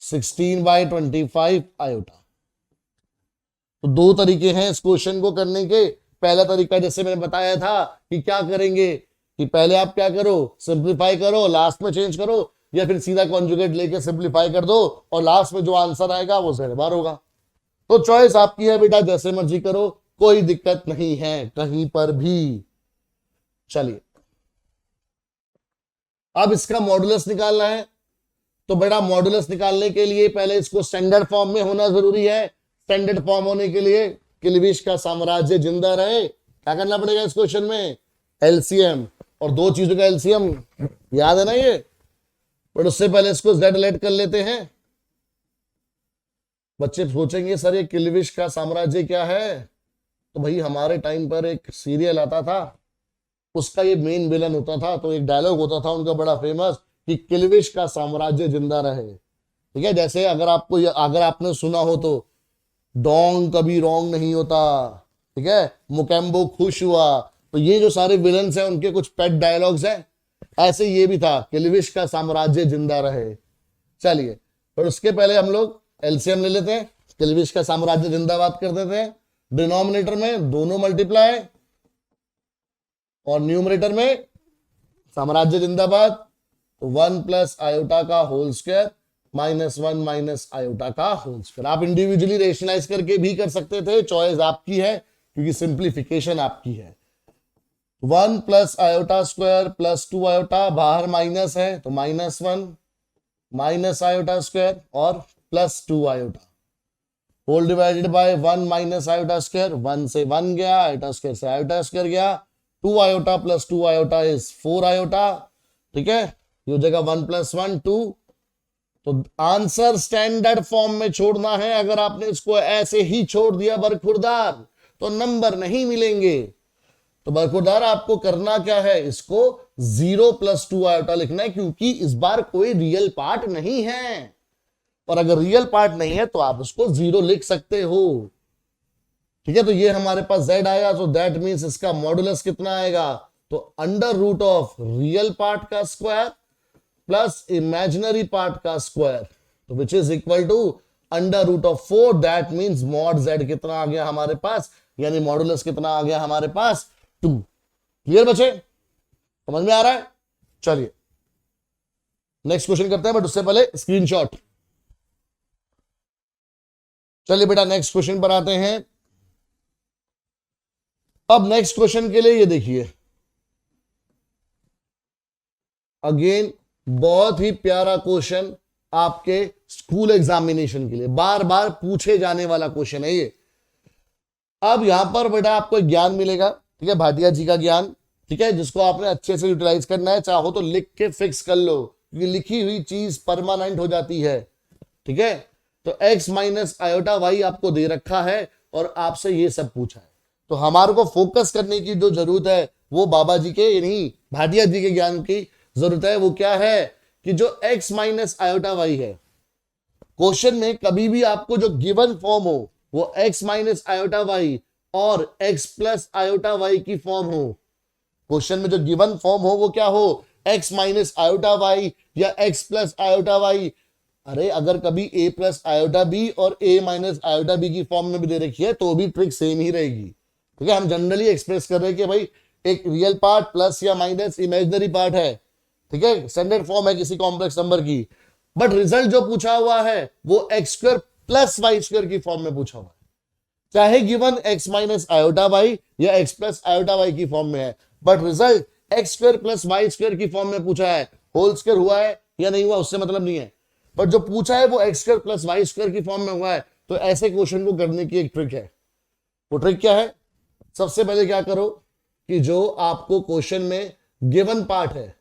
16/25 आयोटा। तो दो तरीके हैं इस क्वेश्चन को करने के। पहला तरीका जैसे मैंने बताया था कि क्या करेंगे कि पहले आप क्या करो, सिंप्लीफाई करो, लास्ट में चेंज करो, या फिर सीधा कॉन्जुगेट लेके सिंप्लीफाई कर दो और लास्ट में जो आंसर आएगा वो z बार होगा। तो चॉइस आपकी है बेटा, जैसे मर्जी करो, कोई दिक्कत नहीं है कहीं पर भी। चलिए अब इसका मॉडुलस निकालना है, तो बेटा मॉडुलस निकालने के लिए पहले इसको स्टैंडर्ड फॉर्म में होना जरूरी है। स्टैंडर्ड फॉर्म होने के लिए किल्विश का साम्राज्य जिंदा रहे, क्या करना पड़ेगा इस क्वेश्चन में, एलसीएम, और दो चीजों का एलसीएम याद है ना ये, बट उससे पहले इसको z लेट कर लेते हैं। बच्चे सोचेंगे सर ये किल्विश का साम्राज्य क्या है, तो भाई हमारे टाइम पर एक सीरियल आता था, उसका ये मेन विलन होता था, तो एक डायलॉग होता था उनका बड़ा फेमस कि किल्विश का साम्राज्य जिंदा रहे। ठीक है, जैसे अगर आपने सुना हो तो डोंग कभी रोंग नहीं होता, ठीक है, मुकेम्बो खुश हुआ, तो ये जो सारे विलन्स हैं उनके कुछ पेट डायलॉग्स हैं, ऐसे ये भी था किल्विश का साम्राज्य जिंदा रहे। चलिए पर उसके पहले हम लोग एलसीएम ले लेते हैं, किल्विश का साम्राज्य जिंदाबाद कर देते हैं। डिनोमिनेटर में दोनों मल्टीप्लाई और न्यूमरेटर में साम्राज्य जिंदाबाद, तो 1 प्लस आयोटा का होल स्क्वायर -1 माइनस आयोटा का होल स्क्वायर। आप इंडिविजुअली रेशनलाइज करके भी कर सकते थे, चॉइस आपकी है क्योंकि सिंप्लीफिकेशन आपकी है। 1 plus iota square plus 2 iota, बाहर माइनस है तो -1 माइनस आयोटा स्क्वायर और plus 2 iota, whole divided by 1 minus iota square, 1 से 1 गया, आयोटा स्क्वायर से आयोटा स्क्वायर गया, 2 iota plus 2 iota is 4 iota. ठीक है, ये हो जाएगा 1 प्लस 1 2। तो आंसर स्टैंडर्ड फॉर्म में छोड़ना है, अगर आपने इसको ऐसे ही छोड़ दिया बरखुरदार तो नंबर नहीं मिलेंगे। तो बरखुरदार आपको करना क्या है, इसको 0 प्लस 2 आयोटा लिखना है, क्योंकि इस बार कोई रियल पार्ट नहीं है, और अगर रियल पार्ट नहीं है तो आप उसको 0 लिख सकते हो। ठीक है, तो ये हमारे पास z आया, तो दैट मींस इसका मॉडुलस कितना आएगा, तो under root of real part का स्क्वायर प्लस इमेजिनरी पार्ट का स्क्वायर, तो which is equal to under root of 4। That means mod z कितना आ गया हमारे पास, यानी मॉडुलस कितना आ गया हमारे पास 2। क्लियर बचे, समझ में आ रहा है। चलिए नेक्स्ट क्वेश्चन करते हैं, बट उससे पहले स्क्रीनशॉट। चलिए बेटा नेक्स्ट क्वेश्चन पर आते हैं। अब नेक्स्ट क्वेश्चन के लिए ये देखिए, अगेन बहुत ही प्यारा क्वेश्चन आपके स्कूल एग्जामिनेशन के लिए बार बार पूछे जाने वाला क्वेश्चन है ये। अब यहां पर बेटा आपको ज्ञान मिलेगा, ठीक है, भाटिया जी का ज्ञान, ठीक है, जिसको आपने अच्छे से यूटिलाइज करना है। चाहो तो लिख के फिक्स कर लो, क्योंकि लिखी हुई चीज परमानेंट हो जाती है। ठीक है, तो x माइनस आयोटा वाई आपको दे रखा है और आपसे ये सब पूछा है, तो हमारे को फोकस करने की जो जरूरत है वो बाबा जी के नहीं भाटिया जी के ज्ञान की जरूरत है। वो क्या है कि जो x माइनस आयोटा वाई है, क्वेश्चन में कभी भी आपको जो गिवन फॉर्म हो वो x माइनस आयोटा वाई और x प्लस आयोटा वाई की फॉर्म हो। क्वेश्चन में जो गिवन फॉर्म हो वो क्या हो, x माइनस आयोटा वाई या x प्लस आयोटा वाई। अरे अगर कभी a प्लस आयोटा बी और a माइनस आयोटा बी की फॉर्म में भी दे रखी है तो भी ट्रिक सेम ही रहेगी। ठीक है, हम जनरली एक्सप्रेस कर रहे हैं कि भाई एक रियल पार्ट प्लस या माइनस इमेजिनरी पार्ट है। ठीक है, स्टैंडर्ड फॉर्म है किसी कॉम्प्लेक्स नंबर की, बट रिजल्ट जो पूछा हुआ है वो x square plus Y square की फॉर्म में पूछा हुआ है, चाहे given x minus iota y या x प्लस आयोटा वाई की फॉर्म में है, but result x square plus Y square की फॉर्म में पूछा है। होल स्क्वायर हुआ है या नहीं हुआ उससे मतलब नहीं है, बट जो पूछा है वो x square plus Y square की फॉर्म में हुआ है। तो ऐसे क्वेश्चन को करने की एक ट्रिक है। वो ट्रिक क्या है, सबसे पहले क्या करो कि जो आपको क्वेश्चन में गिवन पार्ट है,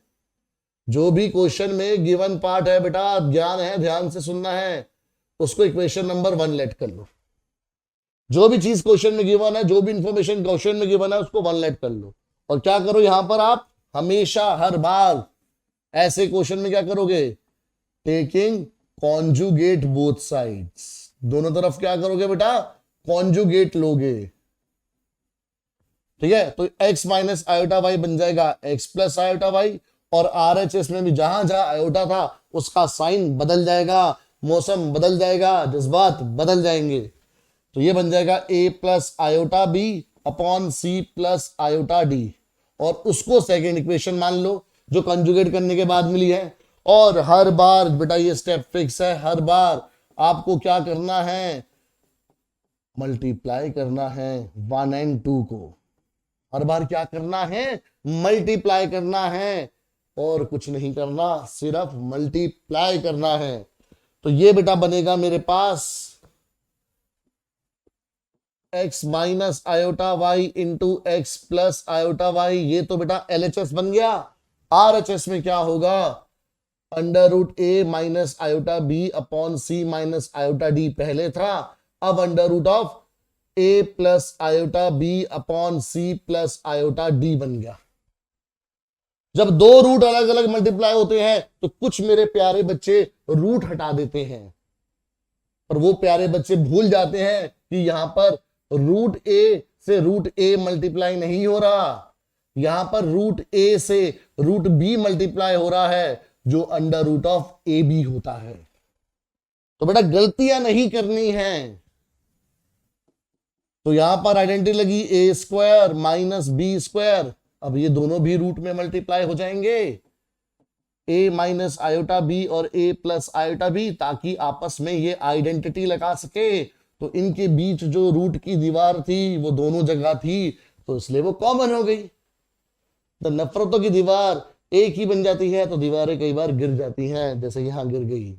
जो भी क्वेश्चन में गिवन पार्ट है बेटा, ज्ञान है, ध्यान से सुनना है, उसको इक्वेशन नंबर 1 लेट कर लो। जो भी चीज क्वेश्चन में गिवन है, जो भी इंफॉर्मेशन क्वेश्चन में गिवन है, उसको 1 लेट कर लो। और क्या करो, यहां पर आप हमेशा हर बार ऐसे क्वेश्चन में क्या करोगे, टेकिंग कॉन्जुगेट बोथ साइड्स, दोनों तरफ क्या करोगे बेटा, कॉन्जुगेट लोगे। ठीक है, तो x माइनस आयोटा वाई बन जाएगा x प्लस आयोटा वाई, और RHS में भी जहां जहां आयोटा था उसका साइन बदल जाएगा, मौसम बदल जाएगा, जज्बात बदल जाएंगे। तो ये बन जाएगा a plus iota b upon c plus iota d, और उसको सेकेंड इक्वेशन मान लो जो कंजुगेट करने के बाद मिली है। और हर बार बेटा ये स्टेप फिक्स है, हर बार आपको क्या करना है, मल्टीप्लाई करना है 1 एंड 2 को, हर बार क्या करना है, मल्टीप्लाई करना है, और कुछ नहीं करना, सिर्फ मल्टीप्लाई करना है। तो ये बेटा बनेगा मेरे पास x minus iota y into x plus iota y, ये तो बेटा LHS बन गया। RHS में क्या होगा, under root a minus iota b upon c minus iota d पहले था, अब under root of a plus iota b upon c plus iota d बन गया। जब दो रूट अलग अलग मल्टीप्लाई होते हैं तो कुछ मेरे प्यारे बच्चे रूट हटा देते हैं, और वो प्यारे बच्चे भूल जाते हैं कि यहां पर रूट ए से रूट ए मल्टीप्लाई नहीं हो रहा, यहां पर रूट ए से रूट बी मल्टीप्लाई हो रहा है, जो under root of A b होता है। तो बेटा गलतियां नहीं करनी है। तो यहां पर आइडेंटिटी लगी ए स्क्वायर माइनस बी स्क्वायर, अब ये दोनों भी रूट में मल्टीप्लाई हो जाएंगे, a माइनस आयोटा बी और a प्लस आयोटा बी, ताकि आपस में ये आइडेंटिटी लगा सके। तो इनके बीच जो रूट की दीवार थी वो दोनों जगह थी, तो इसलिए वो कॉमन हो गई। तो नफरतों की दीवार एक ही बन जाती है तो दीवारें कई बार गिर जाती हैं, जैसे यहां गिर गई।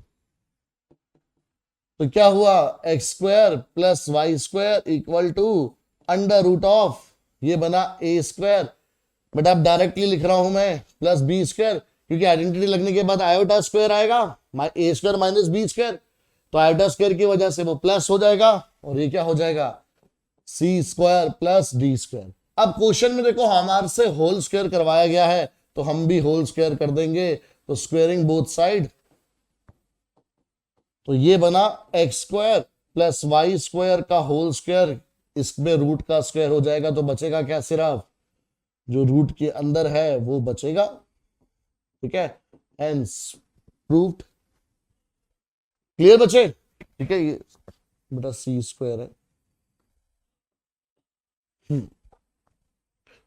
तो क्या हुआ, x square plus Y square equal to under root of, ये बना ए स्क्वायर, बट अब डायरेक्टली लिख रहा हूं मैं प्लस बी स्क्वायर, क्योंकि आइडेंटिटी लगने के बाद आयोटा स्क्वायर आएगा, a square minus b square, तो आयोटा स्क्वायर की वजह से वो प्लस हो जाएगा, और ये क्या हो जाएगा, सी स्क्वायर प्लस डी स्क्वायर। अब क्वेश्चन में देखो हमारे से होल स्क्वायर करवाया गया है, तो हम भी होल स्क्वायर कर देंगे, तो स्क्वायरिंग बोथ साइड, तो ये बना x square plus Y square का होल स्क्वायर, इसमें रूट का स्क्वायर हो जाएगा, तो बचेगा क्या, सिर्फ जो रूट के अंदर है वो बचेगा। ठीक है, हेंस प्रूव्ड। क्लियर बच्चे, ठीक है, ये बेटा सी स्क्वायर है।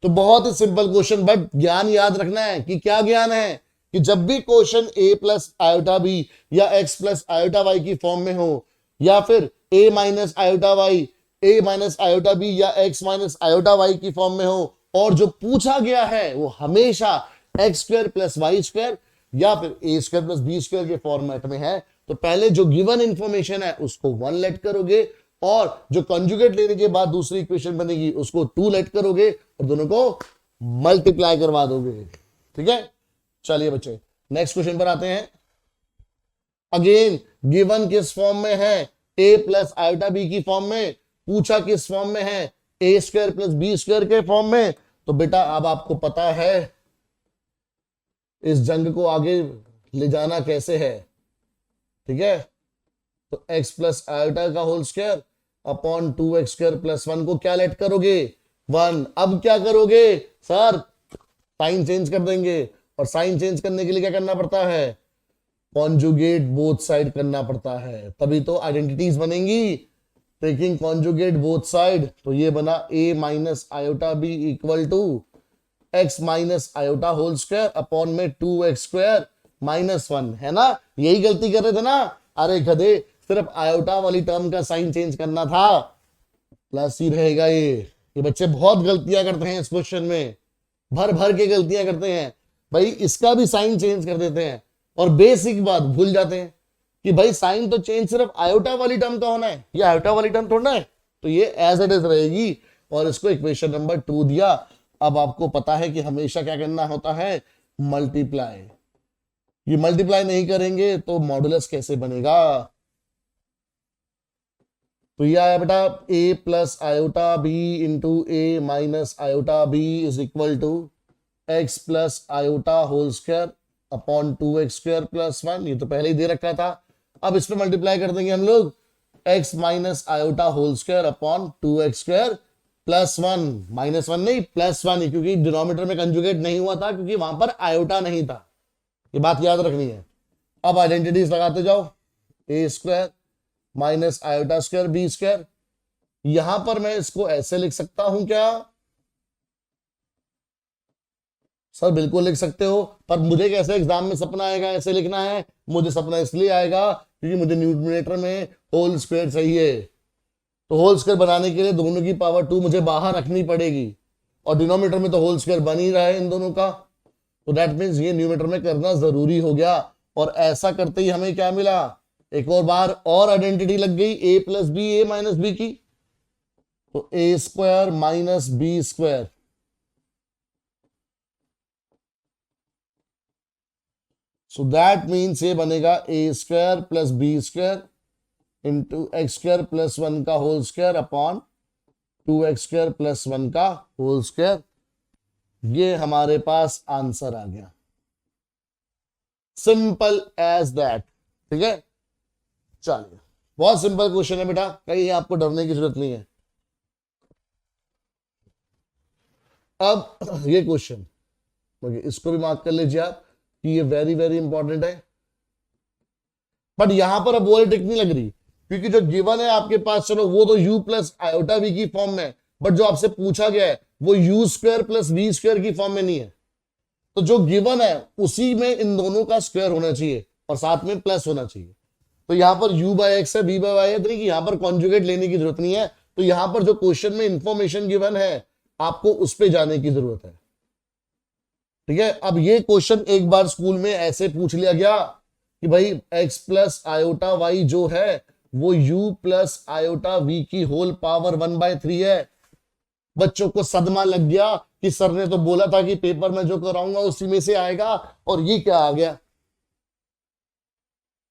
तो बहुत ही सिंपल क्वेश्चन, बट ज्ञान याद रखना है कि क्या ज्ञान है, कि जब भी question a plus iota b या x प्लस आयोटा वाई की फॉर्म में हो, या फिर a minus iota y, a minus iota b या x माइनस आयोटा वाई की फॉर्म में हो, और जो पूछा गया है वो हमेशा x square plus Y square या फिर a square plus b square के फॉर्मेट में है, तो पहले जो गिवन इंफॉर्मेशन है उसको 1 लेट करोगे, और जो कंजुगेट लेने के बाद दूसरी इक्वेशन बनेगी उसको 2 लेट करोगे, और दोनों को मल्टीप्लाई करवा दोगे। ठीक है, चलिए बच्चे नेक्स्ट क्वेश्चन पर आते हैं। अगेन गिवन किस फॉर्म में है, ए प्लस आयोटा बी की फॉर्म में, पूछा किस फॉर्म में है, ए स्क्वायर प्लस बी स्क्वायर के फॉर्म में। तो बेटा अब आपको पता है इस जंग को आगे ले जाना कैसे है। ठीक है, तो x प्लस आयोटा का whole square upon 2x square plus 1 को क्या लेट करोगे, 1। अब क्या करोगे सर, साइन चेंज कर देंगे, और साइन चेंज करने के लिए क्या करना पड़ता है, कॉन्जुगेट बोथ साइड करना पड़ता है, तभी तो आइडेंटिटीज बनेंगी। टेकिंग कॉन्जुगेट बोथ साइड, तो ये बना a minus iota b equal to x minus iota whole square upon में 2x स्क्वायर माइनस 1, है ना। यही गलती कर रहे थे ना, अरे गधे, सिर्फ आयोटा वाली टर्म का साइन चेंज करना था, प्लस ही रहेगा। ये बच्चे बहुत गलतियां करते हैं इस क्वेश्चन में, भर भर के गलतियां करते हैं भाई, इसका भी साइन चेंज कर देते हैं, और बेसिक बात भूल जाते हैं कि भाई साइन तो चेंज सिर्फ आयोटा वाली टर्म का होना है, ये आयोटा वाली टर्म थोड़ा है, तो ये एज इट इज रहेगी, और इसको इक्वेशन नंबर 2 दिया। अब आपको पता है कि हमेशा क्या करना होता है, मल्टीप्लाई। ये मल्टीप्लाई नहीं करेंगे तो मॉडुलस कैसे बनेगा, तो ये आया बेटा a plus iota b into a minus iota b is equal to x plus iota whole square upon 2x² + 1, ये तो पहले ही दे रखा था। अब इस पे मल्टीप्लाई कर देंगे हम लोग x minus iota whole square upon 2x² + 1, -1 नहीं +1 ही, क्योंकि डिनोमिनेटर में कंजुगेट नहीं हुआ था क्योंकि वहां पर आयोटा नहीं था, ये बात याद रखनी है। अब आइडेंटिटीज लगाते जाओ, a² minus iota square b²। यहां पर मैं इसको ऐसे लिख सकता हूं क्या सर? बिल्कुल लिख सकते हो, पर मुझे कैसे एग्जाम में सपना आएगा ऐसे लिखना है? मुझे सपना इसलिए आएगा क्योंकि मुझे न्यूमरेटर में होल स्क्वायर चाहिए, तो होल स्क्वायर बनाने के लिए दोनों की पावर 2 मुझे बाहर रखनी पड़ेगी, और डिनोमिनेटर में तो होल स्क्वायर बन ही रहा है इन दोनों का, तो दैट मीन्स ये न्यूमरेटर में करना जरूरी हो गया। और ऐसा करते ही हमें क्या मिला? एक और बार और आइडेंटिटी लग गई, a + b a - b की, तो a² minus b²। So that means ये बनेगा a² + b² इंटू x² + 1 का होल स्क्वायर अपॉन 2x² + 1 का होल स्क्वायर। ये हमारे पास आंसर आ गया, सिंपल एज दैट। ठीक है, चलिए, बहुत सिंपल क्वेश्चन है बेटा, कहीं आपको डरने की जरूरत नहीं है। अब ये क्वेश्चन, इसको भी मार्क कर लीजिए आप कि ये वेरी वेरी इंपॉर्टेंट है, बट यहां पर अब वो ट्रिक नहीं लग रही, क्योंकि जो गिवन है आपके पास, चलो वो तो u + आयोटा v की फॉर्म में, बट जो आपसे पूछा गया है वो u² + v² की फॉर्म में नहीं है। तो जो गिवन है उसी में इन दोनों का स्क्वायर होना चाहिए और साथ में प्लस होना चाहिए। तो यहां पर u/x है, v/y है, तो यहां पर कॉन्जुगेट लेने की जरूरत नहीं है। तो यहां पर जो क्वेश्चन में इंफॉर्मेशन गिवन है आपको उस पर जाने की जरूरत है। ठीक है, अब ये क्वेश्चन एक बार स्कूल में ऐसे पूछ लिया गया कि भाई x + आयोटा y जो है वो u + आयोटा v की होल पावर 1/3 है। बच्चों को सदमा लग गया कि सर ने तो बोला था कि पेपर में जो कराऊंगा उसी में से आएगा, और ये क्या आ गया?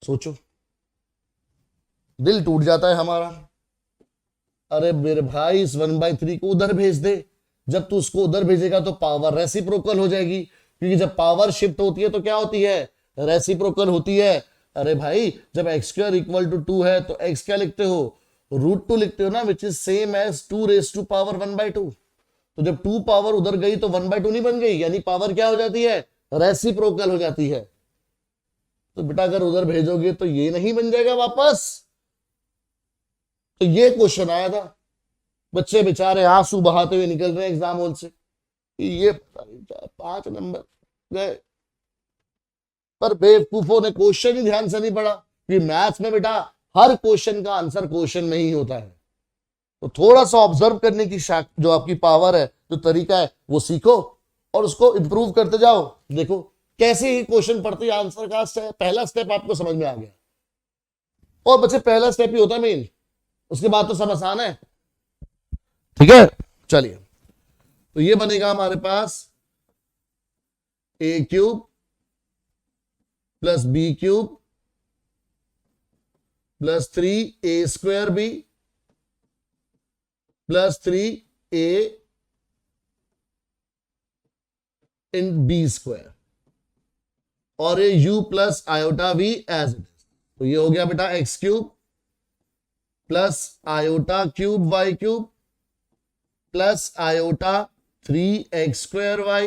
सोचो, दिल टूट जाता है हमारा। अरे मेरे भाई, इस 1/3 को उधर भेज दे, जब तू उसको उधर भेजेगा तो पावर रेसिप्रोकल हो जाएगी, क्योंकि जब पावर शिफ्ट होती है तो क्या होती है? रेसिप्रोकल होती है। अरे भाई, जब x² = 2 है तो x क्या लिखते हो? √2 लिखते हो ना, which is same as 2 raised to power 1/2। तो जब 2 पावर उधर गई तो 1/2 नहीं बन गई, यानी पावर क्या हो जाती है? रेसिप्रोकल हो जाती है। तो बेटा अगर उधर भेजोगे तो ये नहीं बन जाएगा वापस। तो ये क्वेश्चन आया था, बच्चे बेचारे आंसू बहाते हुए निकल रहे हैं एग्जाम हॉल से, ये 5 नंबर गए। पर बेवकूफों ने क्वेश्चन ही ध्यान से नहीं पढ़ा, क्योंकि मैथ्स में बेटा हर क्वेश्चन का आंसर क्वेश्चन में ही होता है। तो थोड़ा सा ऑब्जर्व करने की जो आपकी पावर है, जो तरीका है, वो सीखो और उसको इंप्रूव करते जाओ। देखो कैसे ही क्वेश्चन पढ़ते आंसर का पहला स्टेप आपको समझ में आ गया। और बच्चे पहला स्टेप ही होता है मेन, उसके बाद तो सब आसान है। ठीक है, चलिए, तो ये बनेगा हमारे पास a³ + b³ + 3a² b + 3a इन b², और ये u + iota v as it is. तो ये हो गया बेटा x³ + iota cube y³ + iota 3x² y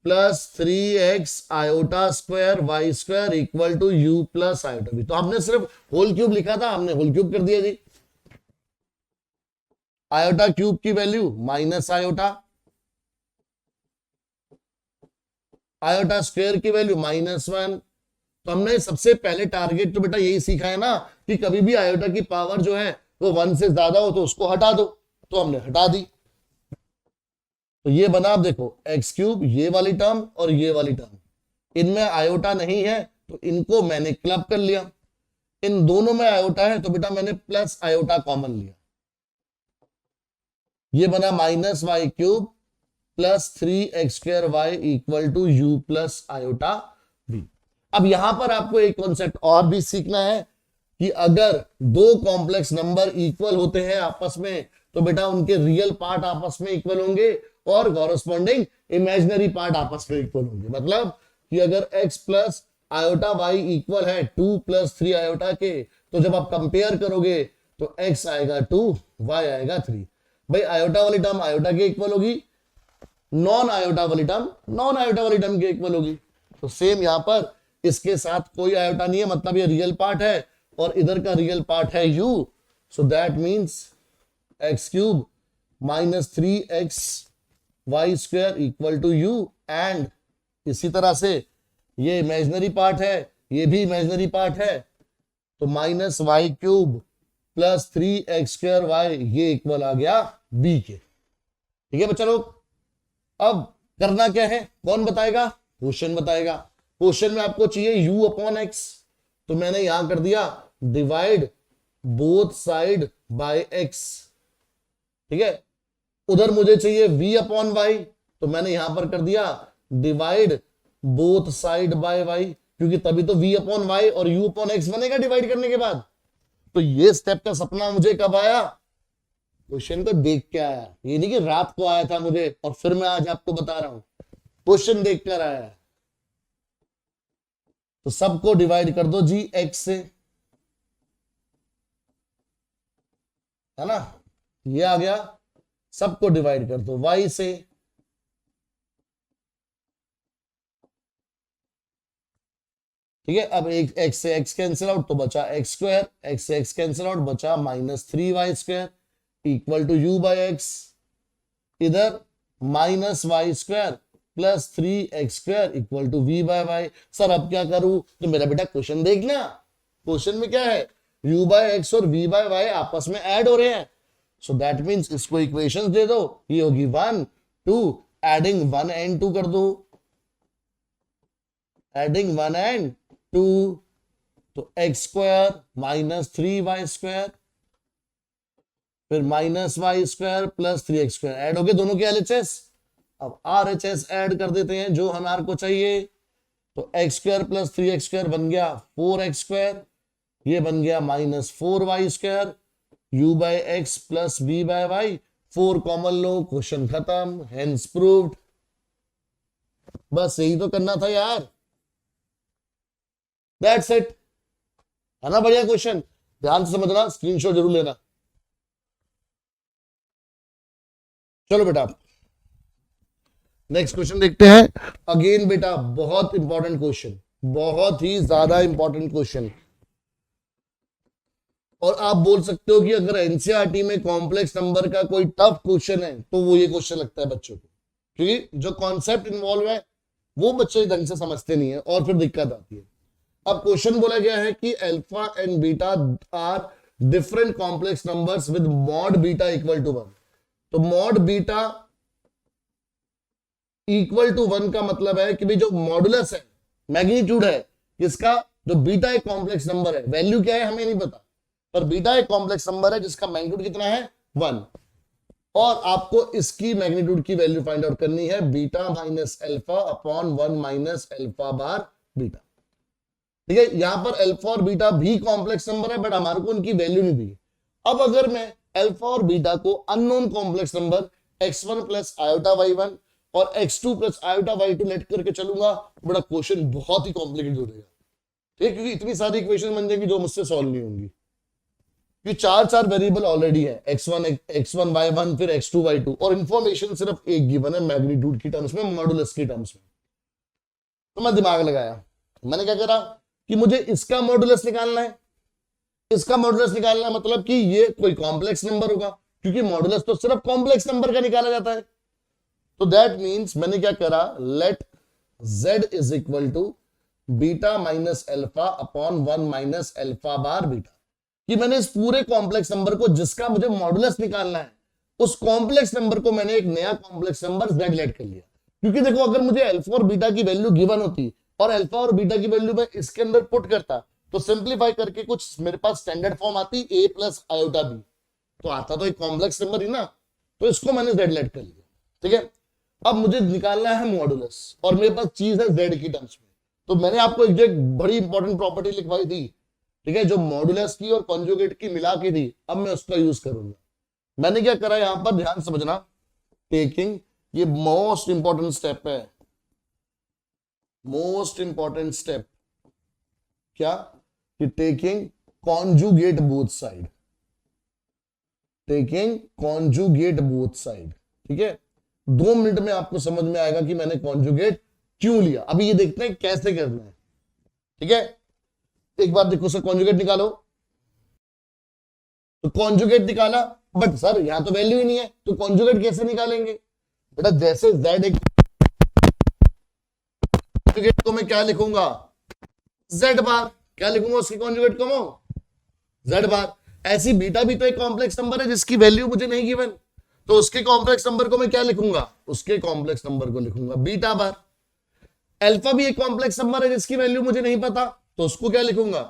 + 3x iota square y² equal to u + iota v। तो हमने सिर्फ होल क्यूब लिखा था, हमने होल क्यूब कर दिया जी। आयोटा क्यूब की value minus iota, iota square की वैल्यू -1। तो हमने सबसे पहले टारगेट तो बेटा यही सीखा है ना कि कभी भी आयोटा की पावर जो है वो 1 से ज्यादा हो तो उसको हटा दो, तो हमने हटा दी। तो ये बना, आप देखो x³, ये वाली टर्म और ये वाली टर्म, इनमें आयोटा नहीं है तो इनको मैंने क्लब कर लिया। इन दोनों में आयोटा है तो बेटा मैंने प्लस आयोटा कॉमन लिया। ये बना -y³ + 3x² equal to u + iota v। अब यहां पर आपको एक कॉन्सेप्ट और भी सीखना है कि अगर दो कॉम्प्लेक्स नंबर इक्वल होते हैं आपस में तो बेटा उनके रियल पार्ट आपस में इक्वल होंगे और कॉरस्पॉन्डिंग इमेजिनरी पार्ट आपस में इक्वल होंगे। मतलब कि अगर x plus iota y equal है 2 प्लस 3 आयोटा के, तो जब आप कंपेयर करोगे तो x आएगा 2, y आएगा 3। भाई आयोटा वाली टर्म आयोटा के इक्वल होगी, नॉन आयोटा वाली टर्म नॉन आयोटा वाली टर्म के इक्वल होगी। तो सेम यहां पर इसके साथ कोई आयोटा नहीं है, मतलब ये रियल पार्ट है और इधर का रियल पार्ट है u, so that means x cube minus 3x y square equal to u, and इसी तरह से ये इमेजिनरी पार्ट है, ये भी इमेजिनरी पार्ट है, तो minus y cube plus 3x square y, ये इक्वल आ गया b के। ठीक है बच्चा लोग, अब करना क्या है, कौन बताएगा, क्वेश्चन बताएगा। क्वेश्चन में आपको चाहिए u अपॉन x, तो मैंने यहां कर दिया divide both side by x। ठीक है, उधर मुझे चाहिए v अपॉन y, तो मैंने यहां पर कर दिया divide both side by y, क्योंकि तभी तो v अपॉन y और u अपॉन x बनेगा डिवाइड करने के बाद। तो ये स्टेप का सपना मुझे कब आया, क्वेश्चन को देख के आया, ये नहीं कि रात को आया था मुझे और फिर मैं आज आपको बता रहा हूं, क्वेश्चन देख कर आया। तो सबको डिवाइड कर दो जी x से, है ना, ये आ गया, सबको डिवाइड कर दो y से, ठीक है। अब एक x से x कैंसिल आउट तो बचा x स्क्वायर, x से x कैंसिल आउट बचा minus 3y square equal to u by X, इधर minus Y square plus 3x square equal to v by Y. Sir अब क्या करूं, तो मेरा बेटा क्वेश्चन देखना, क्वेश्चन में क्या है, u बाय एक्स और v बाय वाई आपस में ऐड हो रहे हैं, सो दैट मींस इसको इक्वेशंस दे दो, ये होगी 1 2, एडिंग 1 एंड 2 कर दो, एडिंग 1 एंड 2, तो x square minus 3y square फिर minus Y square plus 3x square, add हो गए दोनों के LHS। अब RHS ऐड कर देते हैं जो हमारे को चाहिए, तो x square plus 3x square बन गया 4x स्क्वायर, ये बन गया minus 4y square, u by X plus v by Y, 4 common लो, क्वेश्चन खत्म, हेंस प्रूव्ड। बस यही तो करना था यार, दैट्स इट, है ना बढ़िया क्वेश्चन, ध्यान से समझना, स्क्रीनशॉट जरूर लेना। चलो बेटा नेक्स्ट क्वेश्चन देखते हैं। अगेन बेटा बहुत इंपॉर्टेंट क्वेश्चन, बहुत ही ज्यादा इंपॉर्टेंट क्वेश्चन, और आप बोल सकते हो कि अगर एनसीईआरटी में कॉम्प्लेक्स नंबर का कोई टफ क्वेश्चन है तो वो ये क्वेश्चन लगता है बच्चों को, क्योंकि जो कॉन्सेप्ट इन्वॉल्व है वो बच्चे ढंग से समझते नहीं है और फिर दिक्कत आती है। अब क्वेश्चन बोला गया है कि alpha and beta are different complex numbers with mod beta equal to 1। तो मॉड बीटा इक्वल टू 1 का मतलब है कि भाई जो मॉडुलस है, मैग्नीट्यूड है इसका, जो बीटा एक कॉम्प्लेक्स नंबर है, वैल्यू क्या है हमें नहीं पता, पर बीटा एक कॉम्प्लेक्स नंबर है जिसका मैग्नीट्यूड कितना है 1, और आपको इसकी मैग्नीट्यूड की वैल्यू फाइंड आउट करनी है, beta minus alpha upon 1 minus alpha bar beta. ठीक है, यहां पर अल्फा और बीटा भी कॉम्प्लेक्स नंबर है, बट हमारे को उनकी वैल्यू नहीं दी। अब अगर मैं अल्फा और बीटा को unknown complex number x1 plus iota y1 और x2 plus iota y2 late करके चलूंगा, बड़ा क्वेश्चन बहुत ही कॉम्प्लिकेटेड हो जाएगा, ठीक है, क्योंकि इतनी सारी इक्वेशन बन जाएगी जो मुझसे सॉल्व नहीं होंगी, क्योंकि चार वेरिएबल ऑलरेडी है, x1 y1 फिर x2 y2, और इंफॉर्मेशन सिर्फ एक गिवन है मैग्नीट्यूड की टर्म्स में, मॉडुलस की टर्म्स में। तो मैं दिमाग लगाया, मैंने क्या करा कि मुझे इसका मॉडुलस निकालना है, इसका मॉडुलस निकालना है, मतलब कि ये कोई कॉम्प्लेक्स नंबर होगा, क्योंकि मॉडुलस तो सिर्फ कॉम्प्लेक्स नंबर का निकाला जाता है। तो दैट मींस मैंने क्या करा, let z is equal to beta minus alpha upon 1 minus alpha bar beta, कि मैंने इस पूरे कॉम्प्लेक्स नंबर को जिसका मुझे मॉडुलस निकालना है, उस कॉम्प्लेक्स नंबर को मैंने एक नया कॉम्प्लेक्स नंबर z लेट कर लिया। क्योंकि देखो अगर मुझे अल्फा और बीटा की वैल्यू गिवन होती और अल्फा और बीटा की वैल्यू मैं इसके अंदर पुट करता, तो सिंप्लीफाई करके कुछ मेरे पास स्टैंडर्ड फॉर्म आती a प्लस आयोटा बी, तो आता तो एक कॉम्प्लेक्स नंबर ही ना, तो इसको मैंने z लेट कर लिया। ठीक है, अब मुझे निकालना है मॉडुलस और मेरे पास चीज है z की टर्म्स में, तो मैंने आपको एक बड़ी इंपॉर्टेंट प्रॉपर्टी लिखवाई थी, ठीक है, जो मॉडुलस की और कॉन्जुगेट की मिला के थी, अब मैं उसका यूज करूंगा। मैंने क्या करा, यहां पर ध्यान समझना, टेकिंग, ये मोस्ट इंपॉर्टेंट स्टेप है, मोस्ट इंपॉर्टेंट स्टेप क्या, कि taking conjugate both side, taking conjugate both side. ठीक है, 2 मिनट में आपको समझ में आएगा कि मैंने कॉन्जुगेट क्यों लिया। अभी ये देखते हैं कैसे करना है। ठीक है, एक बार देखो सर, कॉन्जुगेट निकालो। तो कॉन्जुगेट निकाला, बट सर यहां तो वैल्यू ही नहीं है, तो कॉन्जुगेट कैसे निकालेंगे बेटा? जैसे z एक कॉन्जुगेट को मैं क्या लिखूंगा, z बार। क्या लिखूंगा उसकी कॉन्जुगेट को मैं, z बार। ऐसी बीटा भी तो एक कॉम्प्लेक्स नंबर है जिसकी वैल्यू मुझे नहीं गिवन, तो उसके कॉम्प्लेक्स नंबर को मैं क्या लिखूंगा, उसके कॉम्प्लेक्स नंबर को लिखूंगा बीटा बार। अल्फा भी एक कॉम्प्लेक्स नंबर है जिसकी वैल्यू मुझे नहीं पता, तो उसको क्या लिखूंगा,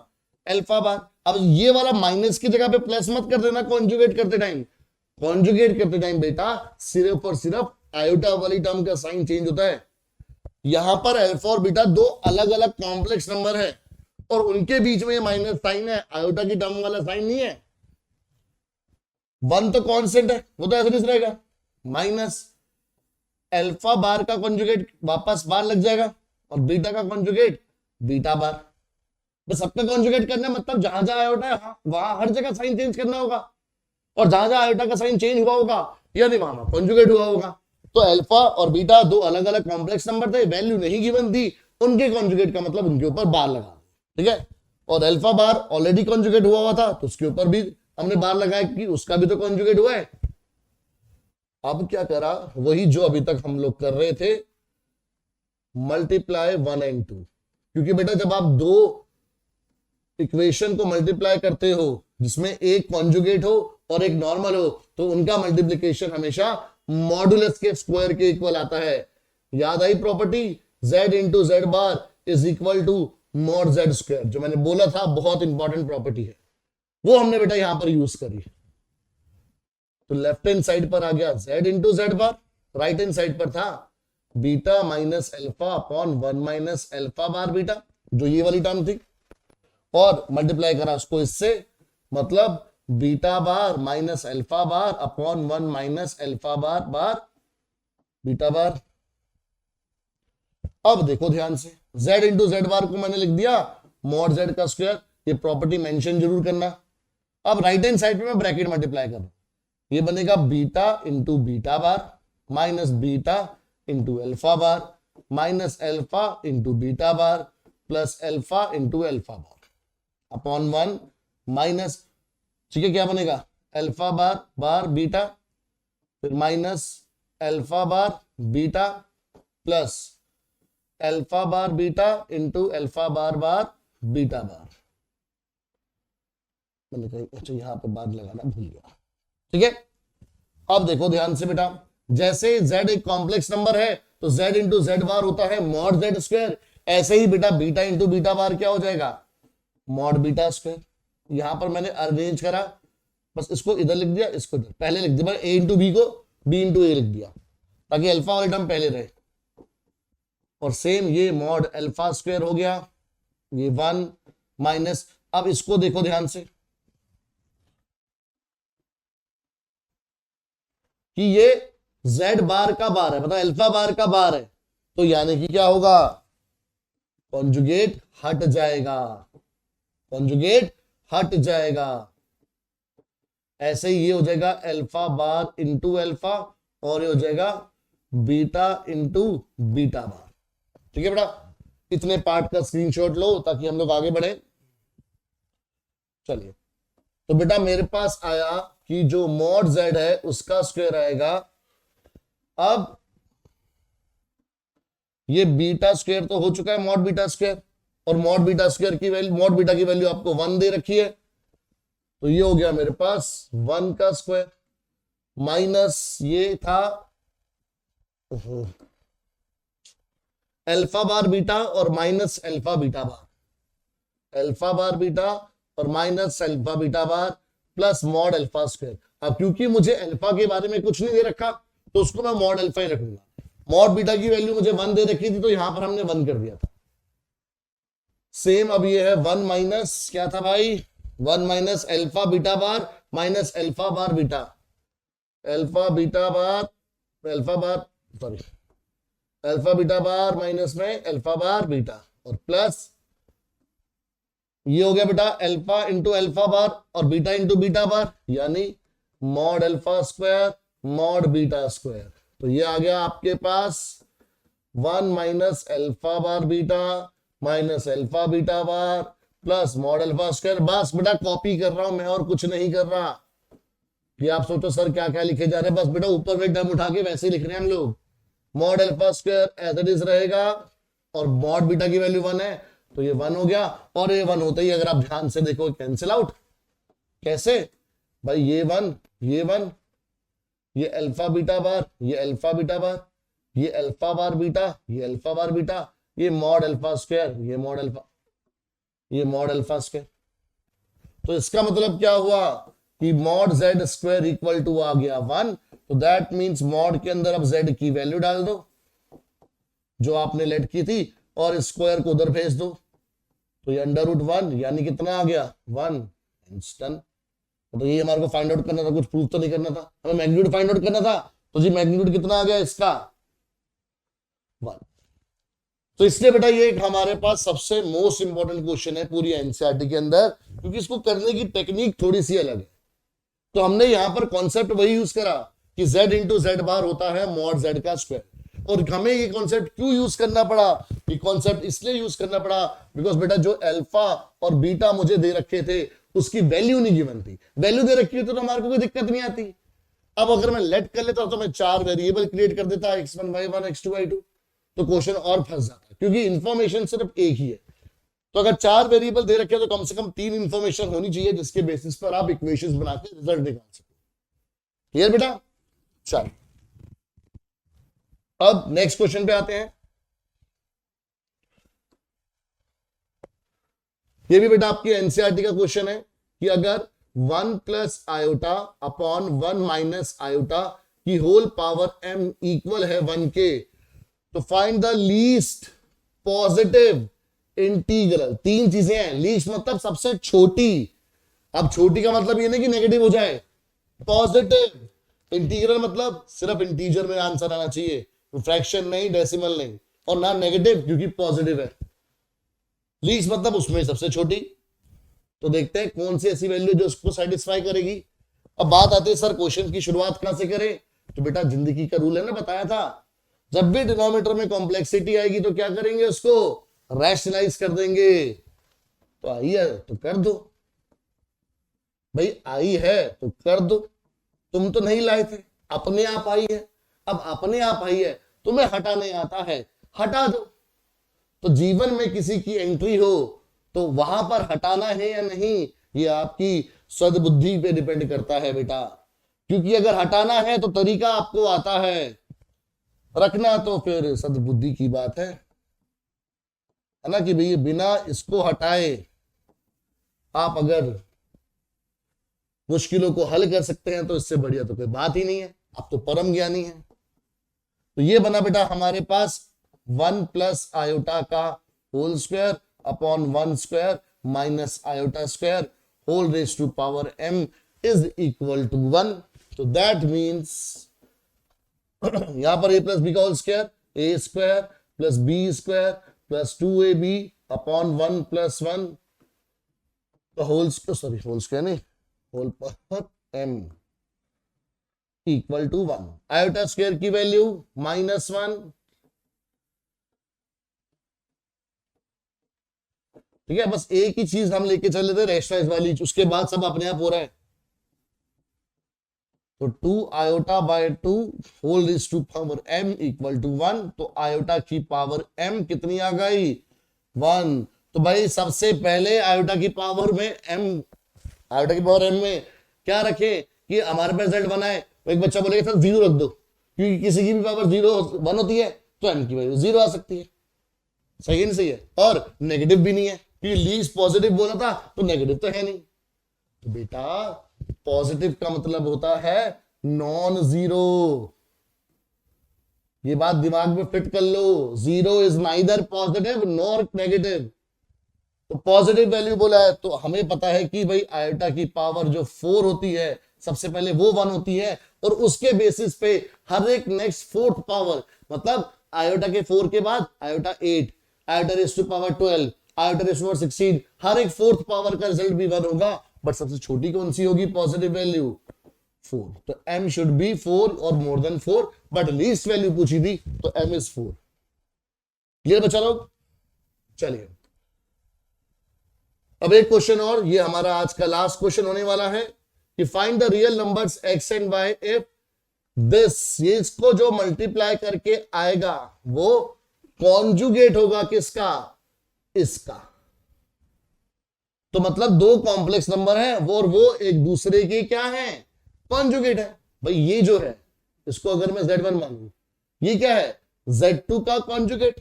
अल्फा बार। अब ये वाला माइनस की जगह पे प्लस मत कर देना कॉन्जुगेट करते टाइम। कॉन्जुगेट करते टाइम बेटा सिर्फ और सिर्फ आयोटा वाली टर्म का साइन चेंज होता है। यहां पर अल्फा और बीटा दो अलग अलग कॉम्प्लेक्स नंबर है और उनके बीच में ये माइनस साइन है, आयोटा की टर्म वाला साइन नहीं है। 1 तो कांस्टेंट है, वो तो ऐसे रहेगा, माइनस अल्फा बार का कॉन्जुगेट वापस बार लग जाएगा और बीटा का कॉन्जुगेट बीटा बार। बस सबका कॉन्जुगेट करना है, मतलब जहां जहां आयोटा है वहां हर जगह साइन चेंज करना होगा, और जहां जहां आयोटा का साइन चेंज हुआ होगा यानी वहां कॉन्जुगेट हुआ होगा। तो अल्फा और बीटा दो अलग अलग कॉम्प्लेक्स नंबर थे, वैल्यू नहीं गिवन थी, उनके कॉन्जुगेट का मतलब उनके ऊपर बार लगा। ठीक है, और अल्फा बार ऑलरेडी कॉन्जुगेट हुआ था तो उसके ऊपर भी हमने बार लगाया कि उसका भी तो कॉन्जुगेट हुआ है। अब क्या करा, वही जो अभी तक हम लोग कर रहे थे, मल्टीप्लाई 1 and 2। क्योंकि बेटा जब आप दो इक्वेशन को मल्टीप्लाई करते हो जिसमें एक कॉन्जुगेट हो और एक नॉर्मल हो, तो उनका मल्टीप्लिकेशन हमेशा मॉडुलस के स्क्वायर के इक्वल आता है। याद आई property, z into Z bar is equal to mod Z square, जो मैंने बोला था बहुत इंपॉर्टेंट प्रॉपर्टी है, वो हमने बेटा यहां पर यूज करी। तो लेफ्ट हैंड साइड पर आ गया z इंटू जेड बार, राइट हैंड साइड पर था beta minus alpha upon 1 minus alpha bar beta, जो ये वाली टर्म थी, और मल्टीप्लाई करा उसको इससे, मतलब beta bar minus alpha bar upon 1 minus alpha bar bar beta bar. अब देखो ध्यान से, z इंटू जेड बार को मैंने लिख दिया मॉड z का स्क्वायर, ये प्रॉपर्टी मेंशन जरूर करना। अब राइट हैंड साइड पे मैं ब्रैकेट मल्टीप्लाई कर रहा हूं, ये बनेगा beta into beta bar minus beta into alpha bar minus alpha into beta bar plus alpha into alpha bar upon 1 minus, ठीक है, क्या बनेगा अल्फा बार बार बीटा, फिर minus alpha bar beta plus alpha bar beta into alpha bar bar beta bar. मैंने कहा अच्छा यहां पे बार लगाना भूल गया। ठीक है, अब देखो ध्यान से बेटा, जैसे z एक कॉम्प्लेक्स नंबर है तो z इंटू जेड बार होता है मॉड जेड स्क्वायर, ऐसे ही बेटा बीटा इंटू बीटा बार क्या हो जाएगा, मॉड बीटा स्क्वायर। यहां पर मैंने अरेंज करा, बस इसको इधर लिख दिया, इसको इधर पहले लिख दिया, a इंटू बी को b इंटू ए लिख दिया ताकि अल्फा वाले टर्म पहले रहे, और सेम ये मॉड अल्फा स्क्वायर हो गया, ये 1 माइनस। अब इसको देखो ध्यान से कि ये z बार का बार है, मतलब अल्फा बार का बार है, तो यानी कि क्या होगा, कॉन्जुगेट हट जाएगा, कॉन्जुगेट हट जाएगा। ऐसे ही ये हो जाएगा अल्फा बार इंटू अल्फा, और ये हो जाएगा बीटा इंटू बीटा बार। ठीक है बेटा, इतने पार्ट का स्क्रीनशॉट लो ताकि हम लोग आगे बढ़े। चलिए, तो बेटा मेरे पास आया कि जो मॉड z है उसका स्क्वायर आएगा। अब ये बीटा स्क्वायर तो हो चुका है मॉड बीटा स्क्वायर, और मॉड बीटा स्क्वायर की वैल्यू, मॉड बीटा की वैल्यू आपको 1 दे रखी है, तो ये हो गया मेरे पास 1 का स्क्वायर माइनस ये था अल्फा बार बीटा और minus alpha beta bar, alpha bar beta और minus alpha beta bar plus mod alpha square. अब क्योंकि मुझे अल्फा के बारे में कुछ नहीं दे रखा तो उसको मैं मॉड अल्फा ही रखूंगा। मॉड बीटा की वैल्यू मुझे 1 दे रखी थी तो यहां पर हमने 1 कर दिया था। सेम अब ये है 1 माइनस क्या था भाई, 1 minus alpha beta bar minus alpha bar beta, alpha beta bar alpha bar sorry alpha beta bar minus में अल्फा बार बीटा और प्लस ये हो गया बेटा अल्फा इंटू अल्फा बार और बीटा इंटू बीटा बार, यानी mod alpha square mod beta square. तो ये आ गया आपके पास 1 minus alpha bar beta minus alpha beta bar plus mod alpha square. बस बेटा कॉपी कर रहा हूं मैं और कुछ नहीं कर रहा कि आप सोचो सर क्या क्या लिखे जा रहे हैं। बस बेटा ऊपर में टर्म उठा के वैसे ही लिख रहे हैं हम लोग। Mod alpha square as it is रहेगा और मॉड बीटा की वैल्यू 1 है तो ये 1 हो गया। और ये 1 होते ही अगर आप ध्यान से देखो कैंसिल आउट। कैसे भाई, ये 1 ये 1, ये अल्फा बीटा बार ये अल्फा बीटा बार, ये अल्फा बार बीटा ये अल्फा बार बीटा, ये मॉड अल्फा स्क्वायर ये मॉड अल्फा ये मॉड अल्फा स्क्वायर। तो इसका मतलब क्या हुआ कि mod Z square equal to आ गया 1। तो दैट मींस मॉड के अंदर अब जेड की वैल्यू डाल दो जो आपने लेट की थी और स्क्वायर को उधर भेज दो। तो ये अंडर रूट 1 यानी कितना आ गया 1 इंस्टेंट। तो ये हमारे को फाइंड आउट करना था, कुछ प्रूफ तो नहीं करना था, हमें मैग्नीट्यूड फाइंड आउट करना था। तो जी मैग्नीट्यूड कितना आ गया इसका 1। तो इसलिए बेटा ये एक हमारे पास सबसे मोस्ट इंपॉर्टेंट क्वेश्चन है पूरी एनसीईआरटी के अंदर, क्योंकि इसको करने की टेक्निक थोड़ी सी अलग है। तो हमने यहां पर कॉन्सेप्ट वही यूज करा कि z इंटू जेड बार होता है मॉड z का स्क्वायर। और हमें ये कॉन्सेप्ट क्यों यूज करना पड़ा, ये कॉन्सेप्ट इसलिए यूज करना पड़ा बिकॉज बेटा जो अल्फा और बीटा मुझे दे रखे थे उसकी वैल्यू नहीं गिवन थी। वैल्यू दे रखी होती तो हमारे को कोई दिक्कत नहीं आती। अब अगर मैं लेट कर लेता तो मैं 4 वेरिएबल क्रिएट कर देता x1 y1 x2 y2, तो क्वेश्चन और फंस जाता क्योंकि इंफॉर्मेशन सिर्फ एक ही है। तो अगर 4 वेरिएबल दे रखे तो कम से कम 3 इंफॉर्मेशन होनी चाहिए जिसके बेसिस पर आप इक्वेशंस बना के रिजल्ट निकाल सको। क्लियर बेटा? चल अब नेक्स्ट क्वेश्चन पे आते हैं। ये भी बेटा आपकी एनसीईआरटी का क्वेश्चन है कि अगर 1 plus iota upon 1 minus iota की होल पावर m इक्वल है 1 के, तो find the least positive integral. 3 चीजें हैं, लीस्ट मतलब सबसे छोटी। अब छोटी का मतलब ये नहीं कि नेगेटिव हो जाए, पॉजिटिव इंटीग्रल मतलब सिर्फ इंटीजर में आंसर आना चाहिए, फ्रैक्शन नहीं, डेसिमल नहीं, और ना नेगेटिव क्योंकि पॉजिटिव है। लीस्ट मतलब उसमें सबसे छोटी। तो देखते हैं कौन सी ऐसी वैल्यू जो उसको सेटिस्फाई करेगी। अब बात आती है सर क्वेश्चन की शुरुआत कहां से करें, तो बेटा जिंदगी का रूल है ना, बताया था जब भी डिनोमिनेटर में कॉम्प्लेक्सिटी आएगी तो क्या करेंगे, उसको रैशनलाइज कर देंगे। तो आई है तो कर दो भाई, आई है तो कर दो। तुम तो नहीं लाए थे, अपने आप आई है। अब अपने आप आई है, तुम्हें हटाने आता है, हटा दो। तो जीवन में किसी की एंट्री हो तो वहां पर हटाना है या नहीं, ये आपकी सद्बुद्धि पे डिपेंड करता है बेटा। क्योंकि अगर हटाना है तो तरीका आपको आता है, रखना तो फिर सद्बुद्धि की बात है ना, कि भाई बिना इसको हटाए आप अगर मुश्किलों को हल कर सकते हैं तो इससे बढ़िया तो कोई बात ही नहीं है। आप तो परम ज्ञानी है। तो ये बना बेटा हमारे पास 1 प्लस आयोटा का whole square upon 1 square minus iota square whole raise to power m is equal to 1। तो दैट मीन्स यहां पर a प्लस बी का whole square a square plus b square plus 2ab upon 1 plus 1 का whole square नहीं, whole power m equal to 1। Iota square की value -1, ठीक है। बस एक ही चीज हम लेके चले थे रैशनलाइज वाली, उसके बाद सब अपने आप हो रहा है। तो 2 iota by 2 whole raise to power m equal to 1। तो आयोटा की पावर m कितनी आ गई 1। तो भाई सबसे पहले आयोटा की पावर में आयोटा की पावर m में क्या रखे कि हमारे पास रिजल्ट बना है। एक बच्चा बोलेगा सर 0 रख दो, क्योंकि किसी की भी पावर 1 होती है तो m की वैल्यू 0 आ सकती है। सही नहीं सही है? और नेगेटिव भी नहीं है क्योंकि लीस्ट पॉजिटिव बोला था तो नेगेटिव तो है नहीं। तो बेटा पॉजिटिव का मतलब होता है नॉन जीरो। ये बात दिमाग में फिट कर लो, 0 is neither positive nor negative. तो पॉजिटिव वैल्यू बोला है तो हमें पता है कि भाई आयोटा की पावर जो 4 होती है सबसे पहले वो 1 होती है, और उसके बेसिस पे हर एक नेक्स्ट 4th पावर मतलब आयोटा के 4 के बाद iota 8, iota raise to power 12, iota raise to power 16, हर एक फोर्थ पावर का रिजल्ट भी 1 होगा, बट सबसे छोटी कौन सी होगी पॉजिटिव वैल्यू 4। तो m शुड बी 4 और more than 4, but least value पूछी थी तो m इज 4। क्लियर बच्चा लोग? चलिए अब एक क्वेश्चन और, ये हमारा आज का लास्ट क्वेश्चन होने वाला है कि find the real numbers x and y if this, ये इसको जो मल्टीप्लाई करके आएगा वो कॉन्जुगेट होगा किसका, इसका। तो मतलब दो कॉम्प्लेक्स नंबर है वो, और वो एक दूसरे के क्या है, कॉन्जुगेट है। भाई ये जो है इसको अगर मैं Z1 मानूं, ये क्या है Z2 का कॉन्जुगेट,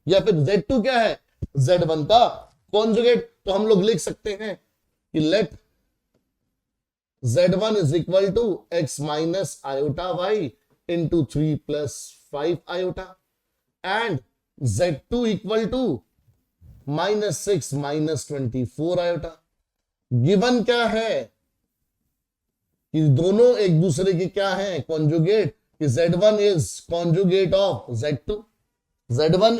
या फिर Z2 क्या है Z1 का कॉन्जुगेट। तो हम लोग लिख सकते हैं कि let Z1 is equal to x minus iota y into 3 plus 5 iota, and Z2 equal to -6 minus 24 iota. Given क्या है कि दोनों एक दूसरे के क्या है, कॉन्जुगेट, कि Z1 is conjugate of Z2, Z1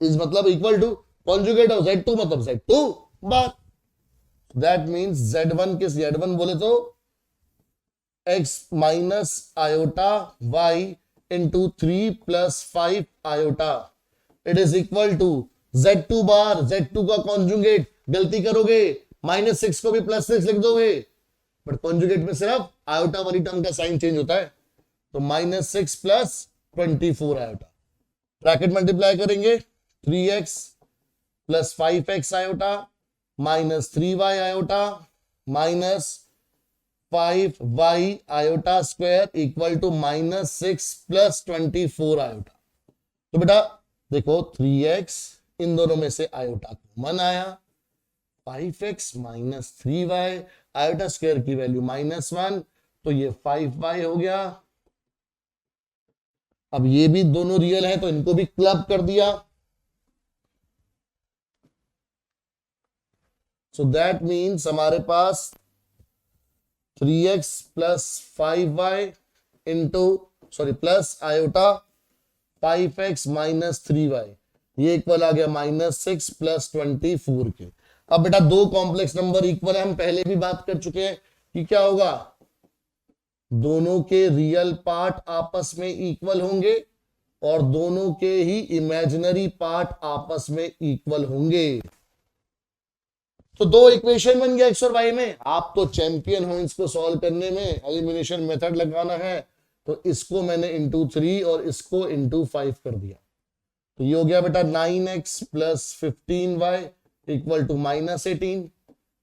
is मतलब equal to conjugate of Z2 मतलब Z2 bar. That means Z1 किस, Z1 बोले तो x minus iota y into 3 plus 5 iota, it is equal to Z2 bar, Z2 का conjugate. गलती करोगे -6 को भी +6 लिख दोगे, बट कॉन्जुगेट में सिर्फ आयोटा वाली टर्म का साइन चेंज होता है। तो -6 प्लस 24 आयोटा, ब्रैकेट मल्टीप्लाई करेंगे 3x plus 5x iota minus 3y iota minus 5y iota square equal to -6 plus 24 iota. तो बेटा देखो 3x, इन दोनों में से आयोटा कॉमन आया, 5x minus 3y, iota square की वैल्यू -1, तो ये 5y हो गया। अब ये भी दोनों रियल है तो इनको भी क्लब कर दिया। सो दैट मीन्स हमारे पास 3x plus 5y into plus iota 5x minus 3y, ये इक्वल आ गया -6 प्लस 24 के। अब बेटा दो कॉम्प्लेक्स नंबर इक्वल है, हम पहले भी बात कर चुके हैं कि क्या होगा, दोनों के रियल पार्ट आपस में इक्वल होंगे और दोनों के ही इमेजिनरी पार्ट आपस में इक्वल होंगे। तो दो इक्वेशन बन गया x और y में। आप तो चैंपियन हो इसको सॉल्व करने में, एलिमिनेशन मेथड लगाना है, तो इसको मैंने इंटू 3 और इसको इंटू 5 कर दिया। तो ये हो गया बेटा 9x plus 15y equal to -18,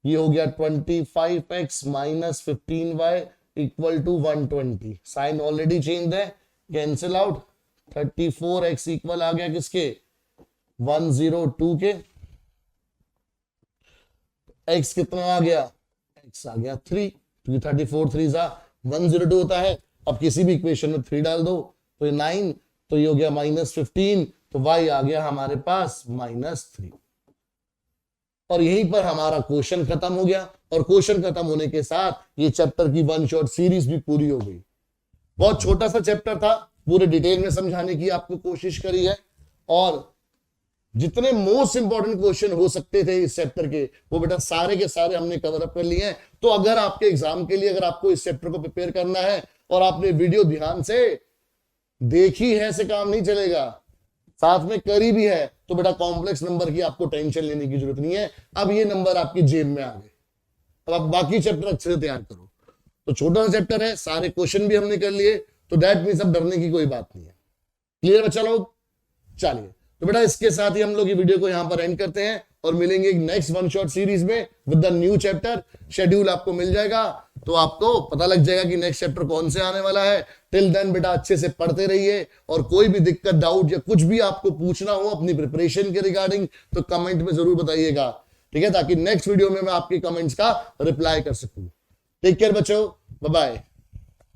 ये हो गया 25x minus 15y equal to 120। Sign already change है, कैंसिल आउट। 34x इक्वल आ गया किसके, 102 के। x कितना आ गया, x आ गया 3, क्योंकि 34 3 102 होता है। अब किसी भी इक्वेशन में 3 डाल दो तो ये 9, तो ये हो गया -15, तो y आ गया हमारे पास -3। और यहीं पर हमारा क्वेश्चन खत्म हो गया, और क्वेश्चन खत्म होने के साथ ये चैप्टर की 1 शॉट सीरीज भी पूरी हो गई। बहुत छोटा सा चैप्टर था, पूरे डिटेल में समझाने की आपको कोशिश करी है, और जितने मोस्ट इंपॉर्टेंट क्वेश्चन हो सकते थे इस चैप्टर के, वो बेटा सारे के सारे हमने कवर अप कर लिए हैं। तो अगर आपके एग्जाम के लिए, अगर आपको इस चैप्टर को प्रिपेयर करना है और आपने वीडियो ध्यान से देखी है, से काम नहीं चलेगा, साथ में करी भी है, तो बेटा कॉम्प्लेक्स नंबर की आपको टेंशन लेने की जरूरत नहीं है। अब ये नंबर आपकी जेब में आ गए, अब आप बाकी चैप्टर अच्छे से तैयार करो। तो छोटा सा चैप्टर है, सारे क्वेश्चन भी हमने कर लिए, तो दैट मींस अब डरने की कोई बात नहीं है। क्लियर बच्चा लोग? चलिए, तो बेटा इसके साथ ही हम लोग ये वीडियो को यहां पर एंड करते हैं और मिलेंगे नेक्स्ट 1 शॉट सीरीज में with the new chapter. Schedule आपको मिल जाएगा, तो आपको पता लग जाएगा कि नेक्स्ट चैप्टर कौन से आने वाला है। टिल देन बेटा अच्छे से पढ़ते रहिए, और कोई भी दिक्कत, डाउट या कुछ भी आपको पूछना हो अपनी प्रिपरेशन के रिगार्डिंग, तो कमेंट में जरूर बताइएगा, ठीक है, ताकि नेक्स्ट वीडियो में मैं आपके कमेंट्स का रिप्लाई कर सकूं। टेक केयर बच्चों, बाय बाय।